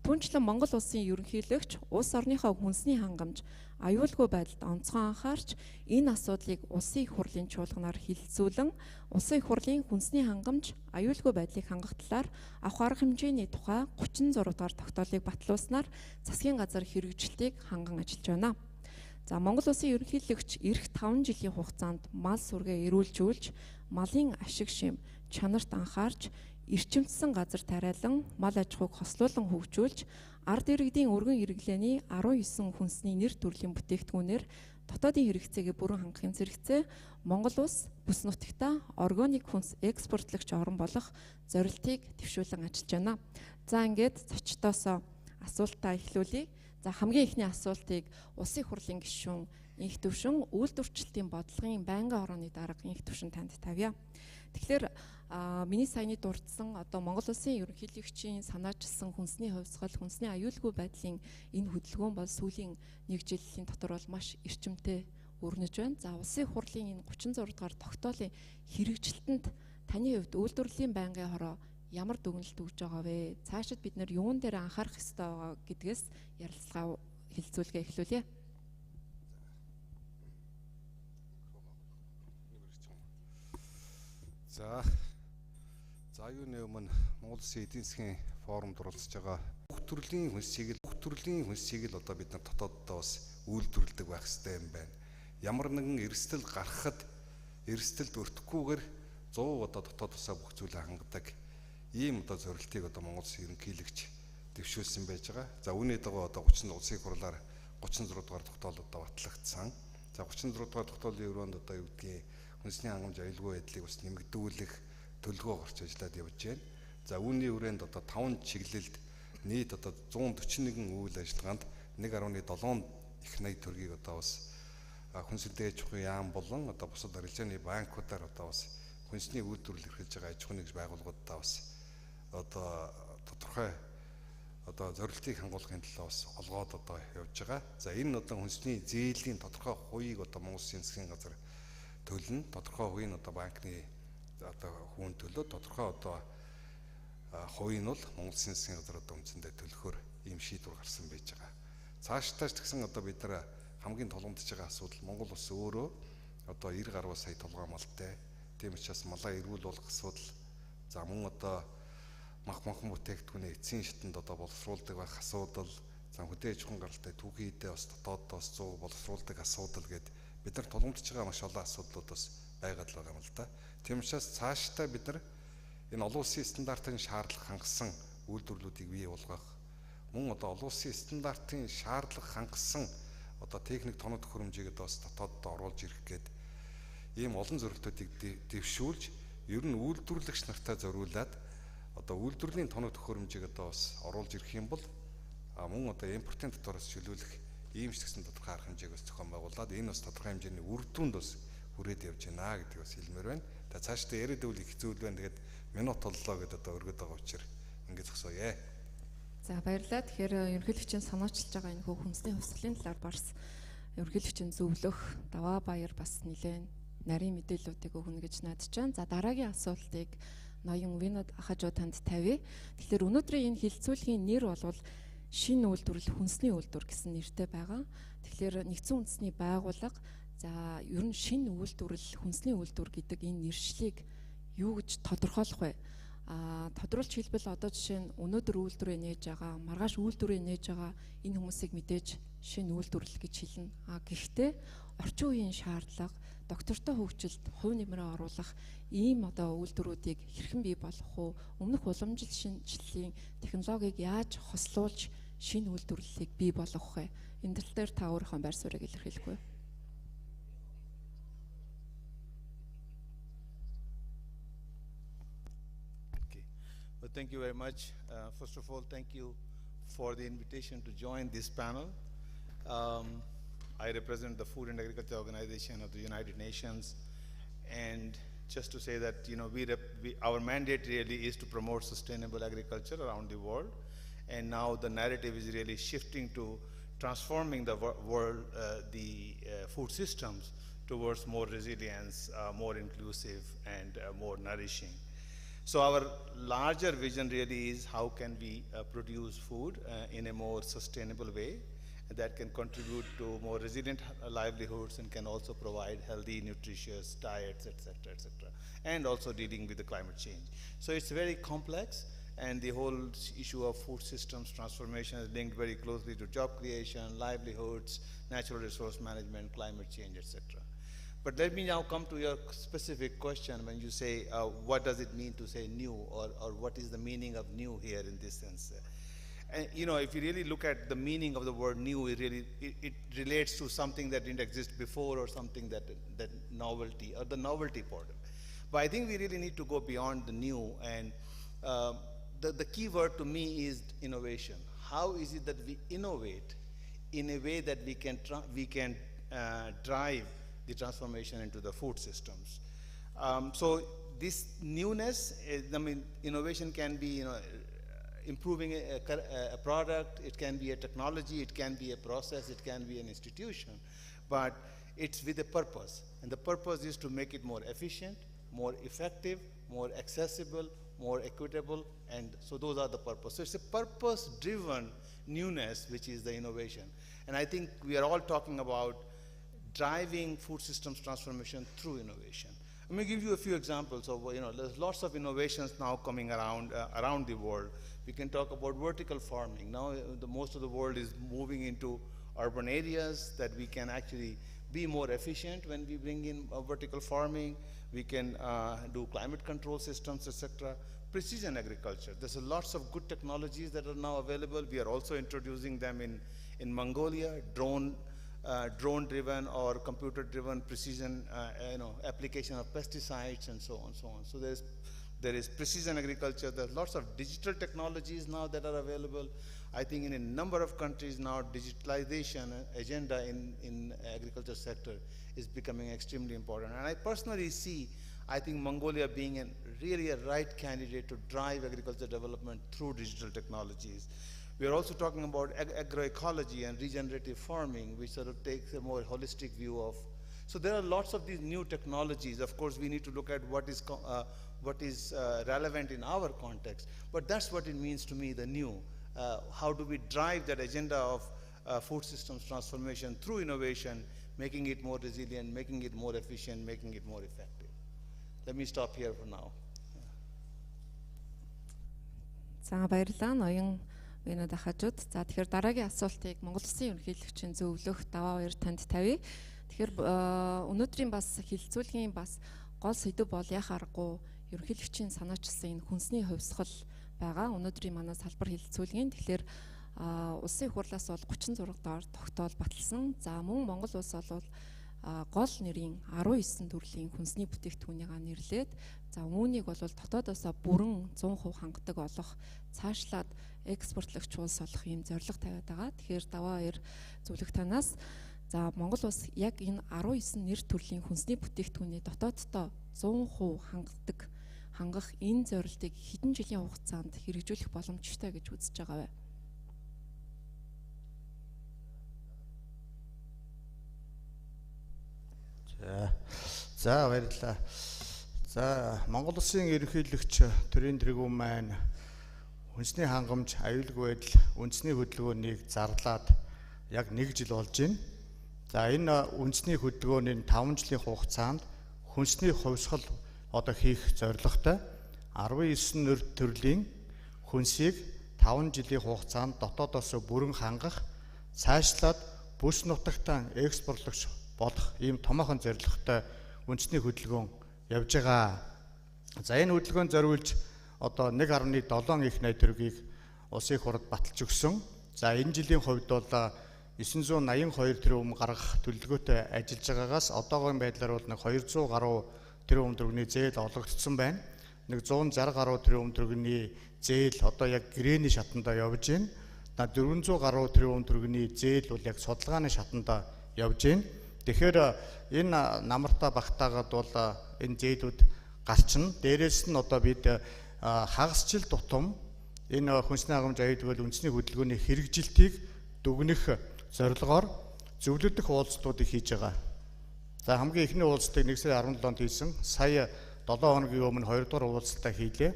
Түүнчлэн Монгол улсын ерөнхийлөгч улс орныхоо хүнсний хангамж аюулгүй байдалд онцгой анхаарч энэ асуудлыг улсын их хурлын чуулганаар хилцүүлэн улсын их хурлын хүнсний хангамж аюулгүй байдлыг хангах талаар авах арга хэмжээний тухай 36 дугаар тогтоолыг батлуулснаар засгийн газар хэрэгжилтийг ханган ажиллаж байна. За Монгол улсын ерөнхийлөгч эх 5 жилийн хугацаанд мал сүргээ эрүүлжүүлж, малын ашиг шим чанарт анхаарч, эрчимдсэн газар тариалан мал аж ахуйг хослуулан хөгжүүлж, ард иргэдийн өргөн хэрэглээний 19 хүнсний нэр төрлийн бүтээгдэхүүнээр дотоодын хэрэгцээгээ бүрэн хангахын зэрэгцээ Монгол улс бүс нутагта органик хүнс экспортлогч орн болох зорилтыг дэвшүүлэн ажиллаж байна. За ингээд зочдоосоо асуултаа эхлүүлье. За хамгийн ихний асуултыг улсын хурлын гишүүн инх төвшин үйлдвэрчлэлтийн бодлогын байнгын орооны дарга инх төвшин танд тавья. Тэгэхээр миний саяны дурдсан одоо Монгол улсын ерөнхийлөгчийн санаачилсан хүнсний хувьсгал, хүнсний аюулгүй байдлын энэ хөдөлгөөн бол сүүлийн 1 жилийн дотор бол маш эрчимтэй өрнөж байна. За улсын хурлын энэ 36 дугаар тогтоолын хэрэгжилтэнд таны хувьд үйлдвэрлэлийн байнгын хороо ямар дүгнэлт өгж байгаа вэ? Цаашид бид нэр юун дээр анхаарах ёстой байгаа гэдгээс ярилцлага хэлэлцүүлгээ эхлүүлье. За юуны өмнө Монгол Улсын эдийн засгийн форумд оролцож байгаа бүх төрлийн хүнсийг л одоо бид нар дотооддоо бас үйлдвэрлэдэг байх хэрэгтэй юм байна. Ямар нэгэн эрсдэл гарахад эрсдэлд өртөхгүйгээр 100 одоо дотоод тусаа бүх зүйлээ хангадаг ийм одоо зорилтыг одоо Монгол Улсын ерөнхийлөгч дэвшүүлсэн байж байгаа. За үүний дагуу одоо 30 улсын хурлаар 36 дугаар тогтоол одоо батлагдсан. За 36 дугаар тогтоолын өрөөнд одоо юу гэдгийг хүнсний хангамж аюулгүй байдлыг бас нэмэгдүүлэх төлөвлөгөө гарч ажиллаад явж байна. За үүний хүрээнд одоо 5 чиглэлд нийт одоо 141 үйл ажиллагаанд 1.7 их найд төгрөгийг одоо бас хүнсэлтэй аж ахуйн яам болон одоо бусад арилжааны банкудаар одоо бас хүнсний үйлдвэрлэл эрхэлж байгаа аж ахуйн нэгж байгууллагуудаа бас одоо тодорхой одоо зорилтыг хангуулахын төлөө бас олгоод одоо явж байгаа. За энэ одоо хүнсний зээлийн тодорхой хувийг одоо Монгол Улсын засгийн газар төлнө. Тодорхой хувийн одоо банкны одоо хүүн төлөө тодорхой одоо хувийн бол Монгол Улсын засгийн газар одоо үндсэндээ төлөхөөр ийм шийдвэр гарсан байж байгаа. Цаашдаас тэгсэн одоо бид нар хамгийн тулгамдж байгаа асуудал Монгол улс өөрөө одоо 90 гаруй сая толгой малтай. Тийм учраас малаа эрүүл болгох асуудал. За мөн одоо махан бүтээгдэхүүнээ эцсийн шатанд одоо боловсруулдаг байх асуудал. За хөдөө аж ахуйн гаралтай түүхийдээ бас дотооддоос 100 боловсруулдаг асуудал гэдэг бид нар тулгамдж байгаа маш олон асуудлууд бас байгаад л байгаа юм л да. Тийм учраас цаашдаа бид нар энэ олон улсын стандартын шаардлага хангасан үйлдвэрлэлүүдийг бий болгох, мөн одоо олон улсын стандартын шаардлага хангасан одоо техник тоног төхөөрөмжийг одоо бас дотооддоо оруулж ирэх гээд ийм олон зорилтуудыг дэвшүүлж ер нь үйлдвэрлэгч нартай зориулаад одоо үйлдвэрлэлийн тоног төхөөрөмжийг одоо бас оруулж ирэх юм бол мөн одоо импортын дотоороос чөлөөлөх ийм ч гэсэн тодорхой арга хэмжээг бас зохион байгуулад энэ бас тодорхой хэмжээний үр дүнд бас хүрээд явж байна гэдгийг бас хэлмээр байна. Тэгээ цаашдаа яриад үл их зүйл байна. Тэгээд минут толлоо гэдээ одоо өргөд байгаа учраас ингэж зогсооё. За баярлалаа. Тэгэхээр ерөнхийлөгчийн санаачилж байгаа энэ хүнсний хувьсгалын талаар барс ерөнхийлөгчийн зөвлөх даваа баяр бас нэлээд нарийн мэдээллүүдийг өгнө гэж найдаж байна. За дараагийн асуултыг ноён Винод Ахажуу танд тавья. Тэгэхээр өнөөдрийн энэ хилцүүлгийн нэр бол шинэ үйлдвэрлэл хүнсний үйлдвэр гэсэн нэртэй байгаа. Тэгэхээр нэгдсэн үндэсний байгууллага за ер нь шинэ үйлдвэрлэл хүнсний үйлдвэр гэдэг энэ нэршлиг юу гэж тодорхойлох вэ? Тодруулж хэлбэл одоо жишээ нь өнөөдөр үйлдвэрээ нээж байгаа, маргааш үйлдвэрээ нээж байгаа энэ хүмүүсийг мэдээж шинэ үйлдвэрлэл гэж хэлнэ. Гэхдээ орчин үеийн шаардлага, доктортой хөгжилд хувь нэмрээ оруулах ийм одоо үйлдвэрүүдийг хэрхэн бий болгох уу? Өмнөх уламжлал шинжилгээний технологиг яаж хослуулж шинэ үйлдвэрлэлийг бий болгох вэ? Энэ тал дээр та өөрийнхөө байр суурийг илэрхийлэх үү? Well, thank you very much. First of all, thank you for the invitation to join this panel. I represent the Food and Agriculture Organization of the United Nations, and just to say that our mandate really is to promote sustainable agriculture around the world, and now the narrative is really shifting to transforming the world, the food systems towards more resilience, more inclusive, and more nourishing. So our larger vision really is how can we produce food in a more sustainable way that can contribute to more resilient livelihoods and can also provide healthy, nutritious diets, etc., and also dealing with the climate change. So it's very complex, and the whole issue of food systems transformation is linked very closely to job creation, livelihoods, natural resource management, climate change, etc. But let me now come to your specific question when you say, what does it mean to say new, or what is the meaning of new here in this sense? And if you really look at the meaning of the word new, it relates to something that didn't exist before, or something that novelty, or the novelty part of it. But I think we really need to go beyond the new, and the key word to me is innovation. How is it that we innovate in a way that we can drive the transformation into the food systems? So this newness, innovation can be, improving a product, it can be a technology, it can be a process, it can be an institution, but it's with a purpose. And the purpose is to make it more efficient, more effective, more accessible, more equitable, and so those are the purpose. So it's a purpose-driven newness, which is the innovation. And I think we are all talking about driving food systems transformation through innovation. Let me give you a few examples of, there's lots of innovations now coming around the world. We can talk about vertical farming. Now, most of the world is moving into urban areas that we can actually be more efficient when we bring in vertical farming. We can do climate control systems, etc. Precision agriculture. There's lots of good technologies that are now available. We are also introducing them in Mongolia, drone-driven or computer-driven precision, application of pesticides and so on, so on. So there is precision agriculture. There's lots of digital technologies now that are available. I think in a number of countries now, digitalization agenda in agriculture sector is becoming extremely important. And I personally see, I think Mongolia being really a right candidate to drive agriculture development through digital technologies. We are also talking about agroecology and regenerative farming, which sort of takes a more holistic view of. So there are lots of these new technologies. Of course, we need to look at what is relevant in our context. But that's what it means to me, the new. How do we drive that agenda of food systems transformation through innovation, making it more resilient, making it more efficient, making it more effective. Let me stop here for now. За баярлалаа ноён Винод Ахажууд. За тэгэхээр дараагийн асуултыг Монгол Улсын ерөнхийлөгчийн зөвлөх даваа баяр танд тавья. Тэгэхээр өнөөдрийн бас хилцүүлгийн бас гол сэдэв бол яхаа аргагүй ерөнхийлөгчийн санаачилсан энэ хүнсний хувьсгал байгаа. Өнөөдрийн манай салбар хилцүүлгийн. Тэгэхээр улсын их хурлаас бол 36 доор тогтоол баталсан. За мөн Монгол улс бол гол нэрийн 19 төрлийн хүнсний бүтээгдэхүүнийгаа нэрлээд за үүнийг бол дотоодоосоо бүрэн 100% хангадаг болох цаашлаад экспортлогч улс болох юм зорилго тавиад байгаа. Тэгэхээр даваа 2 зөвлөх танаас за Монгол улс яг энэ 19 нэр төрлийн хүнсний бүтээгдэхүүний дотооддоо 100% хангах энэ зорилтыг хэдэн жилийн хугацаанд хэрэгжүүлэх боломжтой гэж үзэж байгаа вэ? За баярлалаа. За Монгол Улсын ерөнхийлөгч төрийн тэргүүн маань хүнсний хангамж, аюулгүй байдал, үндэсний хөдөлгөөнийг зарлаад яг 1 жил болж байна. За энэ үндэсний хөдөлгөөний 5 жилийн хугацаанд хүнсний хувьсгал одоо хийх зорилготой 19 нэр төрлийн хүнсийг 5 жилийн хугацаанд дотоодоос бүрэн хангах, цаашлаад бүс нутагтаа экспортлогч болох ийм томоохон зорилготой үндэсний хөдөлгөөн явж байгаа. За энэ хөдөлгөөн зориулж одоо 1.7 их найт төгрөгийг улсын их хурлд баталж өгсөн. За энэ жилийн хувьд бол 982 тэрбум гаргах төлөвлөгөөтэй ажиллаж байгаагаас одоогийн байдлаар бол 200 гаруй тэрбум төгрөгийн зээл олгогдсон байна. 160 гаруй тэрбум төгрөгийн зээл одоо яг грэний шатанда явж байна. 400 гаруй тэрбум төгрөгийн зээл бол яг судалгааны шатанда явж байна. Тэгэхээр энэ намартаа багтаагаад бол энэ зээлүүд гарчна. Дээрээс нь одоо бид хагасжил тутам энэ хүнсний хангамж аюулгүй үндэсний хөдөлгөөний хэрэгжилтийг дүгнэх зорилгоор зөвлөдөх уулзалтуудыг хийж байгаа. За хамгийн эхний уулзалтыг 1 сарын 17-нд хийсэн. Сая 7 хоногийн өмнө 2 дугаар уулзалтаа хийлээ.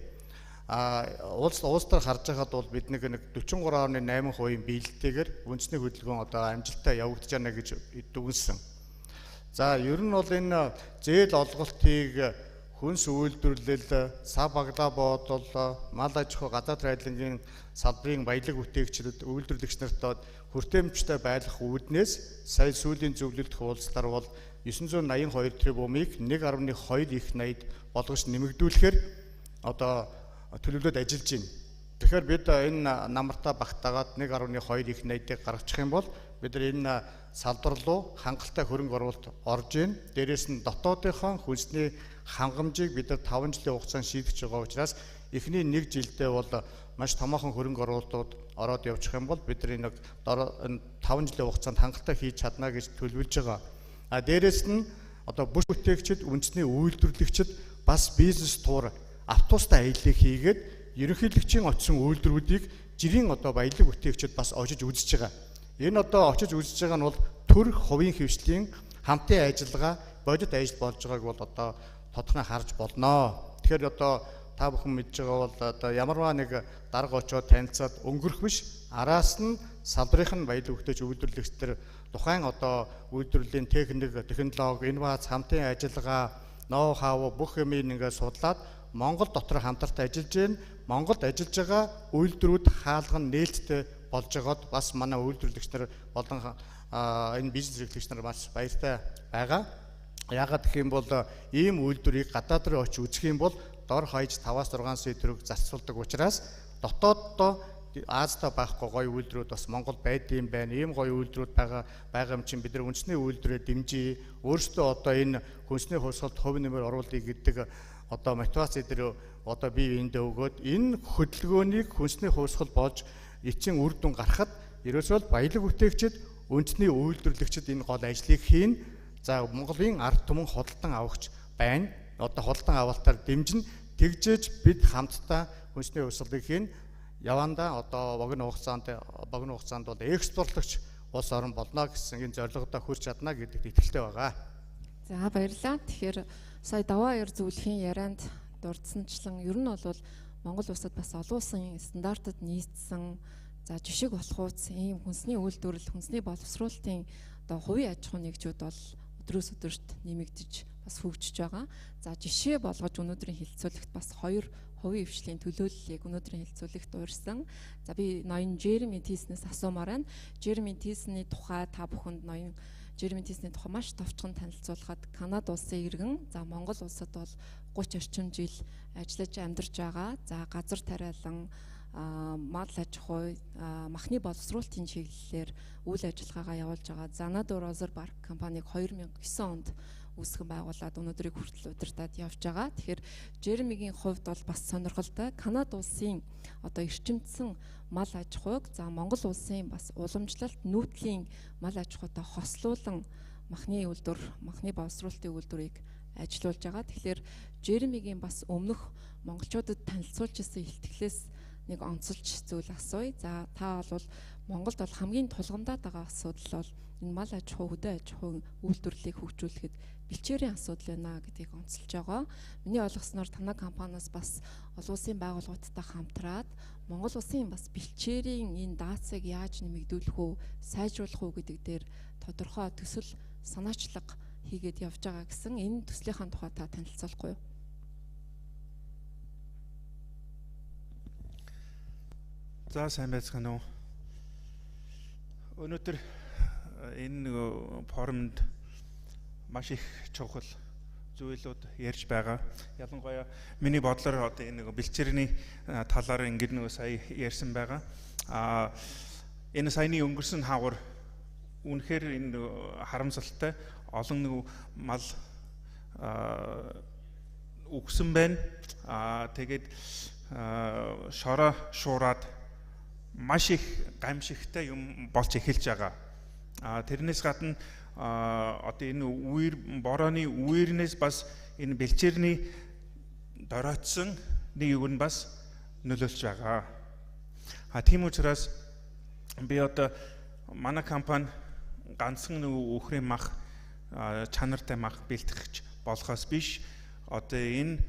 Уулзалтаар харж байхад бол бид нэг 43.8% биелэлтэйгээр үндэсний хөдөлгөөн одоо амжилттай явагдаж байна гэж дүгнсэн. За ер нь бол энэ зээл олголтыг хүнс үйлдвэрлэл, сав баглаа боодлол, мал аж ахуй, гадаад хайрлагын салбарын баялаг бүтээгчид, үйлдвэрлэгч нарт хүртээмжтэй байлгах үүднээс сая сүүлийн зөвлөлт уулзалтаар бол 982 тэрбумыг 1.2 их найд болгож нэмэгдүүлэхээр одоо төлөвлөд ажиллаж байна. Тэгэхээр бид энэ намартаа багтаагаад 1.2 их найдыг гаргачих юм бол бид энэ салбар руу хангалттай хөрөнгө оруулалт орж ийн. Дээрээс нь дотоодынхон хүнсний хангамжийг бид 5 жилийн хугацаанд шийдэж байгаа учраас эхний 1 жилдээ бол маш томоохон хөрөнгө оруулалтууд ороод явчих юм бол бид энэ 5 жилийн хугацаанд хангалттай хийж чадна гэж төлөвлөж байгаа. Дээрээс нь одоо бүс бүтээгчид, үндэсний үйлдвэрлэгчид бас бизнес туур автобустай аяллыг хийгээд ерөнхийлөгчийн очсон үйлдвэрүүдийг жирийн одоо баялаг бүтээгчид бас очиж үзэж байгаа. Энэ одоо очиж үзэж байгаа нь бол төр хувийн хвшлийн хамтын ажиллагаа, бодит ажил болж байгааг бол одоо тодорхой харж болноо. Тэгэхээр одоо та бүхэн мэдж байгаа бол одоо ямарваа нэг дарга очоод танилцаад өнгөрөх биш, араас нь салбарынх нь баялаг бүтээгч үйлдвэрлэгчдэр тухайн одоо үйлдвэрлэлийн техник, технологи, инновац, хамтын ажиллагаа, ноу хау бүх юмыг ингээд судлаад Монгол дотор хамтартай ажиллаж байна. Монголд ажиллаж байгаа үйлдвэрүүд хаалган нээлттэй болж байгаад бас манай үйлдвэрлэгч нар болон энэ бизнес эрхлэгч нар маш баяртай байгаа. Яагаад гэх юм бол ийм үйлдвэрийг гадаад руу очиж үзэх юм бол дор хаяж 5-6 сая төгрөг зарцуулдаг учраас дотооддоо Азтай байхгүй гоё үйлдвэрүүд бас Монгол байдсан байна. Ийм гоё үйлдвэрүүд байгаа юм чинь бид нар үндэсний үйлдвэрээ дэмжиж өөрсдөө одоо энэ хүнсний хувьсгалд хувь нэмэр оруулъя гэдэг одоо мотивац дээр одоо бие биендээ өгөөд энэ хөдөлгөөнийг хүнсний хувьсгал болж эцсийн үр дүн гарахад ерөөсөө баялаг бүтээгчид, үндэсний үйлдвэрлэгчид энэ гол ажлыг хийн. За Монголын ард түмэн худалдан авахч байна. Одоо худалдан авалтаар дэмжин тэгжээж бид хамтдаа хүнсний хувьсгалыг хийн. Явандаа одоо богино хугацаанд бол экспортлогч улс орн болно гэсэн энэ зорилгодоо хүрч чадна гэдэгт итгэлтэй байгаа. За баярлалаа. Тэгэхээр сая даваа 2 зөвлөхийн ярианд дурдсанчлан ер нь бол Монгол улсад бас олон улсын стандартад нийцсэн за жишг болох үс ийм хүнсний үйлдвэрлэл, хүнсний боловсруулалтын одоо хувийн аж ахуйн нэгжүүд бол өдрөөс өдөрт нэмэгдэж бас хөгжиж байгаа. За жишээ болгож өнөөдрийн хэлэлцүүлэгт бас 2 хувийн хвшлийн төлөөллийг өнөөдрийн хэлэлцүүлэгт уурсан. За би ноён Жереми Тиснээс асуумаар байна. Жереми Тисний тухай та бүхэнд ноён Жереми Тисний тухай маш товчхон танилцуулахад Канада улсын иргэн, за Монгол улсад бол 30 орчим жил ажиллаж амьдарч байгаа. За газар тариалан мал аж ахуй махны боловсруулалтын чиглэлээр үйл ажиллагаагаа явуулж байгаа Zanadu Roser Bark компаниг 2009 онд үүсгэн байгуулад өнөөдрийг хүртэл удирдаад явж байгаа. Тэгэхээр Jeremy-гийн хувьд бол бас сонирхолтой. Канада улсын одоо эрчимдсэн мал аж ахуйг за Монгол улсын бас уламжлалт нүүдлийн мал аж ахуйтай хослуулан махны үйлдвэр, махны боловсруулалтын үйлдвэрийг ажиллуулж байгаа. Тэгэхээр Jeremy-гийн бас өмнөх монголчуудад танилцуулж ирсэн ихтгэлээс нэг онцолж зүйл асууя. За та бол Монголд бол хамгийн тулгамдаад байгаа асуудал бол энэ мал аж ахуй, хөдөө аж ахуйн үйлдвэрлэлийг хөгжүүлэхэд бэлчээрийн асуудал байна гэдгийг онцолж байгаа. Миний ойлгосноор танай компаниас бас олон улсын байгууллагуудтай хамтраад Монгол улсын бас бэлчээрийн энэ даацыг яаж нэмэгдүүлэх үү, сайжруулах уу гэдэг дээр тодорхой төсөл санаачлаг хийгээд явж байгаа гэсэн энэ төслийнхаа тухай та танилцуулахгүй юу? За сайн байцгаана уу. Өнөөдөр энэ форумд маш их чухал зүйлүүд ярьж байгаа. Ялангуяа миний бодлоор одоо энэ бэлчээрний талаар ингээд сая ярьсан байгаа. Энэ саяны өнгөрсөн хавар үнэхээр энэ харамсалтай олон мал үгсэн байна. Тэгээд шороо шуураад маш их гамшигтай юм болж эхэлж байгаа. Тэрнээс гадна одоо энэ борооны үернээс бас энэ бэлчээрний доройтсон нэг юу нь бас нөлөөлж байгаа. Тийм учраас би одоо манай компани ганцхан үхрийн мах чанартай мах бэлтгэж болохоос биш одоо энэ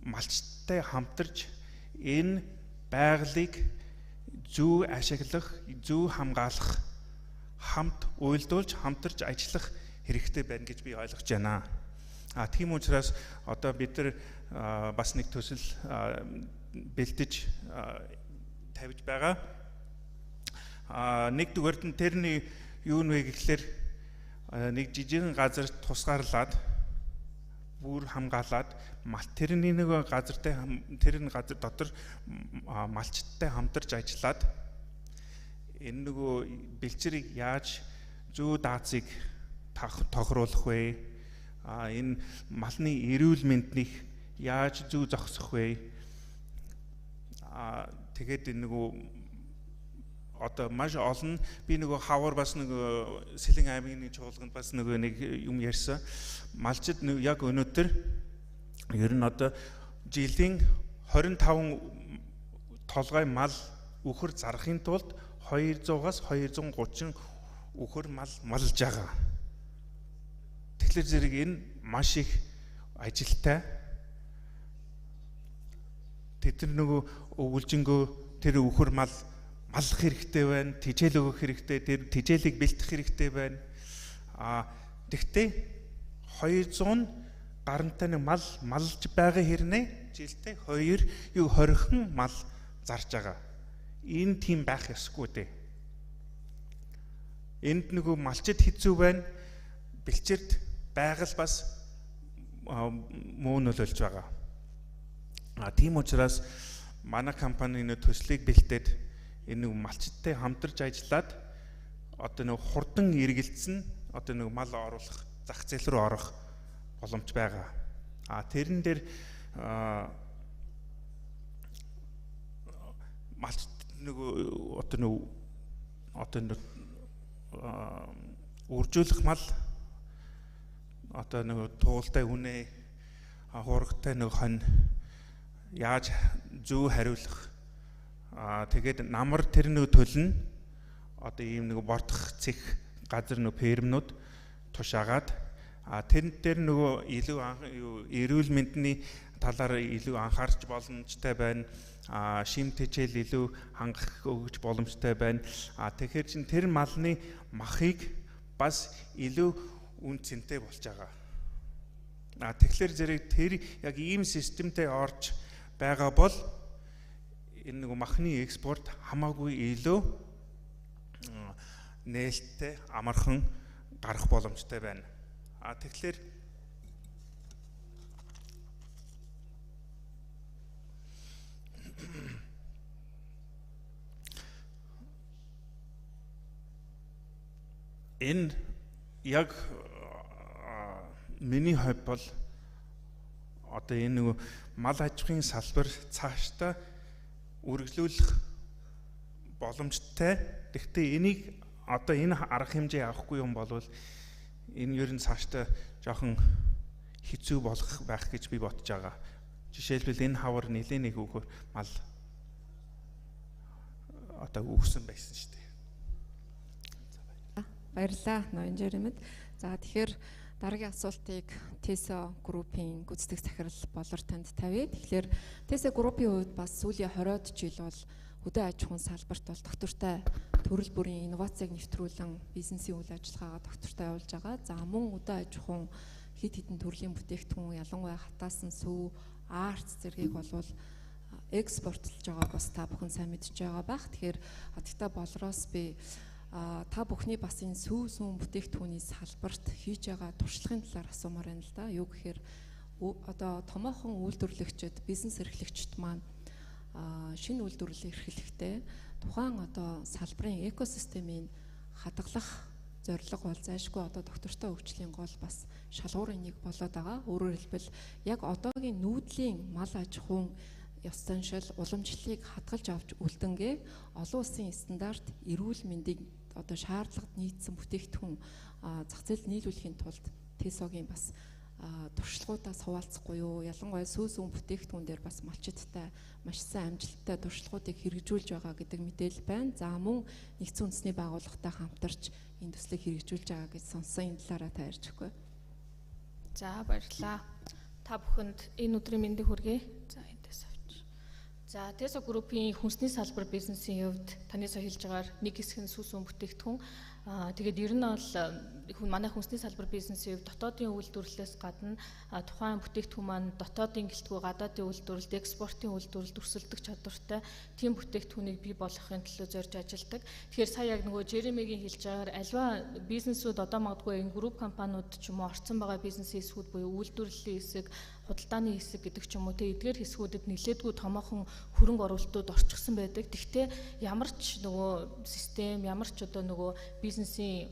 малчтай хамтарч энэ байгалыг зөв ашиглах, зөв хамгаалах, хамт уйлдуулж, хамтарч ажиллах хэрэгтэй байна гэж би ойлгож байна. Тийм учраас одоо бид нар бас нэг төсөл бэлдэж тавьж байгаа. Нэгдүгээрт нь тэрний юу нэ гэхлээр нэг жижигэн газар тусгаарлаад бүр хамгаалаад тэрний нэг газартай тэрний газар дотор малчтай хамтарч ажиллаад энэ нөгөө бэлчээрийг яаж зүү даацыг тохируулах вэ? Энэ малны эрүүл мэндийг яаж зүү зогсох вэ? Тэгээд энэ нөгөө одоо маш олон би нөгөө хавар бас нөгөө Сэлэн аймгийн нэг чуулганд бас нөгөө нэг юм ярьсан. Малчид яг өнөөдөр ер нь одоо жилийн 25 толгой мал үхэр зарахын тулд 200-аас 230 үхэр мал малж байгаа. Тэгэхээр зэрэг энэ маш их ажилтай. Тэд нөгөө өвөлжингөө тэр үхэр мал маллах хэрэгтэй байна, тижээл өгөх хэрэгтэй, тэр тижээлийг бэлтэх хэрэгтэй байна. Тэгтээ 200 гарантай нэг мал малж байгаа хэрнээ жилдээ 20 мал зарж байгаа. Энэ тийм байх ёсгүй дээ. Энд нөгөө малчид хэцүү байна. Бэлчээрд байгаль бас муу нөлөөлж байгаа. Тийм учраас манай компанийн төслийг бэлдээд энэ малчидтай хамтарч ажиллаад одоо нэг хурдан эргэлцэн одоо нэг мал оруулах, зах зээл рүү орох боломж байгаа. Тэрэн дээр малчид нөгөө одоо нэг үржүүлэх мал одоо нэг туултай үнэ хуургатай нэг хон яаж зүү хариулах тэгээд намар тэр нэг төлнө одоо ийм нэг бордох цэх газар нэг фермнүүд тушаагаад тэрэн дээр нөгөө илүү эрүүл мэндийн талаар илүү анхаарч боломжтой байна. Шим тэжээл илүү хангах өгч боломжтой байна. Тэгэхээр чин тэр малны махыг бас илүү үн цэнтэй болж байгаа. Тэгэхээр зэрэг тэр яг ийм системтэй орж байгаа бол энэ нэг махны экспорт хамаагүй илүү нээлттэй амархан гарах боломжтой байна. Тэгэхээр энэ яг миний хувьд бол одоо энэ нөгөө мал аж ахуйн салбар цаашдаа үргэлжлүүлэх боломжтой. Гэхдээ энийг одоо энэ арга хэмжээ авахгүй юм бол энэ ер нь цаашдаа жоохон хэцүү болох байх гэж би бодож байгаа. Жишээлбэл энэ хавар нэлээд нэг өөхөр мал одоо өгсөн байсан шүү дээ. Баярлалаа ноён Жеремэд. За тэгэхээр дараагийн асуултыг TESO группийн гүйцэтгэх захирал Болор танд тавья. Тэгэхээр TESO группийн хувьд бас сүүлийн 20-од жил бол хөдөө аж ахуйн салбарт бол доктортой төрөл бүрийн инновацийг нэвтрүүлэн бизнесийн үйл ажиллагаагаа доктортой явуулж байгаа. За мөн хөдөө аж ахуйн хэд хэдэн төрлийн бүтээгдэхүүн ялангуяа хатаасан сүв, арт зэргийг болвол экспортлж байгааг бас та бүхэн сайн мэдж байгаа байх. Тэгэхээр хатагтай Болороос би та бүхний бас энэ сүв сүм бүтээгдэхүүний салбарт хийж байгаа туршлагын талаар асуумаар байна л да. Юу гэхээр одоо томоохон үйлдвэрлэгчид, бизнес эрхлэгчид маань шинэ үйлдвэрлэл эрхлэхдээ тухайн одоо салбарын экосистемийн хадгалах зорилго бол зайлшгүй одоо доктортой хөгжлийн гол бас шалгуурын нэг болоод байгаа. Өөрөөр хэлбэл яг одоогийн нүүдлийн мал аж ахуйн ёс заншил, уламжлалыг хадгалж авч үлдэнгээ олон улсын стандарт, эрүүл мэндийг одоо шаардлагад нийцсэн бүтээгдэхүүн зах зээлд нийлүүлэхийн тулд TESO-гийн бас туршлагуудаас хуваалцахгүй юу? Ялангуяа сүүс үн бүтээгдэхүүн дээр бас малчидтай маш сайн амжилттай туршлагуудыг хэрэгжүүлж байгаа гэдэг мэдээлэл байна. За мөн нэгдсэн үндэсний байгууллагатай хамтарч энэ төслийг хэрэгжүүлж байгаа гэж сонссон. Энэ талаараа та ярьж өгөө. За баярлалаа. Та бүхэнд энэ өдрийн мэндийг хүргэе. За эндээс авч. За TESO группийн хүнсний салбар бизнесийн хувьд таны сая хэлж байгаагаар нэг хэсэг нь сүс үн бүтээгдэхүүн. Тэгээд ер нь бол манай хүнсний салбар бизнесийн хувьд дотоодын үйлдвэрлэлээс гадна тухайн бүтээгдэхүүн маань дотоодын гэлтгүү гадаадын үйлдвэрлэлд, экспортын үйлдвэрлэлд өрсөлдөх чадвартай тийм бүтээгдэхүүнийг бий болгохын төлөө зорж ажилладаг. Тэгэхээр сая яг нөгөө Жеремигийн хэлж байгаагаар альва бизнесүүд одоо магадгүй энэ групп компаниуд ч юм уу орцсон байгаа бизнесийн хэсгүүд буюу үйлдвэрлэлийн хэсэг, худалдааны хэсэг гэдэг ч юм уу те эдгээр хэсгүүдэд нэлээдгүй томоохон хөрөнгө оруулалтууд орчихсон байдаг. Гэхдээ ямар ч нөгөө систем, ямар ч одоо нөгөө бизнесийн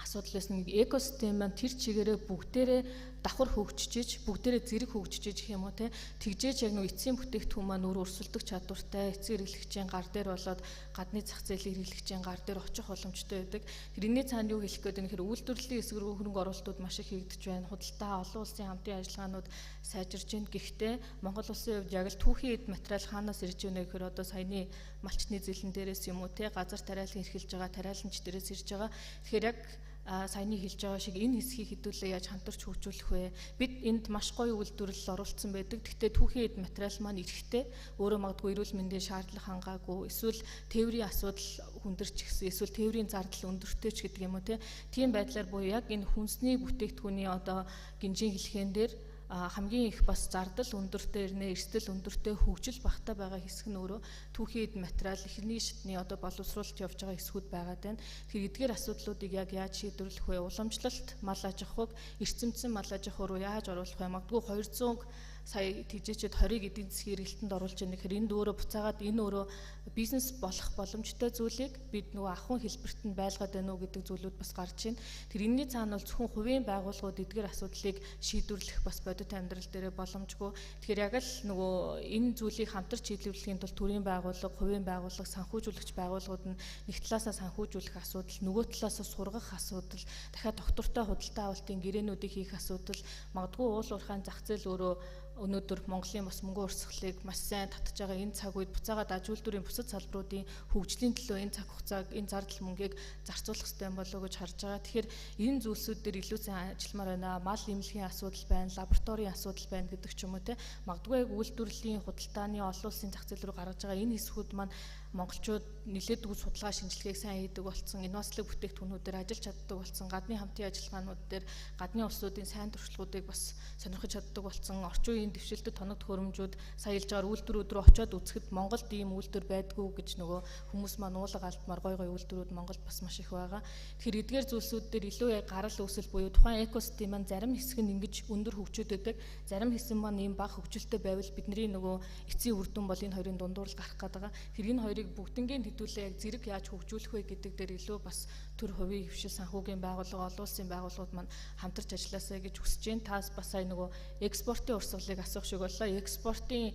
асуудлаас нэг экосистем маань тэр чигээрээ бүгдээрээ давхар хөгжиж, бүгдээрээ зэрэг хөгжиж гэх юм уу те тэгжээж яг нэг эцсийн бүтээгдэхүүн маань өөр өрсөлдөх чадвартай, эцсийн хэрэглэгчийн гар дээр болоод гадны зах зээлийн хэрэглэгчийн гар дээр очих боломжтой байдаг. Тэрний цаана юу хэлэх гээд нэхэр үйлдвэрлэлийн хэсэг рүү хөрөнгө оруулалтууд маш их хийгдэж байна. Худалдаа, олон улсын хамтын ажиллагаанууд сайжирж байна. Гэхдээ Монгол улсын хувьд яг л түүхийн эд материал хаанаас ирж байна гэхээр одоо саяны малчны зэлэн дээрээс юм уу те газар тариалан эрхэлж байгаа тариаланч дээрээс ирж байгаа. Тэгэхээр яг саяны хэлж байгаа шиг энэ хэсгийг хэдүүлээ яаж хамтарч хөгжүүлэх вэ? Бид энд маш гоё үйлдвэрлэл оруулсан байдаг. Гэхдээ түүхийн эд материал маань эрэхтэй өөрөө магадгүй эрүүл мэндийн шаардлага хангаагүй, эсвэл тээврийн асуудал хүндэрч гисэн, эсвэл тээврийн зардал өндөртэй ч гэдэг юм уу тийм байдлаар буюу яг энэ хүнсний бүтээгдэхүүний одоо гинжин хэлхэн дээр хамгийн их бас зардал өндөртэй ирнэ, эрсдэл өндөртэй хөгжил багтаа байгаа хэсэг нь өөрөө түүхийн эд материал эхний шатны одоо боловсруулалт явж байгаа хэсгүүд байгаад байна. Тэгэхээр эдгээр асуудлуудыг яг яаж шийдвэрлэх вэ? Уламжлалт мал аж ахуйг эрчимцэн мал аж ахуй руу яаж оруулах вэ? Магадгүй 200 сая тэжээчэд 20 эдийн засгийн эргэлтэнд оруулж байгаа гэхээр энд өөрөө буцаагаад энэ өөрөө бизнес болох боломжтой зүйлийг бид нөгөө ахуйн хэлбэрт нь байлгаад байна уу гэдэг зүйлүүд бас гарч байна. Тэр энэний цаана бол зөвхөн хувийн байгууллагууд эдгээр асуудлыг шийдвэрлэх бас бодит амьдрал дээр боломжгүй. Тэгэхээр яг л нөгөө энэ зүйлийг хамтарч шийдвэрлэхийн тулд төрийн байгууллага, хувийн байгууллага, санхүүжүүлэгч байгууллагууд нь нэг талаасаа санхүүжүүлэх асуудал, нөгөө талаасаа сургах асуудал, дахиад доктортой худалдаа авалтын гэрээнүүдийг хийх асуудал, магадгүй уул уурхайн зах зээл өөрөө өнөөдөр Монголын бас мөнгө урсгалыг маш сайн татж байгаа энэ цаг үед буцаагаад аж үйлдвэрийн бусад салбаруудын хөгжлийн төлөө энэ цаг хугацааг, энэ зардал мөнгийг зарцуулах хэрэгтэй болов уу гэж харж байгаа. Тэгэхээр энэ зүйлсүүд дээр илүү сайн ажилламаар байна. Мал эмнэлгийн асуудал байна, лабораторийн асуудал байна гэдэг ч юм уу те. Магадгүй яг үйлдвэрлэлийн худалдааны олон улсын зах зээл рүү гаргаж байгаа энэ хэсгүүд маань монголчууд нэлээдгүй судалгаа шинжилгээг сайн хийдэг болсон, инновацлог бүтээгдэхүүнүүдээр ажиллаж чаддаг болсон, гадны хамтын ажиллагаанууд дээр гадны улсуудын сайн туршлагуудыг бас сонирхож чаддаг болсон, орчин үеийн дэвшилтэд тоног төхөөрөмжүүд сая хэлж байгаа үйлдвэрүүд рүү очиод үзэхэд Монголд ийм үйлдвэр байдгүй гэж нөгөө хүмүүс маань уулга алдмаар гой гой үйлдвэрүүд Монголд бас маш их байгаа. Тэгэхээр эдгээр зүйлсүүд дээр илүү яг гарал үүсэл буюу тухайн экосистем маань зарим хэсэг нь ингэж өндөр хөгжөөд байдаг, зарим хэсэг маань ийм бага хөгжилтэй байвал бидний нөгөө эцсийн үр дүн бол энэ хоёрын дундуур л гарах гэдэг. Тэр энэ хоёрыг хүүгийг бүгднгийн хэдүүлээ яг зэрэг яаж хөгжүүлэх вэ гэдэг дээр илүү бас төр хувийн хөвшил санхүүгийн байгууллага, олон улсын байгууллагууд маань хамтарч ажилласаа гэж хүсэж байна. Таас бас сая нөгөө экспортын урсгалыг асуух шиг боллоо. Экспортын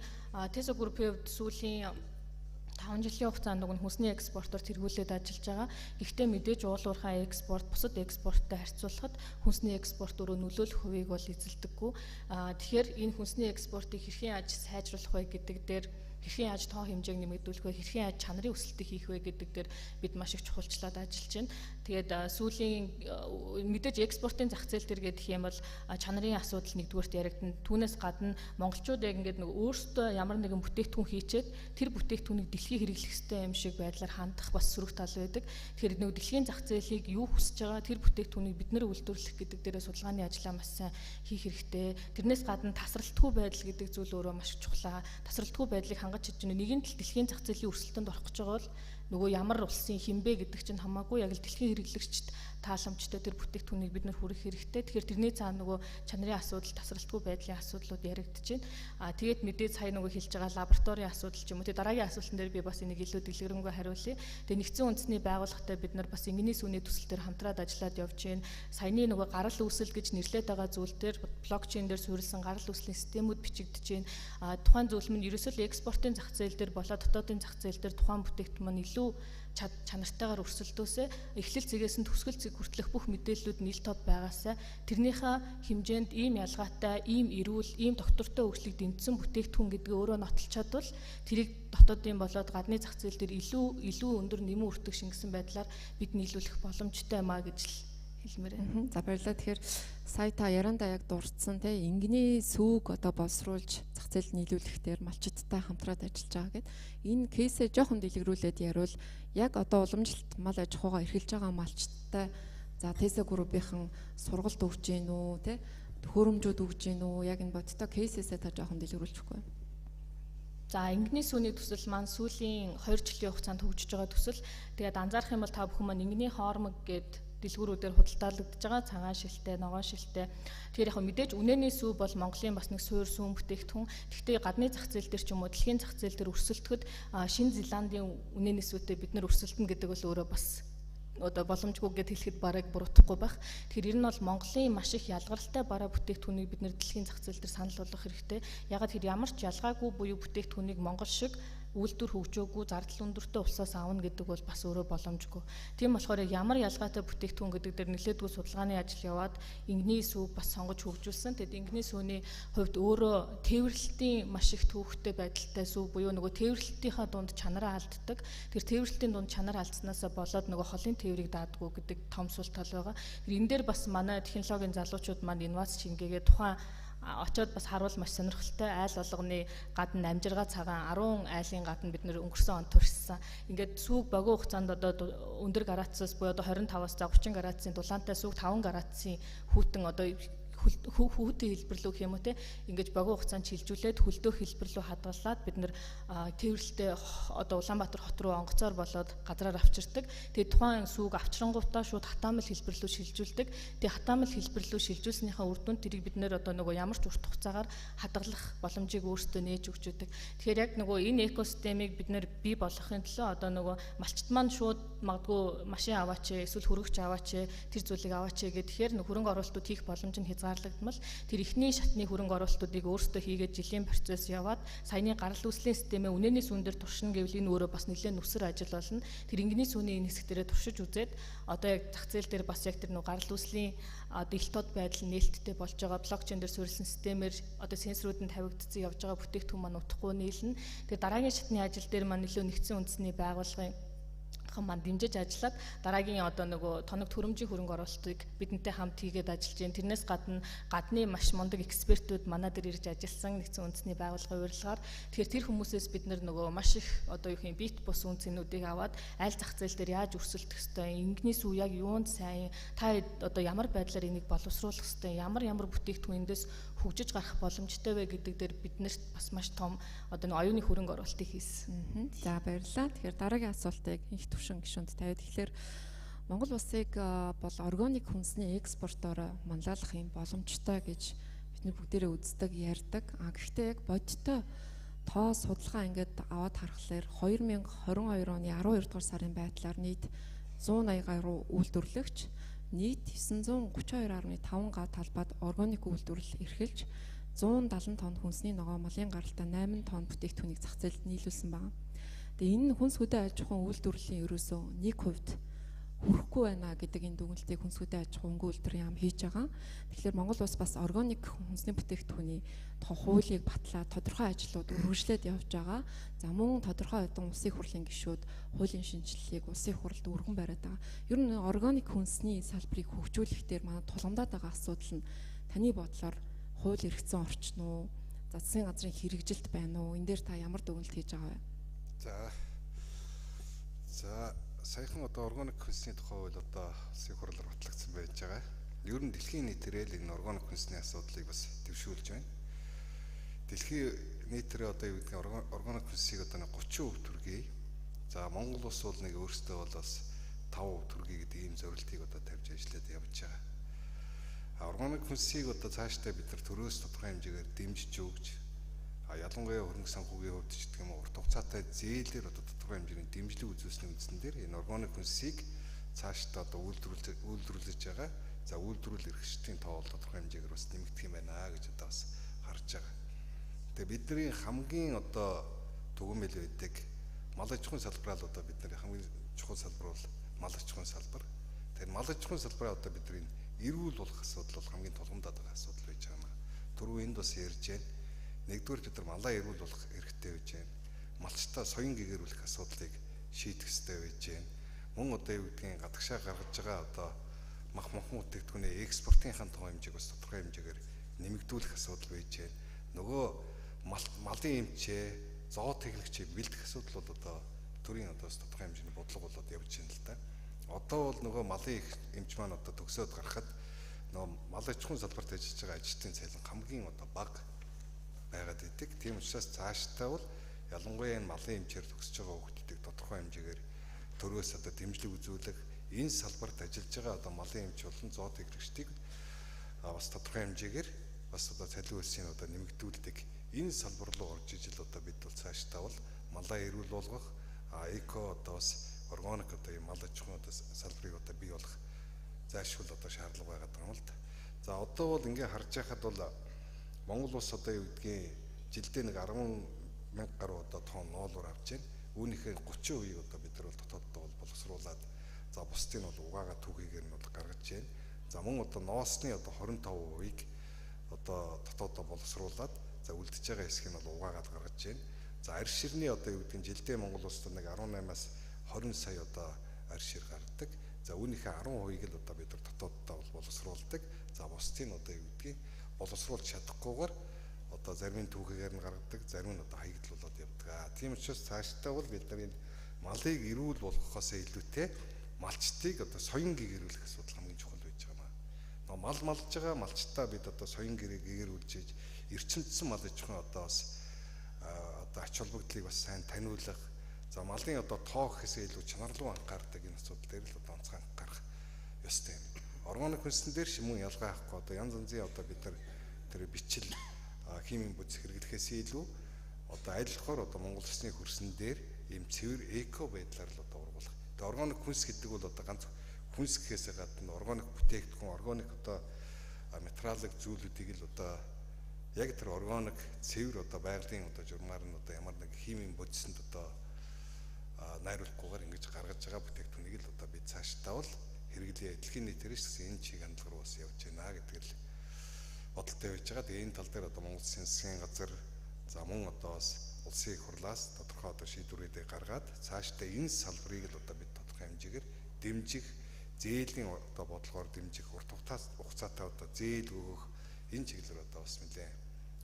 Tesla Group-ийн хувьд сүүлийн 5 жилийн хугацаанд нөгөө хүнсний экспортоор тэргүүлээд ажиллаж байгаа. Гэхдээ мэдээж уулуурхай экспорт бусад экспорттой харьцуулахад хүнсний экспорт өөрөө нөлөөлөх хувийг бол эзэлдэггүй. Тэгэхээр энэ хүнсний экспортыг хэрхэн яаж сайжруулах вэ гэдэг дээр хэрхэн яаж тоо хэмжээг нэмэгдүүлэх вэ, хэрхэн яаж чанарын өсөлтийг хийх вэ гэдэг дээр бид маш их чухалчлаад ажиллаж байна. Тэгээд сүүлийн мэдээж экспортын зах зээл дээр гэх юм бол чанарын асуудал нэгдүгээрт яригдана. Түүнээс гадна монголчууд яг ингээд нөгөө өөрсдөө ямар нэгэн бүтээгдэхүүн хийчээд тэр бүтээгдэхүүнийг дэлхийд хэрэглэх ёстой юм шиг байдлаар хандах бас сөрөг тал байдаг. Тэгэхээр нөгөө дэлхийн зах зээлийг юу хүсэж байгаа тэр бүтээгдэхүүнийг бид нэр үйлдвэрлэх гэдэг дээрээ судалгааны ажлаа маш сайн хийх хэрэгтэй. Тэрнээс гадна тасралтгүй байдал гэдэг зүйл өөрөө маш чухал. Тасралтгүй байдлыг хангаж чадж байна. Нэгэн тал дэлхийн зах зээлийн өрсөлдөөнд орох гэж байгаа бол нөгөө ямар улсын хинбэ гэдэг чинь хамаагүй яг л дэлхийн хэрэглэгчд тааламжтай тэр бүтээгдэхүүнийг бид нар хүргэх хэрэгтэй. Тэгэхээр тэрний цаана нөгөө чанарын асуудал, тасралтгүй байдлын асуудлууд яригдж байна. Тэгээд мэдээж сая нөгөө хэлж байгаа лабораторийн асуудал ч юм уу. Тэгээд дараагийн асуултан дээр би бас энийг илүү дэлгэрэнгүй хариулъя. Тэгээд нэгдсэн үндэсний байгууллагатай бид нар бас энгийн сүний төсөл дээр хамтраад ажиллаад явж байна. Саяны нөгөө гарал үүсэл гэж нэрлэдэг байгаа зүйл дээр блокчейн дээр суурилсан гарал үүслийн системүүд бичигдэж байна. Тухайн зүйл нь ерөөсөө экспортын зах зээл дээр болоод дотоодын зах зээл дээр тухайн бүтээгдэхүүн маань илүү чанартайгаар өрсөлдөөсөө эхлэл цэгээс нь төсгөл цэг хүртэлх бүх мэдээллүүд нийл тод байгаасаа тэрнийхээ хэмжээнд ийм ялгаатай, ийм эрүүл, ийм доктортой хөгжлийг дэмжсэн бүтээгдэхүүн гэдгээ өөрөө нотолж чадвал тэрийг дотоодын болоод гадны зах зээл дээр илүү өндөр нэмэн үртэх шингэсэн байдлаар бид нийлүүлэх боломжтой юм а гэж л хэлмээр байна. За баярлалаа. Тэгэхээр сая та яриандаа яг дурдсан те ингийн сүүг одоо боловсруулж зах зээлд нийлүүлэх дээр малчидтай хамтраад ажиллаж байгаа гэд энэ кейсээ жоохон дэлгэрүүлээд яривал яг одоо уламжлалт мал аж ахуйгаа эрхэлж байгаа малчидтай за Tesla Group-ийн сургалт өгч гин үү те төхөөрөмжүүд өгч гин үү яг энэ бодтой кейсээсээ та жоохон дэлгэрүүлчихгүй. За ингийн сүний төсөл маань сүүлийн 2 жилийн хугацаанд хөгжиж байгаа төсөл. Тэгээд анзаарах юм бол та бүхэн маань ингийн хоормог гэдэг дэлгүүрүүдээр худалдаалагдж байгаа цагаан шилтэй, ногоон шилтэй. Тэгэхээр яг мэдээж үнэний сүү бол Монголын бас нэг суур сүүн бүтээгдэхүүн. Гэхдээ гадны зах зээл дээр ч юм уу дэлхийн зах зээл дээр өрсөлдөхөд Шинэ Зеландын үнэний сүүтэй бид нар өрсөлдөнө гэдэг бол өөрөө бас одоо боломжгүй гэд хэлэхэд бараг буруутахгүй байх. Тэгэхээр ер нь бол Монголын маш их ялгаралтай бараа бүтээгдэхүүнийг бид нар дэлхийн зах зээл дээр санал болгох хэрэгтэй. Ягаад тэр ямар ч ялгаагүй буюу бүтээгдэхүүнийг Монгол шиг үйлдвэр хөгжөөгүй зардал өндөртэй улсаас аавна гэдэг бол бас өөрөө боломжгүй. Тийм болохоор ямар ялгаатай бүтээгдэхүүн гэдэг дээр нэлээдгүй судалгааны ажил яваад ингийн сүү бас сонгож хөгжүүлсэн. Тэгэд ингийн сүүний хувьд өөрөө тээвэрлэлтийн маш их төвөгтэй байдалтай сүү буюу нөгөө тээвэрлэлтийнхаа дунд чанараа алддаг. Тэр тээвэрлэлтийн дунд чанар алдснаасаа болоод нөгөө холын тээврийг даадгүй гэдэг том сул тал байгаа. Энэ дээр бас манай технологийн залуучууд маань инновац шингээгээ тухайн очоод бас харуул маш сонирхолтой айл болгоны гадна амжиргаа цагаан 10 айлын гадна бид нэр өнгөрсөн он туршсан. Ингээд сүүг богино хугацаанд одоо өндөр градусаас буюу одоо 25-аас 30 градусын дулаантай сүүг 5 градусын хүйтэн одоо хүүтэн хэлбэр лөө юм уу те ингэж богино хугацаанд шилжүүлээд хөлдөө хэлбэр лөө хадгалаад бид нэр тээвэрлэлтэй одоо Улаанбаатар хот руу онгоцоор болоод газраар авчирдаг. Тэгээд тухайн сүүг авчрангуудаа шууд хатаамал хэлбэр лөө шилжүүлдэг. Тэгээд хатаамал хэлбэр лөө шилжүүлснийхаа үр дүнд тэрийг бид нэр одоо нөгөө ямар ч урт хугацаагаар хадгалах боломжийг өөрсдөө нээж өгч өгдөг. Тэгэхээр яг нөгөө энэ экосистемийг бид нэр бий болгохын төлөө одоо нөгөө малчт маань шууд магадгүй машин аваач эсвэл хөргөч аваач тэр зүйлийг аваач гэхээр нөх хөрөнгө оруулалтууд хийх боломж нь хязгаарлагдмал тэр ихний шатны хөрөнгө оруулалтуудыг өөрсдөө хийгээд жилийн процесс яваад саяны гарал үүслийн системээ үнэний сүүн дээр туршина гэвэл энэ өөрөө бас нэлээд нүсэр ажил болно. Тэр ингийн сүүний энэ хэсэг дээрээ туршиж үзээд одоо яг зах зээл дээр бас яг тэр гарал үүслийн дэлтод байдал нээлттэй болж байгаа блокчейн дээр суурилсан системээр одоо сенсоруудад тавигдсан явж байгаа бүтээгдэхүүн маань утгагүй нийлнэ. Тэгээ дараагийн шатны ажил дээр маань нөлөө нэгдсэн үндэсний байгууллагын маань дэмжиж ажиллаад дараагийн одоо нөгөө тоног төрөмжийн хөрөнгө оруулалтыг бидэнтэй хамт хийгээд ажиллаж байна. Тэрнээс гадны маш мундаг экспертүүд манай дээр ирж ажилласан нэгдсэн үндэсний байгууллагын урилгаар тэгэхээр тэр хүмүүсээс бид нөгөө маш их одоо юу юм бит бус үнцнүүдийг аваад аль зах зээл дээр яаж өрсөлдөх ёстой, ингийн сүү яг юунд сайн, та одоо ямар байдлаар энийг боловсруулах ёстой, ямар бүтээгдэхүүн эндээс хөгжиж гарах боломжтой вэ гэдэг дээр биднэрт бас маш том одоо нэг оюуны хөрөнгө оруулалтыг хийсэн. За баярлалаа. Тэгэхээр дараагийн асуултыг их төвшин гишүүнд тавиад тэгэхээр Монгол улсыг бол органик хүнсний экспортоор манлайлах юм боломжтой гэж бидний бүгдээрээ үздэг, ярьдаг. Гэхдээ яг бодиттой тоо судалгаа ингээд аваад харахаар 2022 оны 12 дугаар сарын байдлаар нийт 180 гаруй үйлдвэрлэгч нийт 932.5 га талбайд органик үйлдвэрлэл эрхэлж 170 тонн хүнсний ногоо малын гаралтай 8 тонн бүтээгдэхүүнийг зах зээлд нийлүүлсэн байна. Тэгээ энэ хүнс хөдөө аж ахуйн үйлдвэрлэлийн ерөөсөө 1% хүрэхгүй байна гэдэг энэ дүгнэлтийг хүнс хөдөө аж ахуйн үйлдвэрийн яам хийж байгаа. Тэгэхээр Монгол улс бас органик хүнсний бүтээгдэхүүний хуулийг батлаад тодорхой ажлууд үргэлжлээд явж байгаа. За мөн тодорхой хэдэн улсын хурлын гишүүд хуулийн шинжилгээг улсын хурлд өргөн бариад байгаа. Ер нь органик хүнсний салбарыг хөгжүүлэх дээр манай тулгамдаад байгаа асуудал нь таны бодлоор хууль эрхцэн орчин уу? Засгийн газрын хэрэгжилт байна уу? Энэ дээр та ямар дүгнэлт хийж байгаа вэ? За саяхан одоо органик хүнсний тухай хууль одоо улсын хурлаар батлагдсан байж байгаа. Ер нь дэлхийн нийтээр л энэ органик хүнсний асуудлыг бас дэвшүүлж байна. Дэлхийн нийтээр одоо юу гэдэг органик хүнсийг одоо 30% төргий. За Монгол улс бол нэг өөрсдөө бол бас 5% төргий гэдэг ийм зорилтыг одоо тавьж ажиллаад явж байгаа. Органик хүнсийг одоо цаашдаа бид нар төрөөс тодорхой хэмжээгээр дэмжиж өгч ялангуяа хөрөнгө санхүүгийн хувьд ч гэх юм уу урт хугацаатай зээлээр одоо тодорхой хэмжээний дэмжлэг үзүүлсний үндсэн дээр энэ органик хүнсийг цаашдаа одоо үйлдвэрлэж байгаа. За үйлдвэрлэл эрхчлэлтийн тоо бол тодорхой хэмжээгээр бас нэмэгдэх юм байна гэж одоо бас харж байгаа. Тэгээ бидний хамгийн одоо түгээмэл байдаг мал аж ахуйн салбараа л одоо бидний хамгийн чухал салбар бол мал аж ахуйн салбар. Тэгэхээр мал аж ахуйн салбараа одоо бидний эрүүл болох асуудал бол хамгийн тулгамдаад байгаа асуудал байж байгаа юм. Түрүү энд бас ярьж байна. Нэгдүгээр бид нар малаа эрүүл болох хэрэгтэй байж байна. Малчтаа соён гэгэрүүлэх асуудлыг шийдэх хэрэгтэй байж байна. Мөн одоо юу гэдгийг гадагшаа гаргаж байгаа одоо мах бүтээгдэхүүний экспортынхаа тоо хэмжээг бас тодорхой хэмжээгээр нэмэгдүүлэх асуудал байж байна. Нөгөө малын эмчээ, зоот тэглэгчээ бэлдэх асуудал бол одоо төрийн одоо тодорхой хэмжээний бодлого болоод явж байна л да. Одоо бол нөгөө малын эмч маань одоо төгсөөд гарахад нөгөө мал аж ахуйн салбарт ажиллаж байгаа ажилтны цалин хамгийн одоо бага байгаад идэг. Тийм учраас цаашдаа бол ялангуяа энэ малын эмчээр төгсөж байгаа хүүхдүүдийг тодорхой хэмжээгээр төрөөс одоо дэмжлэг үзүүлэх, энэ салбарт ажиллаж байгаа одоо малын эмч болон зоот тэглэгчдийг бас тодорхой хэмжээгээр бас одоо цалин хөлсийг одоо нэмэгдүүлдэг. Энэ салбар руу орж ижил одоо бид бол цаашдаа бол малаа эрүүл болгох, эко одоо бас органик одоо юм мал аж ахуйн одоо салбарыг одоо бий болох зайлшгүй одоо шаардлага байгаа юм л да. За одоо бол ингээ харж байхад бол Монгол улс одоо юу гэдгийг жилдээ нэг 10,000 гаруй одоо тонн ноолоор авч байна. Үүнийхээ 30% одоо бид нар бол дотооддоо бол боловсруулад за бусдыг нь бол угаагаа түүхийгээр нь бол гаргаж байна. За мөн одоо ноосны одоо 25%-ийг одоо дотооддоо боловсруулад за үлдэж байгаа хэсгийг нь бол угаагаад гаргаж байна. За арьс ширний одоо юу гэдгийг жилдээ Монгол улсад нэг 18-аас 20 сая одоо арьс шир гардаг. За үүнийхээ 10%-ийг л одоо бид нар дотооддоо бол боловсруулдаг. За бусдыг нь одоо юу гэдгийг боловсруулж чадахгүйгээр одоо зарим нь түүхийгээр нь гаргадаг, зарим нь одоо хаягдлуулаад явдаг. Тийм учраас цаашдаа бол бид нар энэ малыг эрүүл болгохоос илүүтэй малчтыг одоо соён гэгэрүүлэх асуудал хамгийн чухал байж байгаа юм. Мал малж байгаа малчтаа бид одоо соён гэгэрүүлж ийж эрчимдсэн мал аж ахуйн одоо бас одоо ач холбогдлыг бас сайн таниулах. За малын одоо тоо гэхээсээ илүү чанар руу анхаардаг энэ асуудал дээр л одоо онцгой анхаарах ёстой юм. Органик хүнсэн дээр шимэн ялгаа авахгүй одоо янз янзын одоо бид нар тэр бичил химийн бүс хэрэглэхээс илүү одоо айлхоор одоо Монгол Улсны хөрсөн дээр ийм цэвэр эко байдлаар л одоо ургуулах. Тэгээ органик хүнс гэдэг бол одоо ганц хүнс гэхээсээ гадна органик бүтээгдэхүүн, органик одоо материалын зүйлүүдийг л одоо яг тэр органик цэвэр одоо байгалийн одоо журмаар нь одоо ямар нэг химийн бодисонд одоо найруулахгүйгээр ингэж гаргаж байгаа бүтээгдэхүүнийг л одоо бид цаашдаа бол хэрэглээ дэлхийн нийтээр ч гэсэн энэ чиг хандлага руу бас явж байна гэдэг л бодолтой байж байгаа. Тэгээ энэ тал дээр одоо Монгол Засгийн газар за мөн одоо бас улсын их хурлаас тодорхой одоо шийдвэрүүдээ гаргаад цаашдаа энэ салбарыг л одоо бид тодорхой хэмжээгээр дэмжих, зээлийн одоо бодлогоор дэмжих, урт хугацаатай одоо зээл өгөх энэ чиглэлээр одоо бас нэлээд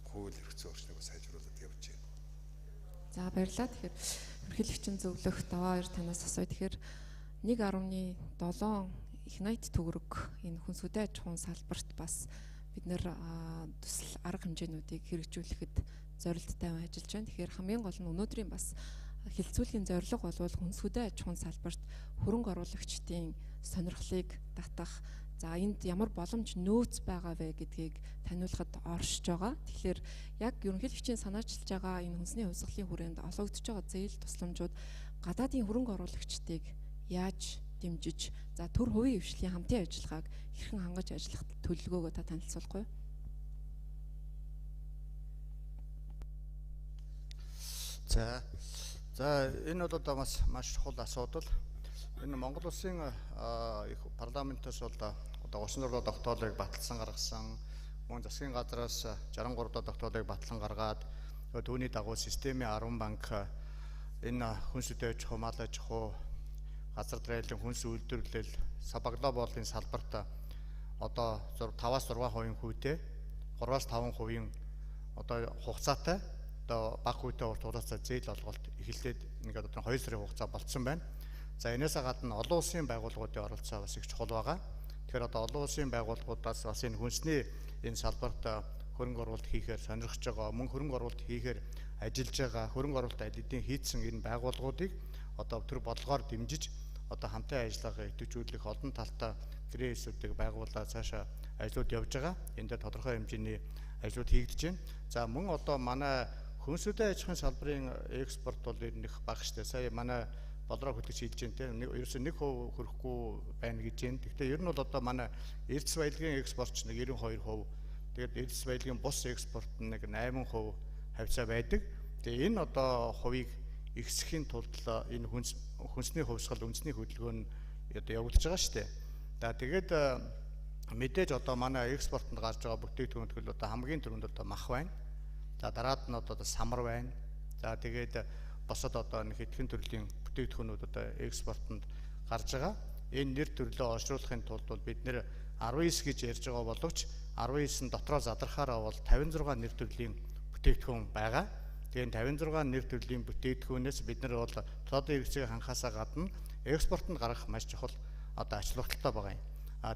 хууль эрх зүйн орчныг сайжруулад явж байна. За баярлалаа. Тэгэхээр ерөнхийлөгчийн зөвлөх даваа 2 танаас асууя. Тэгэхээр 1.7 их найт төгрөг энэ хүнс хөдөө аж ахуйн салбарт бас бид нэр төсөл арга хэмжээнүүдийг хэрэгжүүлэхэд зорилттой ажиллаж байна. Тэгэхээр хамгийн гол нь өнөөдрийн бас хилцүүлгийн зорилго бол хүнс хөдөө аж ахуйн салбарт хөрөнгө оруулагчдын сонирхлыг татах, За энд ямар боломж нөөц байгаа вэ гэдгийг таниулахад оршиж байгаа. Тэгэхээр яг ерөнхийлөгчийн санаачилж байгаа энэ хүнсний хувьсгалын хүрээнд олгогдож байгаа зээл тусламжууд гадаадын хөрөнгө оруулагчдыг яаж дэмжиж, за төр хувийн хвшлийн хамтын ажиллагааг хэрхэн хангаж ажиллах төлөвлөгөөгөө та танилцуулахгүй юу? За энэ бол одоо маш чухал асуудал. Энэ Монгол Улсын их парламентаас бол одоо 36 тогтоолыг баталсан гаргасан, мөн засгийн газраас 63 тогтоолыг батлан гаргаад түүний дагуу системийн 10 банк энэ хүнс үдээж хуу, мал аж ахуй, газар дарааллын хүнс үйлдвэрлэл, глобалын салбарт одоо 5-6% хүүтэй, 3-5% одоо хугацаатай одоо бага хүүтэй урт хугацаа зээл олголт эхэлээд ингээд одоо 2 сарын хугацаа болцсон байна. За энээсээ гадна олон улсын байгууллагуудын оролцоо бас их чухал байгаа. Тэгэхээр одоо олон улсын байгууллагуудаас бас энэ хүнсний энэ салбарт хөрөнгө оруулалт хийхээр сонирхож байгаа, мөн хөрөнгө оруулалт хийхээр ажиллаж байгаа, хөрөнгө оруулалт аль хэдийн хийцэн энэ байгууллагуудыг одоо тэр бодлогоор дэмжиж одоо хамтын ажиллагаа идэвхжүүлэх олон талтай гэрээсүүдийг байгуулаад цаашаа ажлууд явж байгаа. Энд дээр тодорхой хэмжээний ажлууд хийгдэж байна. За мөн одоо манай хүнсүдэ аж ахуйн салбарын экспорт бол ер нь их бага штэ. Сая манай болроо хөтлөж хийж байна те. Ерөөсөө 1% хүрэхгүй байна гэж байна. Гэхдээ ер нь бол одоо манай эрдэс баялагын экспортч нэг 92%. Тэгээд эрдэс баялагын бус экспорт нэг 8% хавцаа байдаг. Тэгээ энэ одоо хувийг ихсэхийн тулд энэ хүнсний хувьсгал үндэсний хөдөлгөөн нь одоо явагдаж байгаа шүү дээ. За тэгээд мэдээж одоо манай экспортод гарч байгаа бүтээгдэхүүн төлөв одоо хамгийн түрүүнд одоо мах байна. За дараад нь одоо самар байна. За тэгээд босод одоо нэг хэдхэн төрлийн бүтээгдэхүүнүүд одоо экспортод гарч байгаа. Энэ нэр төрлөө олшруулахын тулд бол бид нэр 19 гэж ярьж байгаа боловч 19-н дотроо задрахаараа бол 56 нэр төрлийн бүтээгдэхүүн байгаа. Тэгээд 56 нэр төрлийн бүтээгдэхүүнээс бид нар бол тодорхой хэрэгцээг хангахаасаа гадна экспортод гаргах маш чухал одоо ач холбогдолтой байгаа юм.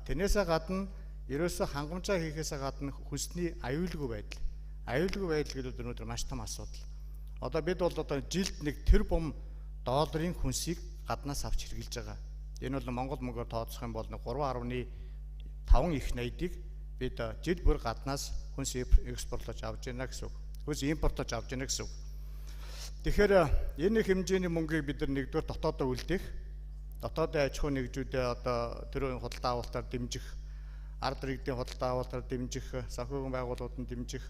Тэрнээсээ гадна ерөөсөө хангамжаа хийхээсээ гадна хүнсний аюулгүй байдал. Аюулгүй байдал гэдэг өнөөдөр маш том асуудал. Одоо бид бол одоо жилд нэг тэрбум долларын хүнсийг гаднаас авч хэрглэж байгаа. Энэ бол Монгол мөнгөөр тооцох юм бол 3.5 их найдыг бид жил бүр гаднаас хүнс экспортлож авч байна гэсэн үг. Хүнс импортлож авч байна гэсэн үг. Тэгэхээр энэ их хэмжээний мөнгийг бид нар нэгдүгээр дотоодоо үлдээх, дотоодын аж ахуй нэгжүүдээ одоо тэр худалдаа авалтаар дэмжих, ард иргэдийн худалдаа авалтаар дэмжих, санхүүгийн байгууллагуудад дэмжих.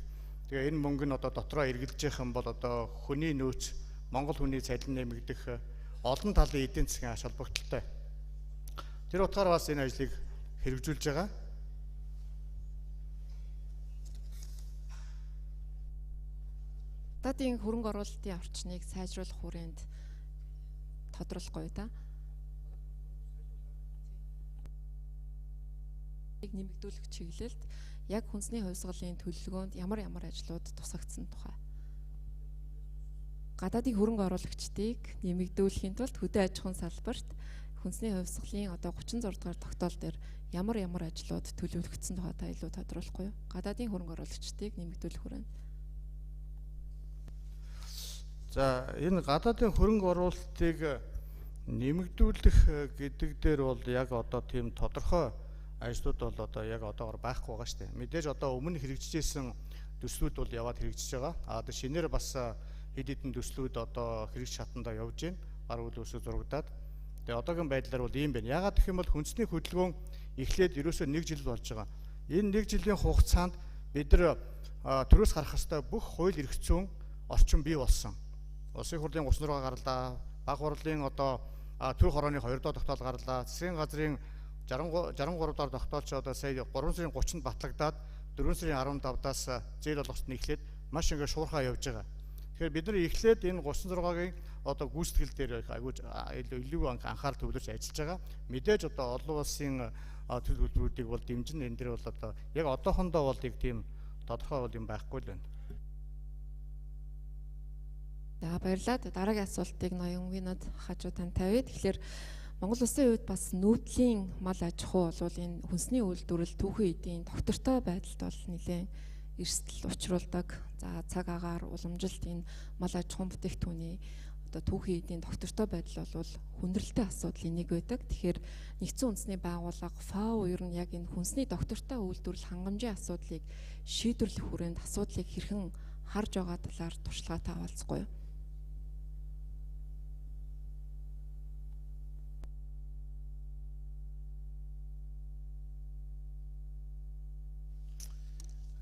Тэгээ энэ мөнгө нь одоо дотроо эргэлдэж явах юм бол одоо хүний нөөц, Монгол хүний цалин нэмэгдэх, олон талын эдийн засгийн ач холбогдолтой. Тэр утгаараа бас энэ ажлыг хэрэгжүүлж байгаа. Гадаадын хөрөнгө оруулалтын орчныг сайжруулах хүрээнд тодруулахгүй да. Нэмэгдүүлэх чиглэлд яг хүнсний хувьсгалын төлөвлөгөөнд ямар ажлууд тусгагдсан тухай. Гадаадын хөрөнгө оруулагчдыг нэмэгдүүлэхийн тулд хөдөө аж ахуйн салбарт хүнсний хувьсгалын одоо 36 дугаар тогтоол дээр ямар ажлууд төлөвлөгдсөн тухай та илүү тодруулахгүй юу? Гадаадын хөрөнгө оруулагчдыг нэмэгдүүлэх хүрээнд. За энэ гадаадын хөрөнгө оруулалтыг нэмэгдүүлэх гэдэг дээр бол яг одоо тийм тодорхой ажлууд бол одоо яг одоогор байхгүй байгаа шүү дээ. Мэдээж одоо өмнө хэрэгжижсэн төслүүд бол яваад хэрэгжиж байгаа. Одоо шинээр бас хэд хэдэн төслүүд одоо хэрэгж шатандаа явж байна. Гар үйл өсөж зурагдаад. Тэгээ одоогийн байдлаар бол ийм байна. Яагаад гэх юм бол хүнсний хөдөлгөөн эхлээд ерөөсөө 1 жил болж байгаа. Энэ 1 жилийн хугацаанд бид нар төрөөс гарах ёстой бүх хууль эрх зүйн орчин бий болсон. Улсын хурлын 36 гарлаа, баг хурлын одоо төр хорооны 2 дахь тогтоол гарлаа, засгийн газрын 63 дахь тогтоолч одоо сая 3 сарын 30-нд батлагдаад 4 сарын 15-даас зээл олгоход нь эхлээд маш ингээд шуурхаа явж байгаа. Тэгэхээр бид нар эхлээд энэ 36-гийн одоо гүйцэтгэл дээр илүү анхаарал төвлөрч ажиллаж байгаа. Мэдээж одоо олон улсын төлөв хөтөлбөрүүдийг бол дэмжин энэ дээр бол одоо яг одоохондоо бол яг тийм тодорхой бол юм байхгүй л байна. За баярлалаа. Дараагийн асуултыг ноён винод хажуу тань тавья. Тэгэхээр Монгол улсын хувьд бас нүүдлийн мал аж ахуй бол энэ хүнсний үйлдвэрлэл түүхэн эдийн доктортой байдалд бол нэлээд эрсдэл учруулдаг. За цаг агаар уламжилт энэ мал аж ахуйн бүтээгдэхүүний одоо түүхийн эдийн доктортой байдал бол хүндрэлтэй асуудлын нэг байдаг. Тэгэхээр нэгдсэн үндэсний байгууллага FAO ер нь яг энэ хүнсний доктортой үйлдвэрлэл хангамжийн асуудлыг шийдвэрлэх хүрээнд асуудлыг хэрхэн харж байгаа талаар туршлагатай хаваалцахгүй юу?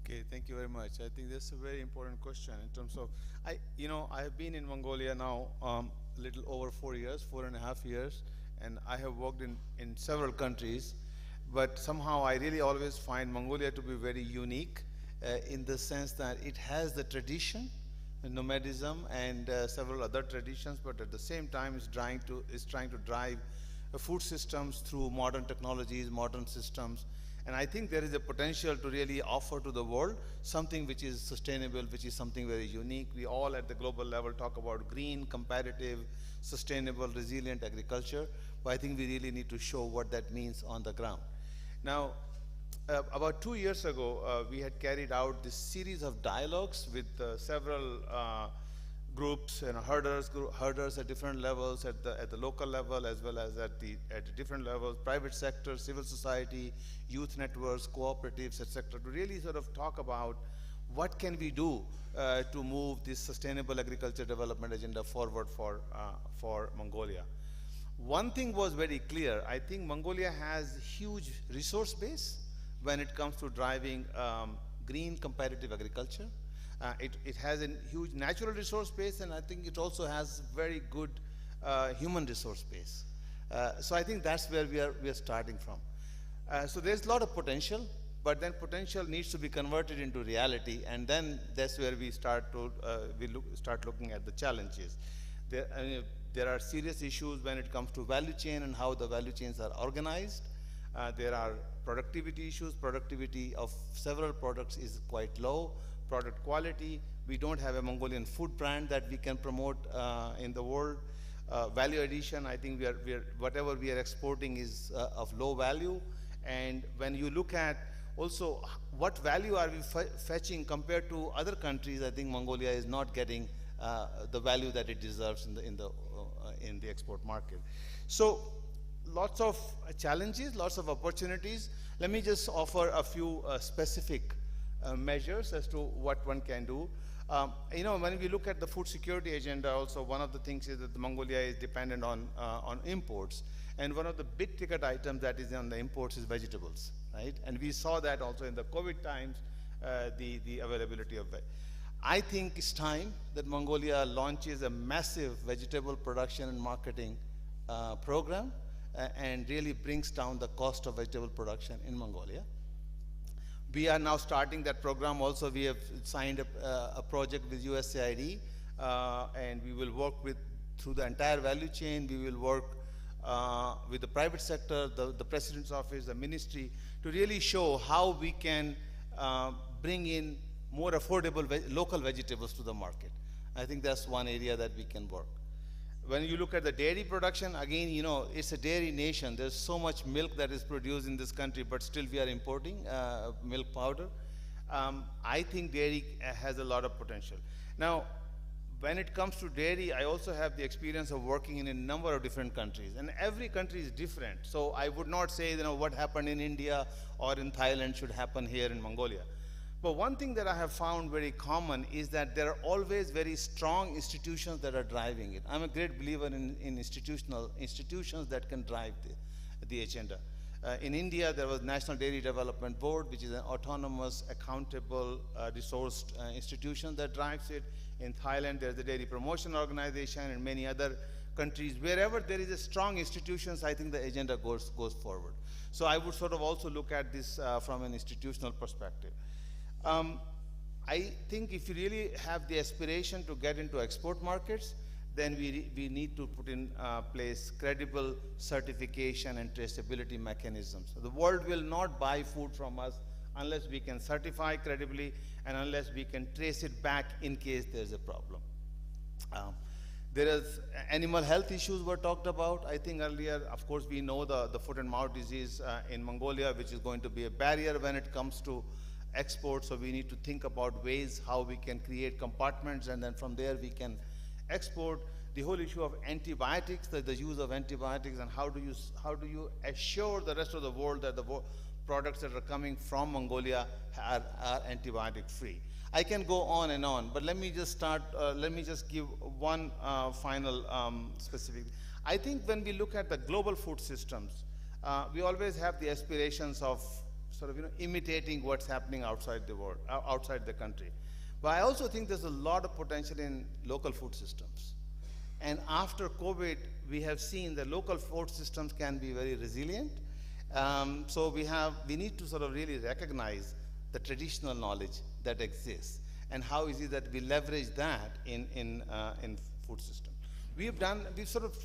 Okay, thank you very much. I think that's a very important question in terms of, I have been in Mongolia now a little over 4 years, 4.5 years, and I have worked in several countries, but somehow I really always find Mongolia to be very unique in the sense that it has the tradition, nomadism, and several other traditions, but at the same time is trying to drive food systems through modern technologies, modern systems. And I think there is a potential to really offer to the world something which is sustainable, which is something very unique. We all at the global level talk about green, competitive, sustainable, resilient agriculture, but I think we really need to show what that means on the ground. Now, about 2 years ago, we had carried out this series of dialogues with several groups and herders at different levels, at the local level as well as at the different levels, private sector, civil society, youth networks, cooperatives, etc., to really sort of talk about what can we do to move this sustainable agriculture development agenda forward for Mongolia. One thing was very clear. I think Mongolia has huge resource base when it comes to driving green competitive agriculture. It has a huge natural resource base, and I think it also has very good human resource base. So I think that's where we are starting from. So there's a lot of potential, but then potential needs to be converted into reality, and then that's where we start looking at the challenges. There are serious issues when it comes to value chain and how the value chains are organized. There are productivity issues. Productivity of several products is quite low. Product quality, we don't have a Mongolian food brand that we can promote in the world. Value addition, I think whatever we are exporting is of low value. And when you look at also what value are we fetching compared to other countries, I think Mongolia is not getting the value that it deserves in the export market. So lots of challenges, lots of opportunities. Let me just offer a few specific measures as to what one can do. When we look at the food security agenda, also one of the things is that Mongolia is dependent on imports, and one of the big ticket items that is on the imports is vegetables, right? And we saw that also in the COVID times, the availability of veg. I think it's time that Mongolia launches a massive vegetable production and marketing program and really brings down the cost of vegetable production in Mongolia. We are now starting that program also. We have signed a project with USAID, and we will work through the entire value chain. We will work with the private sector, the President's office, the ministry, to really show how we can bring in more affordable local vegetables to the market. I think that's one area that we can work. When you look at the dairy production, again, it's a dairy nation. There's so much milk that is produced in this country, but still we are importing milk powder. I think dairy has a lot of potential. Now, when it comes to dairy, I also have the experience of working in a number of different countries, and every country is different. So I would not say, what happened in India or in Thailand should happen here in Mongolia. But one thing that I have found very common is that there are always very strong institutions that are driving it. I'm a great believer in institutions that can drive the agenda. In India, there was National Dairy Development Board, which is an autonomous, accountable, resourced institution that drives it. In Thailand, there's the Dairy Promotion Organization, and many other countries. Wherever there is a strong institutions, I think the agenda goes forward. So I would sort of also look at this from an institutional perspective. I think if you really have the aspiration to get into export markets, then we need to put in place credible certification and traceability mechanisms. So the world will not buy food from us unless we can certify credibly and unless we can trace it back in case there's a problem. There is animal health issues were talked about. I think earlier, of course, we know the foot and mouth disease in Mongolia, which is going to be a barrier when it comes to export. So we need to think about ways how we can create compartments, and then from there we can export. the whole issue of antibiotics, the use of antibiotics, and how do you assure the rest of the world that the products that are coming from Mongolia are antibiotic free. I can go on and on, but let me just give one final specific. I think when we look at the global food systems, we always have the aspirations of sort of imitating what's happening outside the world, outside the country. But I also think there's a lot of potential in local food systems. And after COVID, we have seen that local food systems can be very resilient. So we need to sort of really recognize the traditional knowledge that exists and how is it that we leverage that in food systems. We've sort of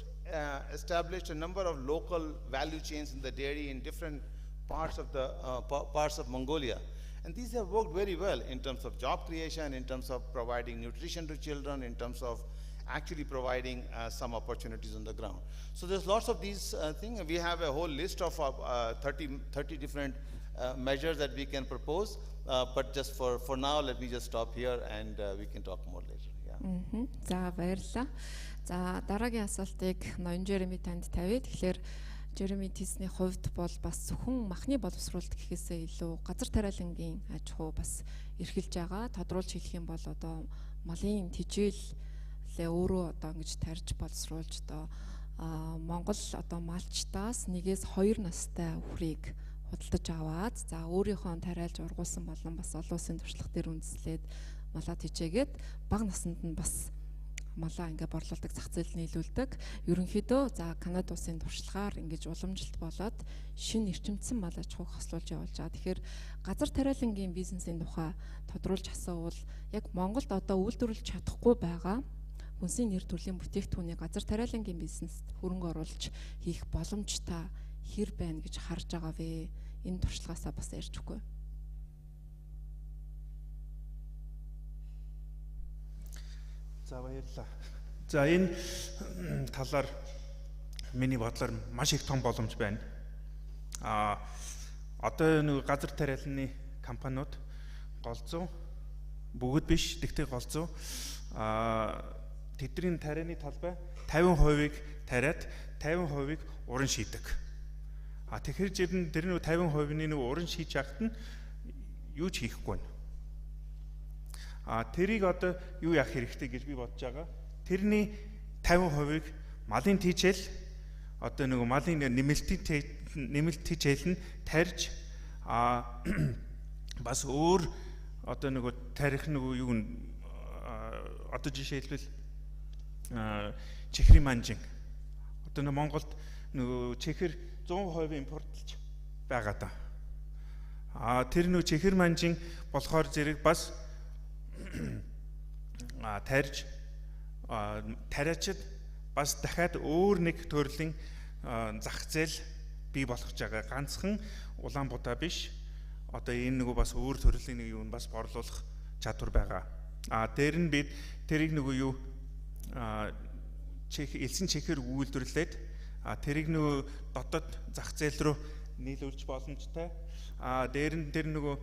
established a number of local value chains in the dairy in different parts of Mongolia. And these have worked very well in terms of job creation, in terms of providing nutrition to children, in terms of actually providing some opportunities on the ground. So there's lots of these things. We have a whole list of 30 different measures that we can propose. But just for now, let me just stop here and we can talk more later. Yeah. За баярлалаа. За дараагийн асуултыг ноён Жереми танд тавья. Тэгэхээр Жереми Тисний хувьд бол бас зөвхөн махны боловсруулалт гэхээсээ илүү газар тариалангийн аж ахуй бас эрхэлж байгаа. Тодруулж хэлэх юм бол одоо малын тэжээлээ өөрөө одоо ингэж тарьж боловсруулж одоо Монгол одоо малчтаас 1-2 настай үхрийг худалдаж аваад за өөрийнхөө тариалж ургуулсан болон бас олон улсын туршлага дээр үндэслээд малаа тэжээгээд бага наснд нь бас малаа ингээ борлуулдаг, зах зээлд нийлүүлдэг. Ерөнхийдөө за Канада улсын туршлагаар ингэж уламжилт болоод шинэ эрчимдсэн мал аж ахуйг хослуулж явуулж байгаа. Тэгэхээр газар тариалангийн бизнесийн тухай тодруулж асуувал яг Монголд одоо үйлдвэрлэж чадахгүй байгаа хүнсийн нэр төрлийн бүтээгдэхүүний газар тариалангийн бизнест хөрөнгө оруулж хийх боломжтой хэр байна гэж харж байгаа вэ? Энэ туршлагаасаа бас ярьж өгөө. За баярлалаа. За энэ талаар миний бодлоор маш их том боломж байна. Одоо нэг газар тариалны компаниуд голзуу бүгд биш, тэгтээ голзуу тэдний тарианы талбай 50%-ийг тариад 50%-ийг уран шийдэг. Тэгэхээр тэр нэг 50%-ийн нэг уран шийж яхад нь юу ч хийхгүй байна. Тэрийг одоо юу яах хэрэгтэй гэж би бодож байгаа. Тэрний 50%-ийг малын тийчэл одоо нэг малын нэмэлт тийчэл нь тарьж бас өөр одоо нэг тарих нэг юу одоо жишээлбэл чихрийн манжин одоо нэг Монголд нэг чихэр 100% импортлж байгаа даа. Тэр нэг чихэр манжин болохоор зэрэг бас тарьж тариачид бас дахиад өөр нэг төрлийн зах зээл бий болгож байгаа. Ганцхан Улаанбаатар биш. Одоо энэ нэг бас өөр төрлийн нэг юм бас борлуулах чадвар байгаа. Дээр нь бид тэрийг нэг юу элсэн чихэр үйлдвэрлээд тэрийг нэг дотоод зах зээл рүү нийлүүлж боломжтой. Дээр нь тэр нэг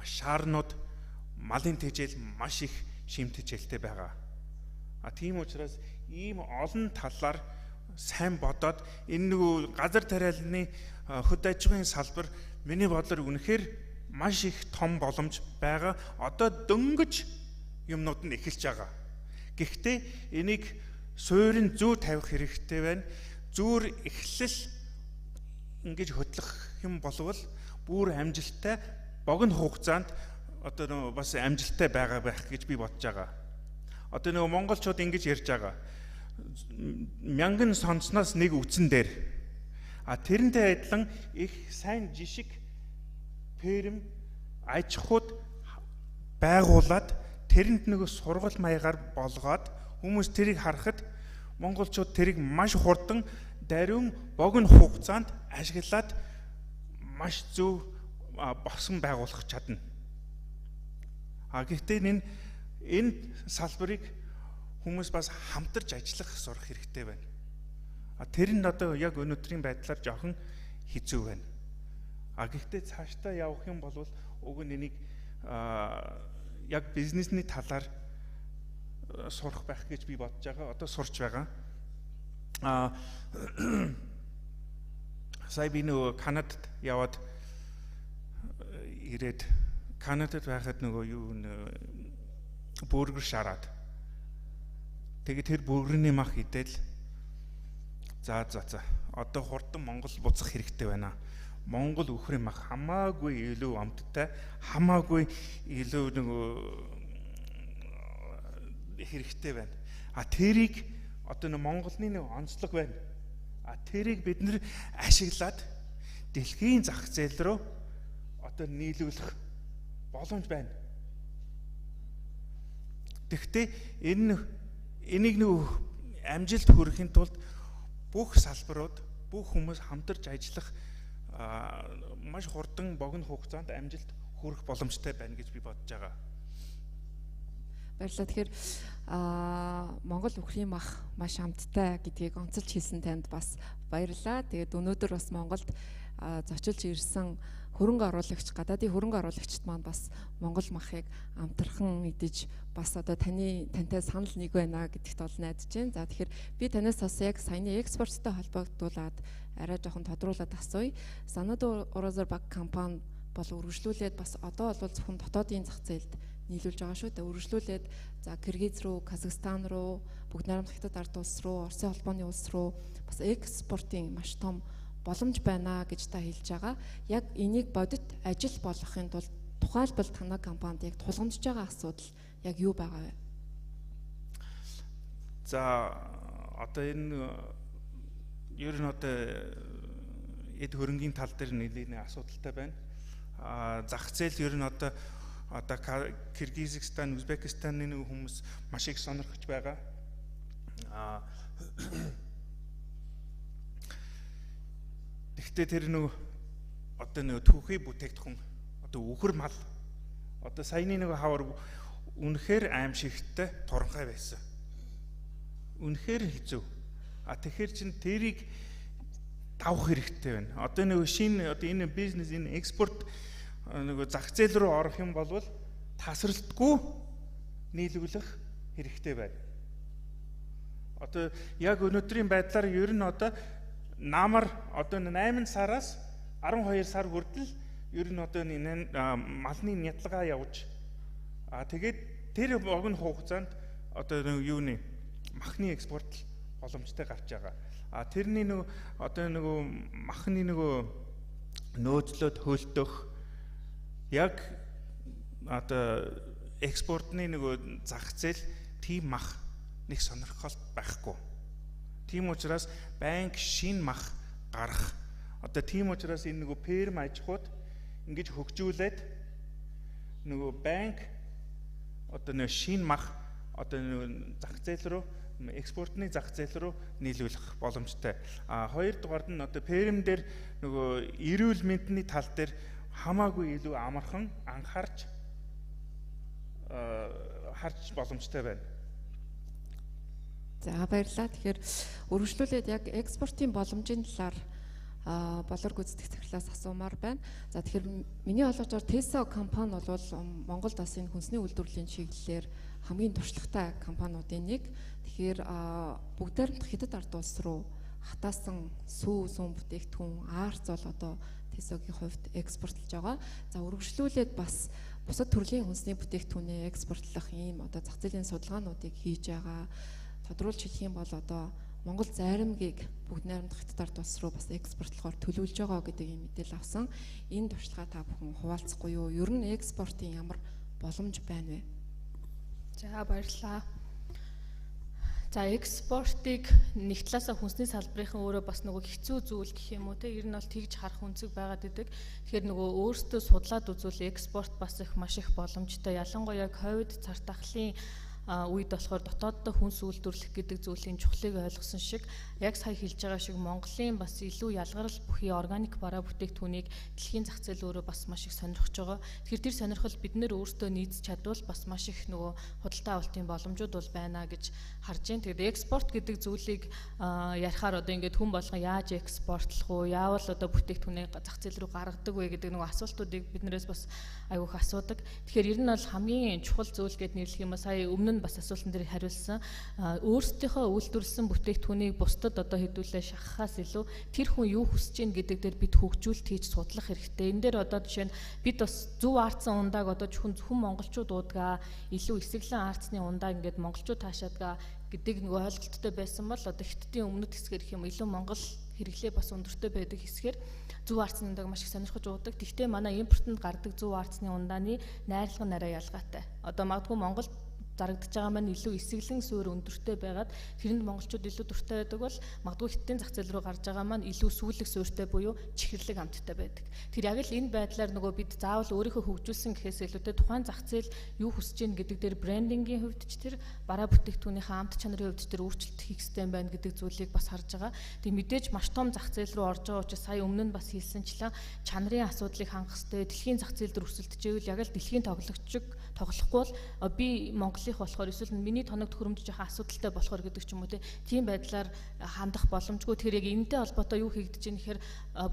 шаарнууд малын тэжээл маш их шимтгэлтэй байгаа. Тийм учраас ийм олон талаар сайн бодоод энэ нэг газар тариалны хөд аж ахуйн салбар миний бодлоор үнэхээр маш их том боломж байгаа. Одоо дөнгөж юмнууд нь эхэлж байгаа. Гэхдээ энийг суурин зүү тавих хэрэгтэй байна. Зүүр эхлэл ингэж хөтлөх юм болвол бүр амжилттай богино хугацаанд одоо бас амжилттай байгаа байх гэж би бодож байгаа. Одоо нэг монголчууд ингэж ярьж байгаа. Мянган сонсноос нэг үтсэн дээр. Тэрнтэй адилан их сайн жишг ферм аж ахуйд байгуулад тэрэнд нэг сургал маягаар болгоод хүмүүс тэрийг харахад монголчууд тэрийг маш хурдан даруун богино хугацаанд ашиглаад маш зөв босон байгуулах чадна. Гэхдээ энэ салбарыг хүмүүс бас хамтарч ажиллах сурах хэрэгтэй байна. Тэр нь одоо яг өнөөдрийн байдлаар жоохон хэцүү байна. Гэхдээ цаашдаа явах юм бол уг нь энийг яг бизнесний талаар сурах байх гэж би бодож байгаа. Одоо сурч байгаа. Сая би нөгөө Канадад яваад ирээд Канадад байхад нөгөө юу бургер шараад тэгээд тэр бургерний мах идэл за одоо хурдан Монгол буцах хэрэгтэй байна. Монгол үхрийн мах хамаагүй илүү амттай, хамаагүй илүү нөгөө хэрэгтэй байна. Тэрийг одоо нэг Монголны нэг онцлог байна. Тэрийг бид нэр ашиглаад дэлхийн зах зээл рүү одоо нийлүүлэх боломж байна. Тэгэхдээ энийг нэг амжилт хүрэхин тулд бүх салбарууд, бүх хүмүүс хамтарч ажиллах маш хурдан богино хугацаанд амжилт хүрэх боломжтой байна гэж би бодож байгаа. Баярлалаа. Тэгэхээр Монгол үхрийн мах маш амттай гэдгийг онцолж хэлсэн танд бас баярлалаа. Тэгээд өнөөдөр бас Монголд зочилж ирсэн хөрөнгө оруулагч, гадаадын хөрөнгө оруулагчид маань бас Монгол махыг амтархан идэж бас одоо тантай санал нэг байна гэдэгт бол найдаж байна. За тэгэхээр би танаас бас яг саяны экспорттой холбогдуулаад арай жоохон тодруулаад асууя. Sanadu Uruzarbak компани бол үргэлжлүүлээд бас одоо бол зөвхөн дотоодын зах зээлд нийлүүлж байгаа шүү дээ. Үргэлжлүүлээд за Кыргыз руу, Казахстан руу, Бүгд найрамдах Хятад ард улс руу, Оросын холбооны улс руу бас экспортын маш том боломж байна гэж та хэлж байгаа. Яг энийг бодит ажил болгохын тулд тухайлбал танай компанид яг тулгамдж байгаа асуудал яг юу байгаа вэ? За одоо энэ ер нь одоо эд хөрөнгийн тал дээр нэлээд асуудалтай байна. Зах зээл ер нь одоо Кыргызстан, Узбекистаны нэг хүмүүс маш их сонирхож байгаа. Гэхдээ тэр одоо түүхий бүтээгдэхүүн одоо үхэр мал одоо саяны хавар үнэхээр аимшигтай туранхай байсан. Үнэхээр хэцүү. Тэгэхээр чин тэрийг давах хэрэгтэй байна. Одоо шинэ одоо энэ бизнес, энэ экспорт зах зээл рүү орох юм бол тасралтгүй нийлүүлэх хэрэгтэй байна. Одоо яг өнөөдрийн байдлаар ер нь одоо намар одоо 8 сараас 12 сар хүртэл ер нь одоо малны няталгаа явж тэгээд тэр богино хугацаанд одоо юуны махны экспорт боломжтой гарч байгаа. Тэрний одоо махны нөөцлөд хөлдөх яг одоо экспортны зах зээл тийм мах нэг сонирхолтой байхгүй. Тийм учраас банк шин мах гарах. Одоо тийм учраас энэ перм аж ахуйд ингэж хөгжүүлээд банк одоо шин мах одоо зах зээл рүү экспортны зах зээл рүү нийлүүлэх боломжтой. Хоёрдугаар нь одоо перм дээр эрүүл мэндийн тал дээр хамаагүй илүү амархан анхаарч харж боломжтой байна. За баярлалаа. Тэгэхээр үргэлжлүүлээд яг экспортын боломжийн талаар болор гүйцэтгэх захирлаас асуумаар байна. За тэгэхээр миний ойлгожоор Tesla компани бол Монголд бас энэ хүнсний үйлдвэрлэлийн чиглэлээр хамгийн туршлагатай компаниудын нэг. Тэгэхээр Бүгд найрамдах Хятад ард улс руу хатаасан сүүн бүтээгдэхүүн арц бол одоо Tesla-гийн хувьд экспортлж байгаа. За үргэлжлүүлээд бас бусад төрлийн хүнсний бүтээгдэхүүнээ экспортлох ийм одоо зах зээлийн судалгаануудыг хийж байгаа. Тодруулж хэлэх юм бол одоо Монгол заримгийг Бүгд найрамдах Хятад ард улс руу бас экспортлохоор төлөвлөж байгаа гэдэг ийм мэдээлэл авсан. Энэ туршлагаа та бүхэн хуваалцахгүй юу? Ер нь экспортын ямар боломж байна вэ? За баярлалаа. За экспортыг нэг талаасаа хүнсний салбарын өөрөө бас хэцүү зүйл гэх юм уу те ер нь бол тэгж харах үнцэг байгаад идэг. Тэгэхээр өөртөө судлаад үзвэл экспорт бас их маш их боломжтой. Ялангуяа ковид цар тахлын үед болохоор дотооддоо хүнс үйлдвэрлэх гэдэг зүйлийн чухлыг ойлгосон шиг яг сая хэлж байгаа шиг Монголын бас илүү ялгарл бүхий органик бараа бүтээгдэхүүнийг дэлхийн зах зээл өөрөө бас маш их сонирхож байгаа. Тэгэхээр тэр сонирхол бид нэр өөрсдөө нийцж чадвал бас маш их худалдаа авалтын боломжууд бол байна гэж харж байна. Тэгээд экспорт гэдэг зүйлийг ярихаар одоо ингээд хүн болгон яаж экспортлох уу, яавал одоо бүтээгдэхүүнийг зах зээл рүү гаргадаг вэ гэдэг асуултуудыг биднээс бас айгүйх асуудаг. Тэгэхээр ер нь бол хамгийн чухал зүйл гэд нэрлэх юм ба сая өмнө өмнө нь бас асуултан дээр хариулсан. Өөрсдийнхөө үйлдвэрлэсэн бүтээгдэхүүнийг бусдад одоо хэдүүлээ шахахаас илүү тэр хүн юу хүсэж ийн гэдэг дээр бид хөгжүүлэлт хийж судлах хэрэгтэй. Энэ дээр одоо жишээ нь бид бас зөв аардсан ундааг одоо зөвхөн монголчууд уудагаа, илүү эсэглэн аардсны ундааг ингээд монголчууд таашаадгаа гэдэг нэг ойлголттой байсан бол одоо хятадын өмнөд хэсгээр их юм илүү монгол хэрэглээ бас өндөртэй байдаг хэсгээр зөв аардсны ундааг маш их сонирхож уудаг. Тэгвэл манай импортод гардаг зөв аардсны ундааны найрлага нь арай ялгаатай. Одоо магадгүй Монголд зарагдаж байгаа маань илүү эсэглэн суурь өндөртэй байгаад тэрэнд монголчууд илүү дуртай байдаг бол магадгүй хятадын зах зээл рүү гарч байгаа маань илүү сүүлэг суурьтай буюу чихэрлэг амттай байдаг. Тэр яг л энэ байдлаар нөгөө бид заавал өөрийнхөө хөгжүүлсэн гэхээс илүүтэй тухайн зах зээл юу хүсэж ийн гэдэг дээр брендингийн хувьд ч тэр бараа бүтээгдэхүүнийхээ амт чанарын хувьд ч тэр өөрчлөлт хийх хэрэгтэй байна гэдэг зүйлийг бас харж байгаа. Тэг мэдээж маш том зах зээл рүү орж байгаа учраас сая өмнө нь бас хэлсэнчлэн чанарын асуудлыг хангах хэрэгтэй. Дэлхийн зах зээл дээр өрсөлдөж ивэл яг л дэлхийн тоглохгүй бол би Монголынх болохоор эсвэл миний тоног төхөөрөмж жоохон асуудалтай болохоор гэдэг ч юм уу тийм байдлаар хандах боломжгүй. Тэр яг энэтэй холбоотой юу хийгдэж байна гэхээр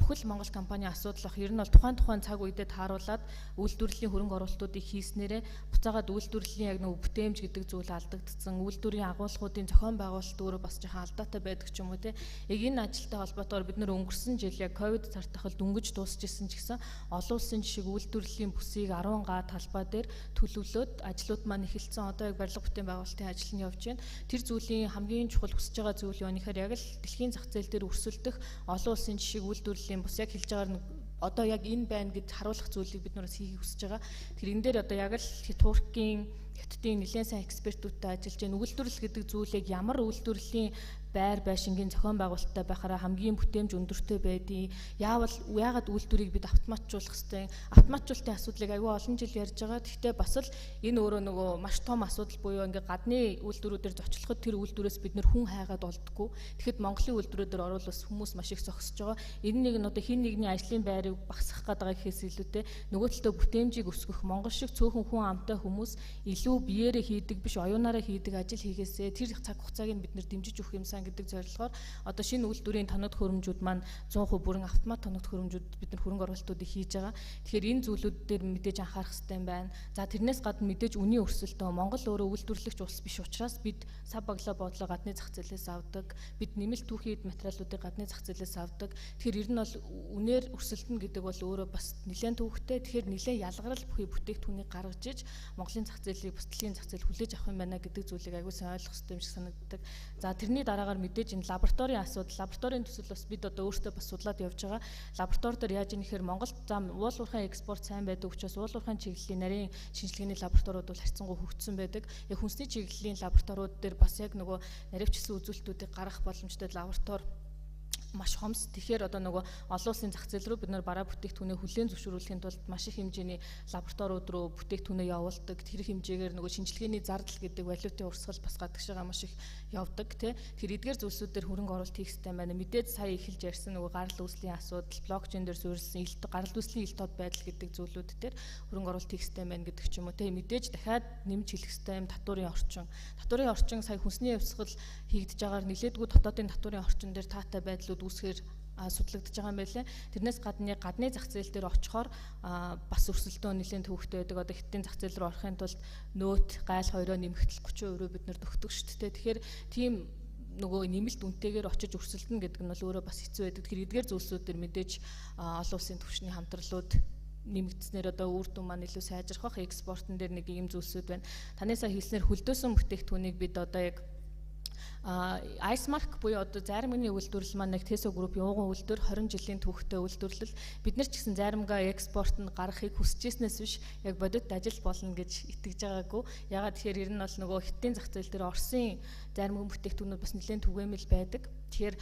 бүхэл Монгол компани асуудал ах ер нь бол тухайн цаг үедээ тааруулаад үйлдвэрлэлийн хөрөнгө оруулалтуудыг хийснээрээ буцаагаад үйлдвэрлэлийн яг нэг бүтээмж гэдэг зүйл алдагдсан. Үйлдвэрийн агуулгуудын зохион байгуулалт өөрөө бас жоохон алдаатай байдаг ч юм уу яг энэ ажилтай холбоотойгоор бид нөр өнгөрсөн жил яг ковид цартахал дөнгөж дуусчихсан ч гэсэн олон улсын жишээ үйлдвэрлэлийн бүсийг 10 га талбай дээр төлөвлөөд ажлууд маань эхэлсэн. Одоо яг барилга бүтээн байгуулалтын ажил нь явж байна. Тэр зүйлийн хамгийн чухал хүсэж байгаа зүйл юу нэхэр яг л дэлхийн зах зээл дээр өрсөлдөх олон улсын жишээ үйлдвэрлэлийн бус яг хэлж байгаагаар одоо яг энэ байна гэд харуулах зүйлийг бид нураас хийхийг хүсэж байгаа. Тэр энэ дээр одоо яг л Туркийн Хятадын нэлээд сайн экспертүүдтэй ажиллаж байна. Үйлдвэрлэл гэдэг зүйлийг ямар үйлдвэрлэлийн байр байшингийн зохион байгуулалттай байхаараа хамгийн бүтээмж өндөртэй байдгийг яагаад үйлдвэрийг бид автоматжуулах хэвтэй. Автоматжуулалтын асуудлыг аюул олон жил ярьж байгаа. Гэхдээ бас л энэ өөрөө нөгөө маш том асуудал буюу ингээ гадны үйлдвэрүүдээр зочлоход тэр үйлдвэрээс бид нэр хүн хайгаад олддоггүй. Тэгэхэд Монголын үйлдвэрүүдээр орвол бас хүмүүс маш их зогсож байгаа. Энэ нэг нь одоо хин нэгний ажлын байрыг багасгах гэдэг гэхээс илүүтэй нөгөө талдаа бүтээмжийг өсгөх Монгол шиг цөөхөн хүн амтай хүмүүс илүү биеэрээ хийдэг биш оюунаараа хийдэг ажил хийгээсээ тэр цаг хугацааг нь бид нэр дэмжиж өгөх юмсан гэдэг зорилгоор одоо шинэ үйлдвэрийн тоног төхөөрөмжүүд маань 100% бүрэн автомат тоног төхөөрөмжүүд бид нар хөрөнгө оруулалтуудыг хийж байгаа. Тэгэхээр энэ зүйлүүд дээр мэдээж анхаарах хэрэгтэй юм байна. За тэрнээс гадна мэдээж үнийн өрсөлдөөн Монгол өөрөө үйлдвэрлэгч улс биш учраас бид сав баглаа бодлоо гадны зах зээлээс авдаг. Бид нэмэлт түүхийд материалуудыг гадны зах зээлээс авдаг. Тэгэхээр ер нь бол үнээр өрсөлдөнө гэдэг бол өөрөө бас нэлээд төвөгтэй. Тэгэхээр нэлээд ялгарл бүхий бүтээгдэхүүнийг гаргаж иж Монголын зах зээлийг бус дэлхийн зах зээл хүлээж авах юм байна гэдэг зүйлийг аягүй сайн ойлгох хэрэгтэй юм шиг санагддаг. За тэрний дараагаар мэдээж энэ лабораторийн асуудал, лабораторийн төсөл бас бид одоо өөртөө бас судлаад явж байгаа. Лаборатори дээр яаж ийм ихээр Монголд зам уул уурхайн экспорт сайн байдаг учраас уул уурхайн чиглэлийн нарийн шинжилгээний лабораториуд бол харьцангуй хөгжсөн байдаг. Яг хүнсний чиглэлийн лабораториуд дээр бас яг нөгөө наривчсан үзүүлэлтүүдийг гаргах боломжтой лаборатори маш хомс. Тэгэхээр одоо нөгөө олон улсын зах зээл рүү бид нар бараа бүтээгдэхүүнээ хүлээн зөвшөөрүүлэхийн тулд маш их хэмжээний лабораториуд руу бүтээгдэхүүнээ явуулдаг. Тэр хэмжээгээр нөгөө шинжилгээний зардал гэдэг валютын урсгал бас гадагшаага маш их явдаг тий. Тэр эдгээр зүйлсүүдээр хөрөнгө оруулалт хийх хэрэгтэй байна. Мэдээж сая эхэлж ярьсан нөгөө гарал үүслийн асуудал, блокчейн дээр суурилсан гарал үүслийн ил тод байдал гэдэг зүйлүүд дээр хөрөнгө оруулалт хийх хэрэгтэй байна гэдэг ч юм уу тий. Мэдээж дахиад нэмж хэлэх хэрэгтэй юм татварын орчин. Татварын орчин сая хүнсний явсгал хийгдэж байгаагаар нэлээдгүй дотоодын татварын орчин дээр таатай байдлууд үүсгээр судлагдж байгаа юм байлээ. Тэрнээс гадны зах зээл дээр очихоор бас өрсөлдөөн нэлээд төвөгтэй байдаг. Одоо хятадын зах зээл рүү орохын тулд нөөт, гайл хоёроо нэмэгдэл 30% бид нэр төгтөг шүү дээ. Тэгэхээр тийм нөгөө нэмэлт үнэтэйгээр очиж өрсөлдөнө гэдэг нь бол өөрөө бас хэцүү байдаг. Тэгэхээр эдгээр зүйлсүүдээр мэдээж олон улсын түвшний хамтралууд нэмэгдснээр одоо үр дүн маань илүү сайжрах бах. Экспортын дээр нэг ийм зүйлсүүд байна. Танайсаа хэлснээр хөлдөөсөн бүтээгдэхүүнийг бид одоо яг Icemark буюу одоо заримгийн үйлдвэрлэл маань нэг Teso Group-ийн ууган үйлдвэр 20 жилийн түүхтэй үйлдвэрлэл бид нар ч гэсэн заримгаа экспортод гаргахыг хүсэжсэнээс биш яг бодит ажил болно гэж итгэж байгаагүй. Ягаад тэгэхээр ер нь бол нөгөө хятадын зах зээл дээр Оросын заримгийн бүтээгдэхүүнүүд бас нэлээд түгээмэл байдаг. Тэгэхээр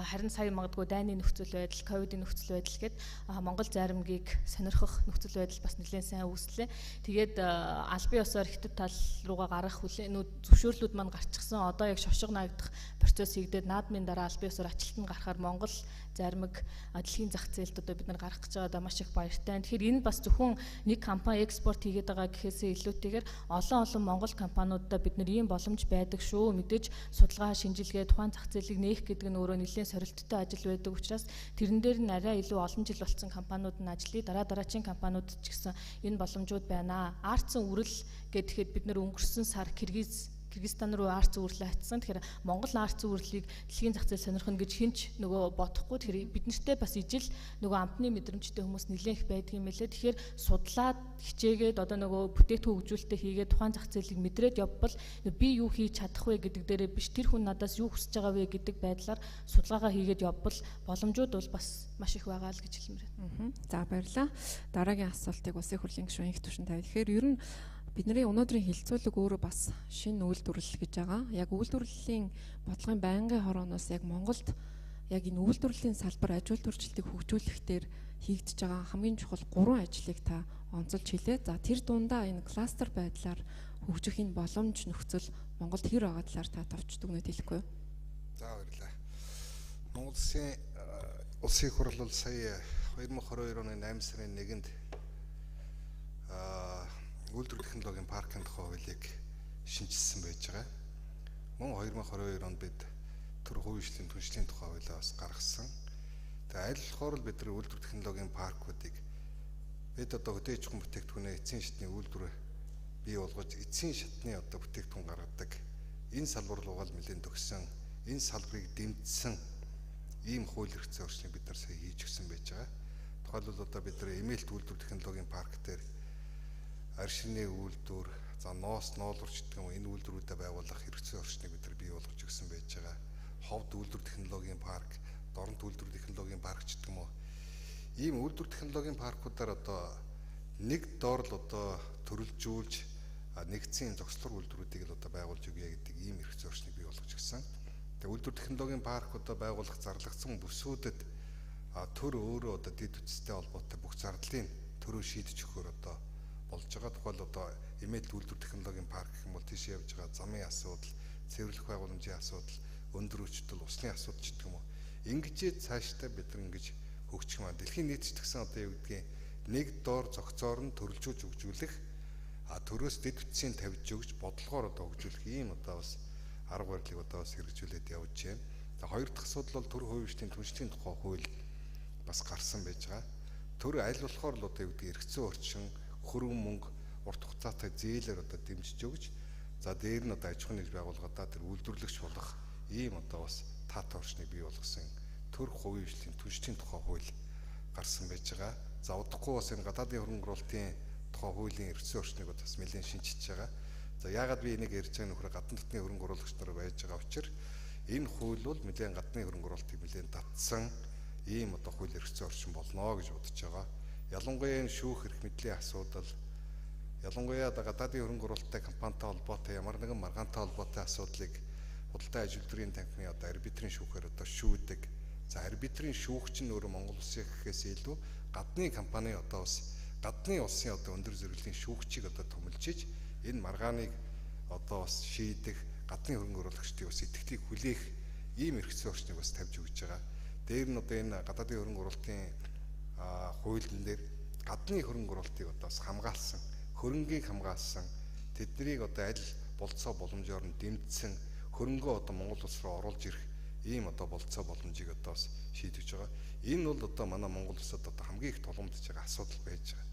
харин сая магадгүй дайны нөхцөл байдал, ковидын нөхцөл байдал гээд Монгол заримгийг сонирхох нөхцөл байдал бас нэлээд сайн үүслээ. Тэгээд албан ёсоор хятад тал руугаа гарах зөвшөөрлүүд маань гарчихсан. Одоо яг шошго наагдах процесс хийгдээд наадмын дараа албан ёсоор ажилтнанд гарахаар Монгол заримыг дэлхийн зах зээлд одоо бид нар гаргах гэж байгаадаа маш их баяртай. Тэгэхээр энэ бас зөвхөн нэг компани экспорт хийгээд байгаа гэхээсээ илүүтэйгээр олон Монгол компаниудаа бид нар ийм боломж байдаг шүү. Мэдээж судалгаа шинжилгээ тухайн зах зээлийг нээх гэдэг нь өөрөө нэлээд сорилттой ажил байдаг учраас тэрэн дээр нь арай илүү олон жил болсон компаниуд нь ажиллая. Дараачийн компаниуд ч гэсэн энэ боломжууд байна. Арцсан үрэл гэхэд бид нар өнгөрсөн сар Кыргызстан руу арц үүрлээ очсон. Тэгэхээр Монгол арц үүрлийг дэлхийн зах зээл сонирхно гэж хинч нөгөө бодохгүй. Тэгэхээр бид нартэй бас ижил нөгөө амтны мэдрэмжтэй хүмүүс нэлээх байдаг юм лээ. Тэгэхээр судлаад хичээгээд одоо нөгөө бүтээгдэхүүн хөгжүүлэлтээ хийгээд тухайн зах зээлийг мэдрээд явбал би юу хийж чадах вэ гэдэг дээрээ биш тэр хүн надаас юу хүсэж байгаа вэ гэдэг байдлаар судалгаагаа хийгээд явбал боломжууд бол бас маш их байгаа л гэж хэлмээр байна. За баярлалаа. Дараагийн асуултыг Улсын хурлын гишүүн их түвшин тавь. Тэгэхээр ер нь бидний өнөөдрийн хилцүүлэг өөрөө бас шинэ үйлдвэрлэл гэж байгаа. Яг үйлдвэрлэлийн бодлогын байнгын хорооноос яг Монголд яг энэ үйлдвэрлэлийн салбар аж үйлдвэрчлэлийг хөгжүүлэх дээр хийгдэж байгаа хамгийн чухал 3 ажлыг та онцолж хэлээ. За тэр дундаа энэ кластер байдлаар хөгжих энэ боломж нөхцөл Монголд хэр байгаа талаар та товч дүгнэж хэлэхгүй юу? За баярлалаа. Монгол Улсын хурл бол сая 2022 оны 8 сарын 1-нд үйлдвэр технологийн паркын тухай хуулийг шинжилсэн байж байгаа. Мөн 2022 онд бид төр хувийн түншлэлийн тухай хуулиа бас гаргасан. Тэгээ аль болохоор л бид нар үйлдвэр технологийн паркуудыг бид одоо хөдөө аж ахуйн бүтээгдэхүүнээ эцсийн шатны үйлдвэр бий болгож эцсийн шатны одоо бүтээгдэхүүн гаргадаг. Энэ салбар руу гал нэлээд төгссөн, энэ салбарыг дэмжсэн ийм хууль эрх зүйн орчныг бид нар сая хийж өгсөн байж байгаа. Тухайлбал одоо бид нар эмээлт үйлдвэр технологийн парк дээр аршины үйлдвэр, за ноос ноолурч гэх юм энэ үйлдвэрүүдэд байгуулах эрх зүйн орчныг бид нар бий болгож өгсөн байж байгаа. Ховд үйлдвэр технологийн парк, дорнт үйлдвэр технологийн парк ч гэх юм уу. Ийм үйлдвэр технологийн паркуудаар одоо нэг доор л одоо төрөлжүүлж нэгдсэн зохицлол үйлдвэрүүдийг л одоо байгуулж өгье гэдэг ийм эрх зүйн орчныг бий болгож өгсөн. Тэгээ үйлдвэр технологийн паркуудаа байгуулах зарлагдсан бүсүүдэд төр өөрөө одоо дэд үтстэй холбоотой бүх зардлын төрөө шийдэж өгөхөөр одоо болж байгаа. Тухайл одоо эмээлт үйлдвэр технологийн парк гэх юм бол тийш явж байгаа замын асуудал, цэвэрлэх байгууламжийн асуудал, өндөр өчтөл, усны асуудал ч гэх юм уу. Ингэжээ цаашдаа бид нар ингэж хөгжих маань дэлхийн нийтч гэсэн одоо юу гэдгийг нэг доор зохицоор нь төрөлжүүлж хөгжүүлэх төрөөс дэд үтсийн тавьж өгч бодлогоор одоо хөгжүүлэх ийм одоо бас арга барилыг одоо бас хэрэгжүүлээд явж байна. За хоёр дахь асуудал бол төр хувийн түншлэлийн тухай хууль бас гарсан байж байгаа. Төр аль болохоор л одоо юу гэдгийг эрх зүйн орчин хөрөнгө мөнгө урт хугацаатай зээлээр одоо дэмжиж өгч за дээр нь одоо аж ахуйн нэгж байгууллагадаа тэр үйлдвэрлэгч болох ийм одоо бас таатай орчныг бий болгосон төр хувийн түншлэлийн тухай хууль гарсан байж байгаа. За удахгүй бас энэ гадаадын хөрөнгө оруулалтын тухай хуулийн эрх зүйн орчныг бас нэлээд шинжиж байгаа. За яагаад би энийг ярьж байгаа нөхөр гадны дотны хөрөнгө оруулагч нар байж байгаа учраас энэ хууль бол нэлээд гадны хөрөнгө оруулалтыг нэлээд татсан ийм одоо хууль эрх зүйн орчин болно гэж бодож байгаа. Ялангуяа энэ шүүх эрх мэдлийн асуудал, ялангуяа гадаадын хөрөнгө оруулалттай компанитай холбоотой ямар нэгэн маргаантай холбоотой асуудлыг худалдаа аж үйлдвэрийн танхимын одоо арбитрийн шүүхээр одоо шүүдэг. За арбитрийн шүүгч нь өөрөө Монгол улсын гэхээс илүү гадны компани одоо бас гадны улсын одоо өндөр зэрэглэлийн шүүгчийг одоо томилжиж энэ маргааныг одоо бас шийдэх, гадны хөрөнгө оруулагчдын бас итгэлийг хүлээх ийм эрх зүйн орчныг бас тавьж өгч байгаа. Дээр нь одоо энэ гадаадын хөрөнгө оруулалтын хуулийн дээр гадны хөрөнгө оруулалтыг одоо бас хамгаалсан, хөрөнгийг хамгаалсан, тэднийг одоо аль болцоо боломжоор нь дэмжсэн, хөрөнгөө одоо Монгол улс руу оруулж ирэх ийм одоо болцоо боломжийг одоо бас шийдэж байгаа. Энэ бол одоо манай Монгол улсад одоо хамгийн их тулгамдж байгаа асуудал байж байгаа.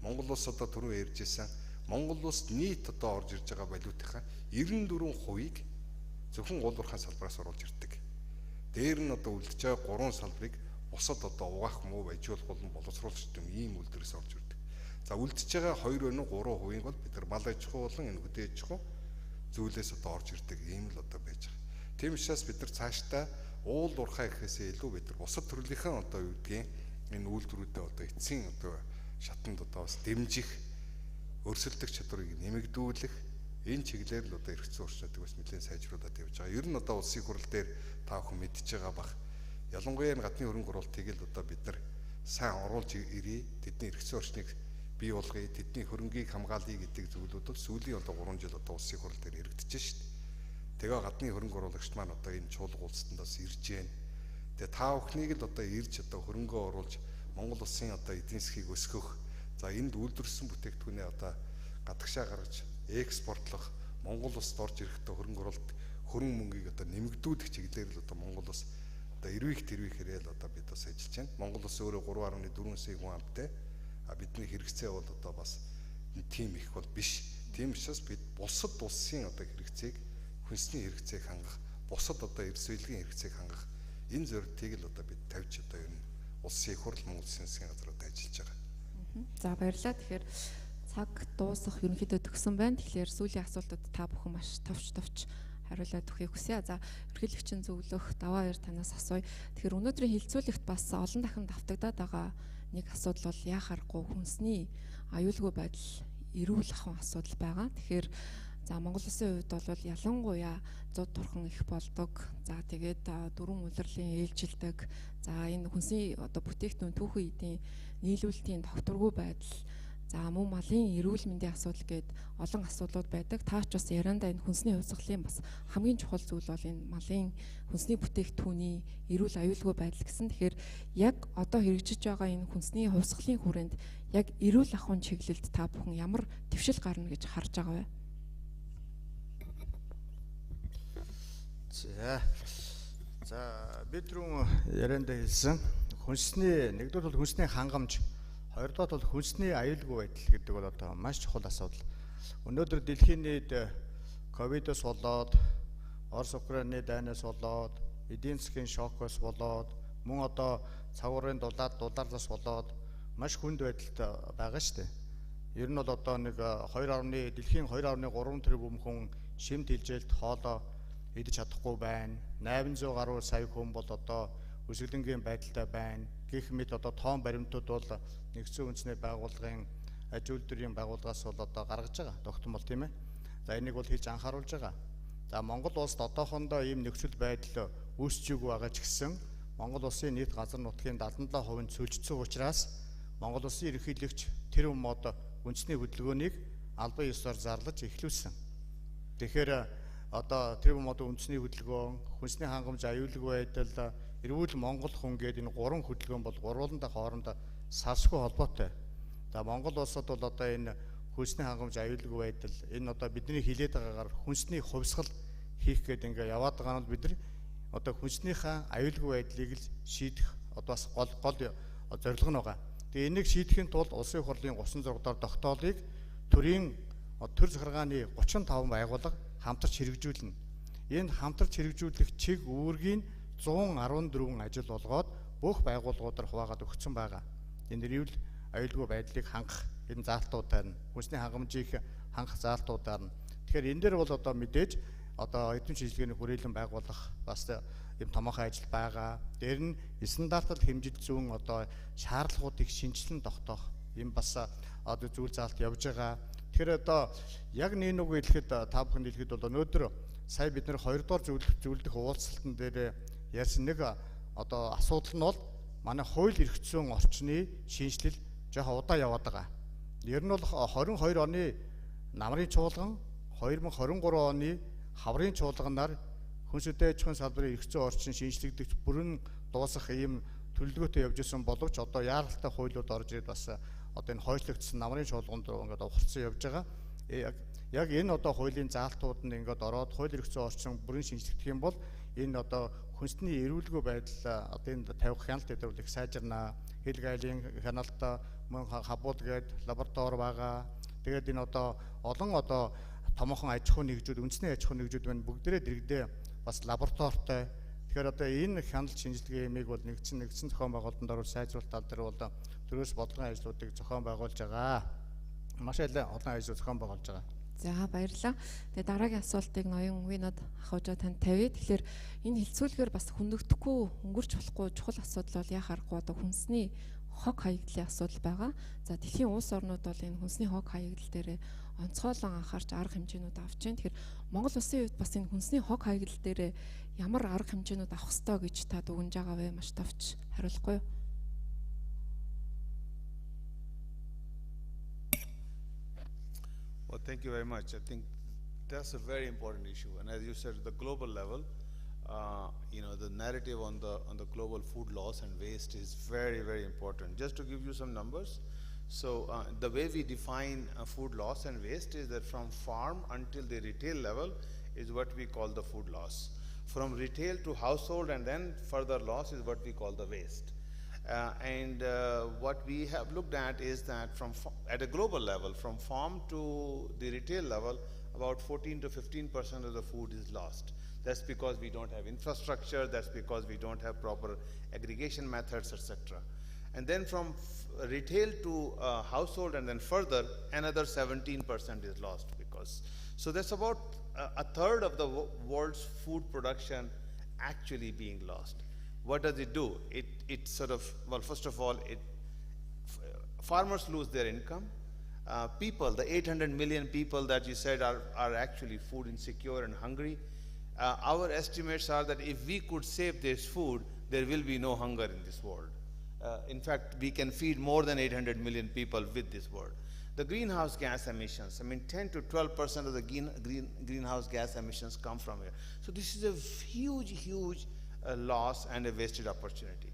Монгол улс одоо түрүү ярьжсэн Монгол улс нийт одоо орж ирж байгаа валютынхаа 94%-ийг зөвхөн гулуурхайн салбараас оруулж ирдэг. Дээр нь одоо үлдэж байгаа 3 салбарыг бусад одоо угаах муу ажиулах болон боловсруулах юм ийм үйлдвэрээс орж ирдэг. За үлдэж байгаа 2 өнөө 3%-ийг бол бид нар мал аж ахуй болон энэ хөдөө аж ахуй зүйлээс одоо орж ирдэг ийм л одоо байж байгаа. Тийм учраас бид нар цаашдаа уул уурхай гэхээсээ илүү бид нар бусад төрлийнхээ одоо юу гэдгийг энэ үйлдвэрүүдэд одоо эцсийн одоо шатанд одоо бас дэмжих, өрсөлдөх чадварыг нэмэгдүүлэх энэ чиглэлээр л одоо эрх зүйн орчнуудыг бас нэлээд сайжруулад явж байгаа. Ер нь одоо улсын хурал дээр та бүхэн мэдж байгаа бах. Ялангуяа энэ гадны хөрөнгө оруулалтыг л одоо бид нар сайн оруулж ирээ, тэдний эрх зүйн орчныг бий болгоё, тэдний хөрөнгийг хамгаалъя гэдэг зүйлүүд бол сүүлийн одоо 3 жил одоо улсын хурал дээр яригдчихэж шít. Тэгээ гадны хөрөнгө оруулагчид маань одоо энэ чуулга улсанд бас ирж гэн. Тэгээ та бүхнийг л одоо ирж одоо хөрөнгө оруулж Монгол улсын одоо эдийн засгийг өсгөх, за энд үйлдвэрлэсэн бүтээгдэхүүнээ одоо гадагшаа гаргаж экспортлох, Монгол улсад орж ирэхдээ хөрөнгө оруулалт, хөрөнгө мөнгийг одоо нэмэгдүүлэх чиглэлээр л одоо Монгол улс одоо эрвих хэрэгэл одоо бид бас ажиллаж байна. Монгол улс өөрөө 3.4 сая хүн амтай. Бидний хэрэгцээ бол одоо бас тийм их бол биш. Тийм учраас бид бусад улсын одоо хэрэгцээг, хүнсний хэрэгцээг хангах, бусад одоо эрс үйлгийн хэрэгцээг хангах энэ зорилтыг л одоо бид тавьж одоо ер нь улсын их хурл Монгол Улсын засгийн газрууд ажиллаж байгаа. За баярлалаа. Тэгэхээр цаг дуусах ерөнхийдөө төгсөн байна. Тэгэхээр сүүлийн асуултад та бүхэн маш товч хариулаад өгөхийг хүсье. За ерөнхийлөгчийн зөвлөх даваа хоёр танаас асууя. Тэгэхээр өнөөдрийн хилцүүлэгт бас олон дахин давтагдаад байгаа нэг асуудал бол яхаарахгүй хүнсний аюулгүй байдал эрүүл ахуйн асуудал байгаа. Тэгэхээр за Монгол Улсын хувьд бол ялангуяа зуд турхан их болдог. За тэгээд дөрвөн улирлын ээлжилдэг. За энэ хүнсний одоо бүтээгдэхүүн түүхэн эдийн нийлүүлэлтийн тогтворгүй байдал, за мөн малын эрүүл мэндийн асуудал гээд олон асуудлууд байдаг. Таач бас яриандаа энэ хүнсний хувьсгалын бас хамгийн чухал зүйл бол энэ малын хүнсний бүтээгдэхүүний эрүүл аюулгүй байдал гэсэн. Тэгэхээр яг одоо хэрэгжиж байгаа энэ хүнсний хувьсгалын хүрээнд яг эрүүл ахуйн чиглэлд та бүхэн ямар твшил гарна гэж харж байгаа вэ? За бид түрүүн яриандаа хэлсэн хүнсний нэгдүгээр бол хүнсний хангамж, хоёрдугаар бол хүнсний аюулгүй байдал гэдэг бол одоо маш чухал асуудал. Өнөөдөр дэлхийн нийт ковидос болоод, Орос Украины дайнаас болоод, эдийн засгийн шокоос болоод, мөн одоо цагуурын дулаарлаас болоод маш хүнд байдалтай байгаа шүү дээ. Ер нь бол одоо нэг дэлхийн 2.3 тэрбум хүн шимт хилжээлт хоолоо идэж чадахгүй байна. 800 гаруй сая хүн бол одоо өсгөлөнгийн байдалтай байна. Гэх мэт одоо тоон баримтууд бол нэгдсэн үндэсний байгууллагын аж үйлдвэрийн байгууллагаас бол одоо гаргаж байгаа тогтмол тийм ээ. За энийг бол хэлж анхааруулж байгаа. За Монгол улсад одоохондоо ийм нөхцөл байдал үүсэж байгаа ч гэсэн Монгол улсын нийт газар нутгийн 77% цөлжсөн учраас Монгол улсын ерөнхийлөгч тэр мод үндэсний хөдөлгөөнийг албан ёсоор зарлаж эхлүүлсэн. Тэгэхээр одоо тэр мод үндэсний хөдөлгөөн, хүнсний хангамж аюулгүй байдал, эрүүл Монгол хүн гэдэг энэ гурван хөдөлгөөн бол гурвууландаа хоорондоо салшгүй холбоотой. За Монгол улсад бол одоо энэ хүнсний хангамж аюулгүй байдал энэ одоо бидний хилээд байгаагаар хүнсний хувьсгал хийх гэдэг ингээ яваад байгаа нь бид нар одоо хүнснийхээ аюулгүй байдлыг л шийдэх одоо бас гол зорилго нь байгаа. Тэгээ энийг шийдэхин тулд улсын хурлын 36 дахь тогтоолыг төрийн төр захиргааны 35 байгууллага хамтарч хэрэгжүүлнэ. Энэ хамтарч хэрэгжүүлэх чиг үүргийг 114 ажил болгоод бүх байгууллагуудаар хуваагаад өгсөн байгаа. Энэ эрүүл аюулгүй байдлыг хангах энэ заалтуудаар нь хүнсний хангамжийг хангах заалтуудаар нь. Тэгэхээр энэ дээр бол одоо мэдээж одоо эдийн шинжилгээний хүрээлэн байгуулах бас юм томоохон ажил байгаа. Дээр нь стандартад хэмжиж зүүн одоо шаардлагуудыг шинжилэн тогтоох юм бас одоо зүйл заалт явж байгаа. Тэгэхээр одоо яг нэг хэлэхэд та бүхэнд хэлэхэд бол өнөөдөр сая бид нэр 2 дугаар зөвлөлдөх уулзалтан дээр ярьсан нэг одоо асуудал нь бол манай хууль эрх зүйн орчны шинжилэл жоохон удаа яваад байгаа. Ер нь бол 22 оны намрын чуулган 2023 оны хаврын чуулганаар хүнс үдээ аж ахуйн салбарын эрх зүйн орчин шинжлэгдэж бүрэн дуусах ийм төлөвлөгөөтэй явж исэн боловч одоо яаралтай хуулиуд орж ирээд бас одоо энэ хойшлогдсон намрын чуулган руу ингээд ухарсан явж байгаа. Яг энэ одоо хуулийн заалтууд нь ингээд ороод хууль эрх зүйн орчин бүрэн шинжлэгдэх юм бол энэ одоо хүнсний эрүүлгүй байдал одоо энэ тавих хяналт дээр бол их сайжирнаа. Хил гайлын хяналт мөн хабууд гээд лаборатори байгаа. Тэгээд энэ одоо олон одоо томоохон аж ахуйн нэгжүүд, үндэсний аж ахуйн нэгжүүд байна. Бүгдээрээ дэрэгдээ бас лабораторитой. Тэгэхээр одоо энэ хяналт шинжилгээ ямиг бол нэгдсэн зохион байгуулалтанд орж сайжруулалт тал дээр бол төрөөс бодлогын ажлуудыг зохион байгуулж байгаа. Маш олон ажил зохион байгуулж байгаа. За баярлалаа. Тэгээ дараагийн асуултыг ноён Винод ахуйжаа танд тавья. Тэгэхээр энэ хилцүүлгээр бас хөндөгдөхгүй өнгөрч болохгүй чухал асуудал бол яхаарахгүй одоо хүнсний хог хаягдлын асуудал байгаа. За дэлхийн улс орнууд бол энэ хүнсний хог хаягдал дээр онцгойлон анхаарч арга хэмжээнүүд авч байна. Тэгэхээр Монгол улсын хувьд бас энэ хүнсний хог хаягдал дээр ямар арга хэмжээнүүд авах ёстой гэж та дүгнэж байгаа вэ? Маш товч хариулахгүй юу? Well, thank you very much. I think that's a very important issue. And as you said, at the global level, the narrative on the global food loss and waste is very, very important. Just to give you some numbers, so the way we define food loss and waste is that from farm until the retail level is what we call the food loss. From retail to household and then further loss is what we call the waste. What we have looked at is that at a global level, from farm to the retail level, about 14 to 15% of the food is lost. That's because we don't have infrastructure, that's because we don't have proper aggregation methods, etc. And then from retail to household and then further, another 17% is lost because. So that's about a third of the world's food production actually being lost. What does it do? It sort of, well, first of all, farmers lose their income. People, the 800 million people that you said are actually food insecure and hungry. Our estimates are that if we could save this food, there will be no hunger in this world. In fact, we can feed more than 800 million people with this world. The greenhouse gas emissions, 10 to 12% of the greenhouse gas emissions come from here. So this is a huge, huge loss and a wasted opportunity.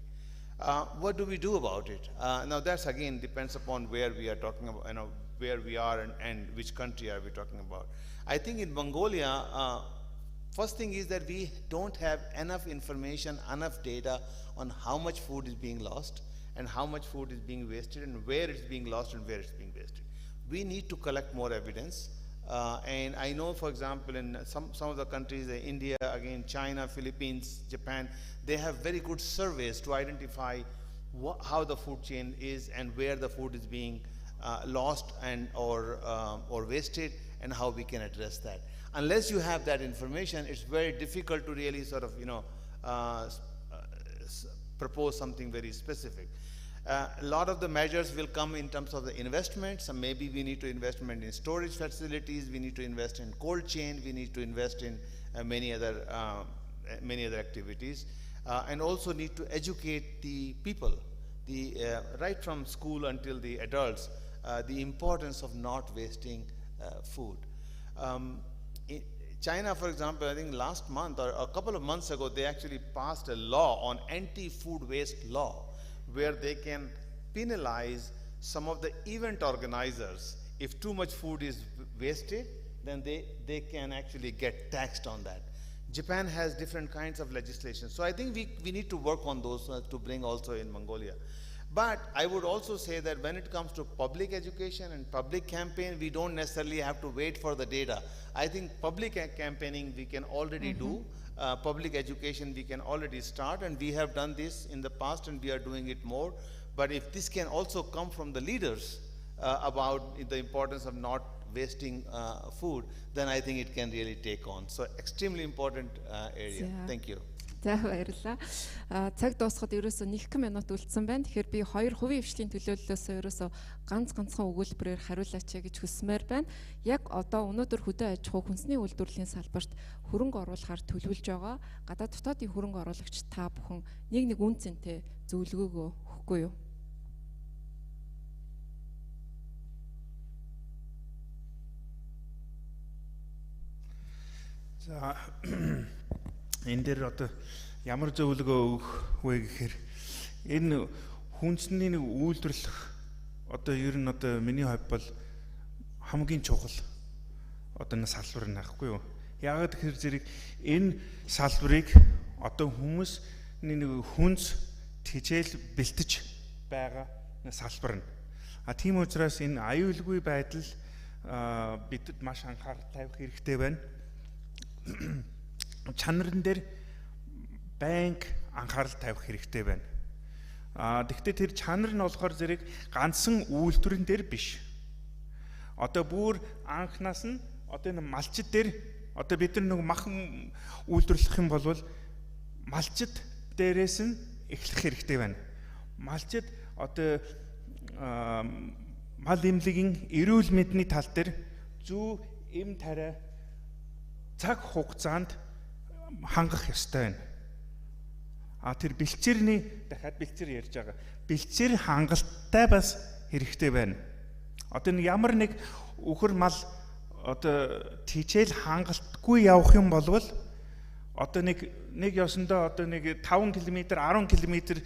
What do we do about it? Now that's again depends upon where we are talking about, where we are and which country are we talking about. I think in Mongolia, first thing is that we don't have enough information, enough data on how much food is being lost and how much food is being wasted and where it's being lost and where it's being wasted. We need to collect more evidence. And I know, for example, in some of the countries, India, again, China, Philippines, Japan, they have very good surveys to identify how the food chain is and where the food is being lost and or wasted and how we can address that. Unless you have that information, it's very difficult to really sort of, propose something very specific. A lot of the measures will come in terms of the investments. So maybe we need to investment in storage facilities, we need to invest in cold chain, we need to invest in many other activities, and also need to educate the people, right from school until the adults, the importance of not wasting food. China, for example, I think last month or a couple of months ago, they actually passed a law on anti-food waste law, where they can penalize some of the event organizers. If too much food is wasted, then they can actually get taxed on that. Japan has different kinds of legislation. So I think we need to work on those to bring also in Mongolia. But I would also say that when it comes to public education and public campaign, we don't necessarily have to wait for the data. I think public campaigning we can already do. Public education we can already start, and we have done this in the past and we are doing it more. But if this can also come from the leaders about the importance of not wasting food, then I think it can really take on. So extremely important area. Thank you. За баярлалаа. Цаг дуусахад ерөөсөө 1 минут үлдсэн байна. Тэгэхээр би 2 хувийн хвшлийн төлөөллөөсөө ерөөсөө ганцхан өгүүлбэрээр хариулаач гэж хүсмээр байна. Яг одоо өнөөдөр хөдөө аж ахуй хүнсний үйлдвэрлэлийн салбарт хөрөнгө оруулахаар төлөвлөж байгаа. Гадаад дотоодын хөрөнгө оруулагч та бүхэн нэг үн цэнтэй зөвлөгөөгөө өгөхгүй юу? За энэ дээр одоо ямар зөвлөгөө өгөх вэ гэхээр энэ хүнсний үйлдвэрлэх одоо ер нь одоо миний хувьд бол хамгийн чухал одоо нэг салбар нахгүй юу. Яагаад тэгэхээр зэрэг энэ салбарыг одоо хүмүүс нэг хүнс тижэл бэлтэж байгаа нэг салбар нь. Тийм учраас энэ аюулгүй байдал бидэд маш анхаарал тавих хэрэгтэй байна. Чанарын дээр банк анхаарал тавих хэрэгтэй байна. Тэгвэл тэр чанар нь болохоор зэрэг ганцхан үйлдвэрэн дээр биш. Одоо бүр анхнаас нь одоо энэ малчид дээр одоо бид нар нэг махан үйлдвэрлэх юм бол малчид дээрээс нь эхлэх хэрэгтэй байна. Малчид одоо мал эмнэлгийн эрүүл мэндийн тал дээр зөв эм тариа цаг хугацаанд хангах ёстой байна. Тэр бэлчээрний дахиад бэлчээр ярьж байгаа. Бэлчээр хангалттай бас хэрэгтэй байна. Одоо ямар нэг үхэр мал одоо тижэл хангалтгүй явах юм бол одоо нэг ёсондоо одоо нэг 5 км 10 км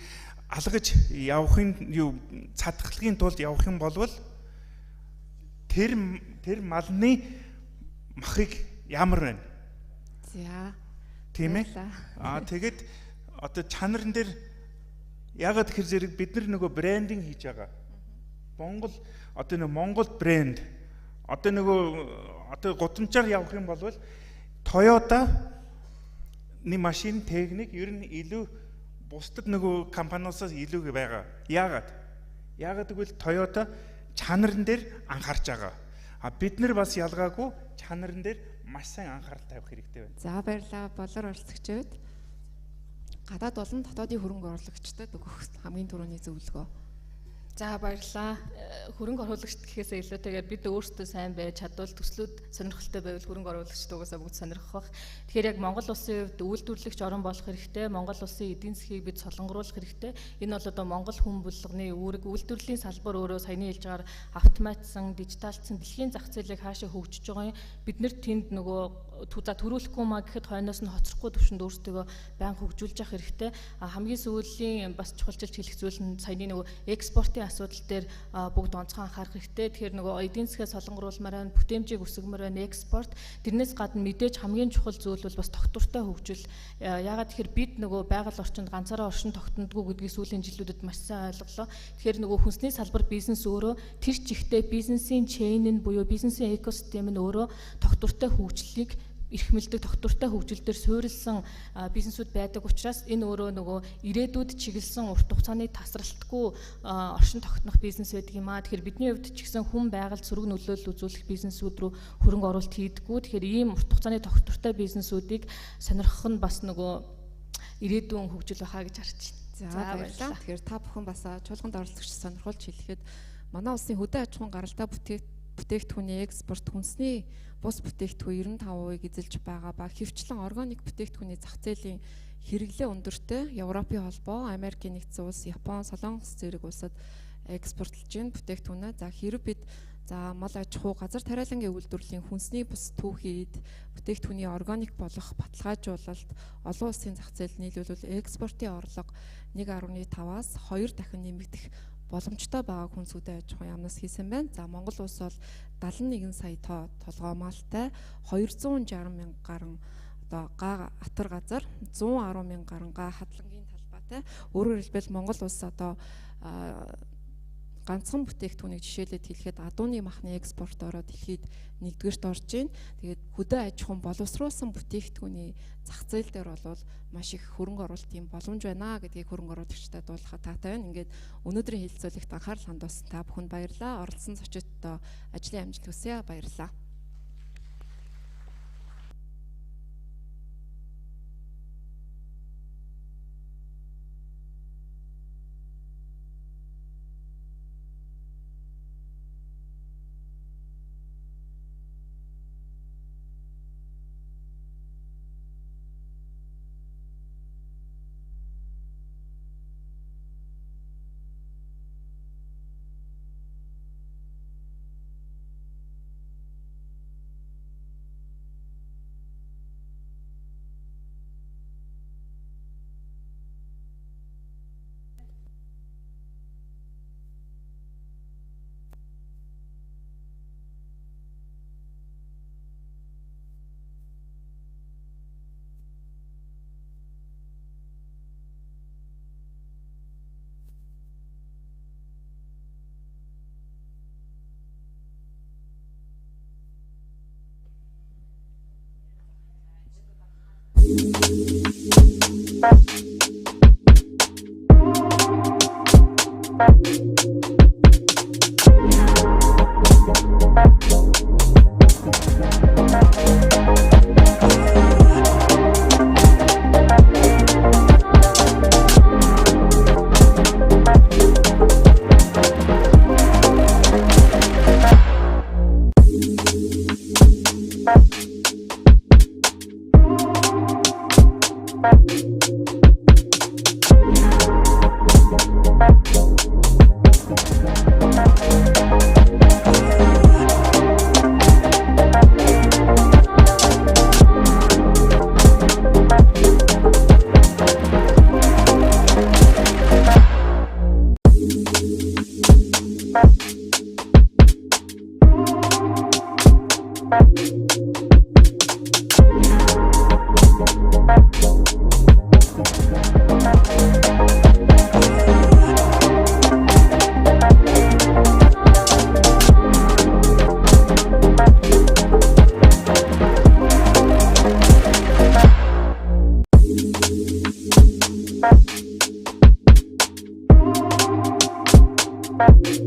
алгаж явахын юу цадхлагын тулд явах юм болвол тэр малны махыг ямар байна? За. Тийм ээ. Тэгээд одоо чанарын дээр ягаад тэр зэрэг бид нар нөгөө брендинг хийж байгаа. Монгол одоо нэг Монгол брэнд одоо нөгөө одоо гудамжаар явах юм бол Toyota ний машин техник ер нь илүү бусдад нөгөө компаниудаас илүү байгаа. Яагаад гэвэл Toyota чанарын дээр анхаарч байгаа. Бид нар бас ялгаагүй чанарын дээр маш сайн анхаарал тавих хэрэгтэй байна. За баярлалаа. Болор оролцогчид. Гадаад болон дотоодын хөрөнгө оруулагчдад өгөх хамгийн түрүүний зөвлөгөө. За баярлалаа. Хөрөнгө оруулагчд гэхээсээ илүүтэйгээр бид өөрсдөө сайн байж чадвал төслүүд сонирхолтой байвал хөрөнгө оруулагчд угаасаа бүгд сонирхох бах. Тэгэхээр яг Монгол улсын хувьд үйлдвэрлэгч орн болох хэрэгтэй. Монгол улсын эдийн засгийг бид солонгоруулах хэрэгтэй. Энэ бол одоо Монгол хүн булганы үүрэг үйлдвэрлэлийн салбар өөрөө саяны хэлж байгаагаар автоматсан, дижиталцсан дэлхийн зах зээлийг хаашаа хөгжиж байгаа юм. Бид нэр тэнд нөгөө төрүүлэхгүй маа гэхэд хойноос нь хоцрохгүй төвшөнд өөрсдөө байнга хөгжүүлж явах хэрэгтэй. Хамгийн сүүлийн бас чухалчилж хэлэх зүйл нь саяны нөгөө экспортын асуудал дээр бүгд онцгой анхаарах хэрэгтэй. Тэгэхээр нөгөө эдийн засгээ солонгоруулмаар байна, бүтээмжийг өсгөмөр байна, экспорт. Тэрнээс гадна мэдээж хамгийн чухал зүйл бол бас тогтвортой хөгжил. Яагаад тэгэхээр бид нөгөө байгаль орчинд ганцаараа оршин тогтнодгүй гэдгийг сүүлийн жилүүдэд маш сайн ойлголоо. Тэгэхээр нөгөө хүнсний салбар бизнес өөрөө тэр чигтээ бизнесийн чейн нь буюу бизнесийн экосистем нь өөрөө тогтвортой хөгжлийг эрхмэлдэг тогтвортой хөгжил дээр суурилсан бизнесүүд байдаг учраас энэ өөрөө нөгөө ирээдүйд чиглэсэн урт хугацааны тасралтгүй оршин тогтнох бизнес байдаг юм аа. Тэгэхээр бидний хувьд ч гэсэн хүн байгальд сөрөг нөлөөлөл үзүүлэх бизнесүүд рүү хөрөнгө оруулалт хийдэггүй. Тэгэхээр ийм урт хугацааны тогтвортой бизнесүүдийг сонирхох нь бас нөгөө ирээдүйн хөгжил байхаа гэж харж байна. За баярлалаа. Тэгэхээр та бүхэн бас чуулганд оролцогч сонирхолж хэлэхэд манай улсын хөдөө аж ахуйн гаралтай бүтээгдэхүүний экспорт хүнсний бус бүтээгдэхүүн 95% эзэлж байгаа ба хөвчлэн органик бүтээгдэхүүний зах зээлийн хэрэглээ өндөртэй Европын холбоо, Америкийн нэгдсэн улс, Япон, Солонгос зэрэг улсад экспортлж байна бүтээгдэхүүнээ. За хэрэв бид мал аж ахуй, газар тариалангийн үйлдвэрлэлийн хүнсний бус түүхийд бүтээгдэхүүний органик болох баталгаажуулалт олон улсын зах зээлд нийлүүлвэл экспортын орлого 1.5-аас 2 дахин нэмэгдэх боломжтой байгааг хүнс хөдөө аж ахуйн яамнаас хийсэн байна. За Монгол улс бол 71 сая толгоомалтай 260 мянган гаруй одоо га атар газар 110 мянган гаруй га хадлагын талбайтай. Өөрөөр хэлбэл Монгол улс одоо ганцхан бүтээгдэхүүнийг жишээлээд хэлэхэд адууны махны экспортороо дэлхийд 1-р орж байна. Тэгээд хөдөө аж ахуйн боловсруулсан бүтээгдэхүүний зах зээл дээр бол маш их хөрөнгө оруулалтын боломж байна гэдгийг хөрөнгө оруулагчдад дуулахад таатай байна. Ингээд өнөөдрийн хэлэлцүүлэгт анхаарал хандуулсан та бүхэнд баярлалаа. Оролцсон зочдод ажлын амжилт хүсье. Баярлалаа. Thank you. you.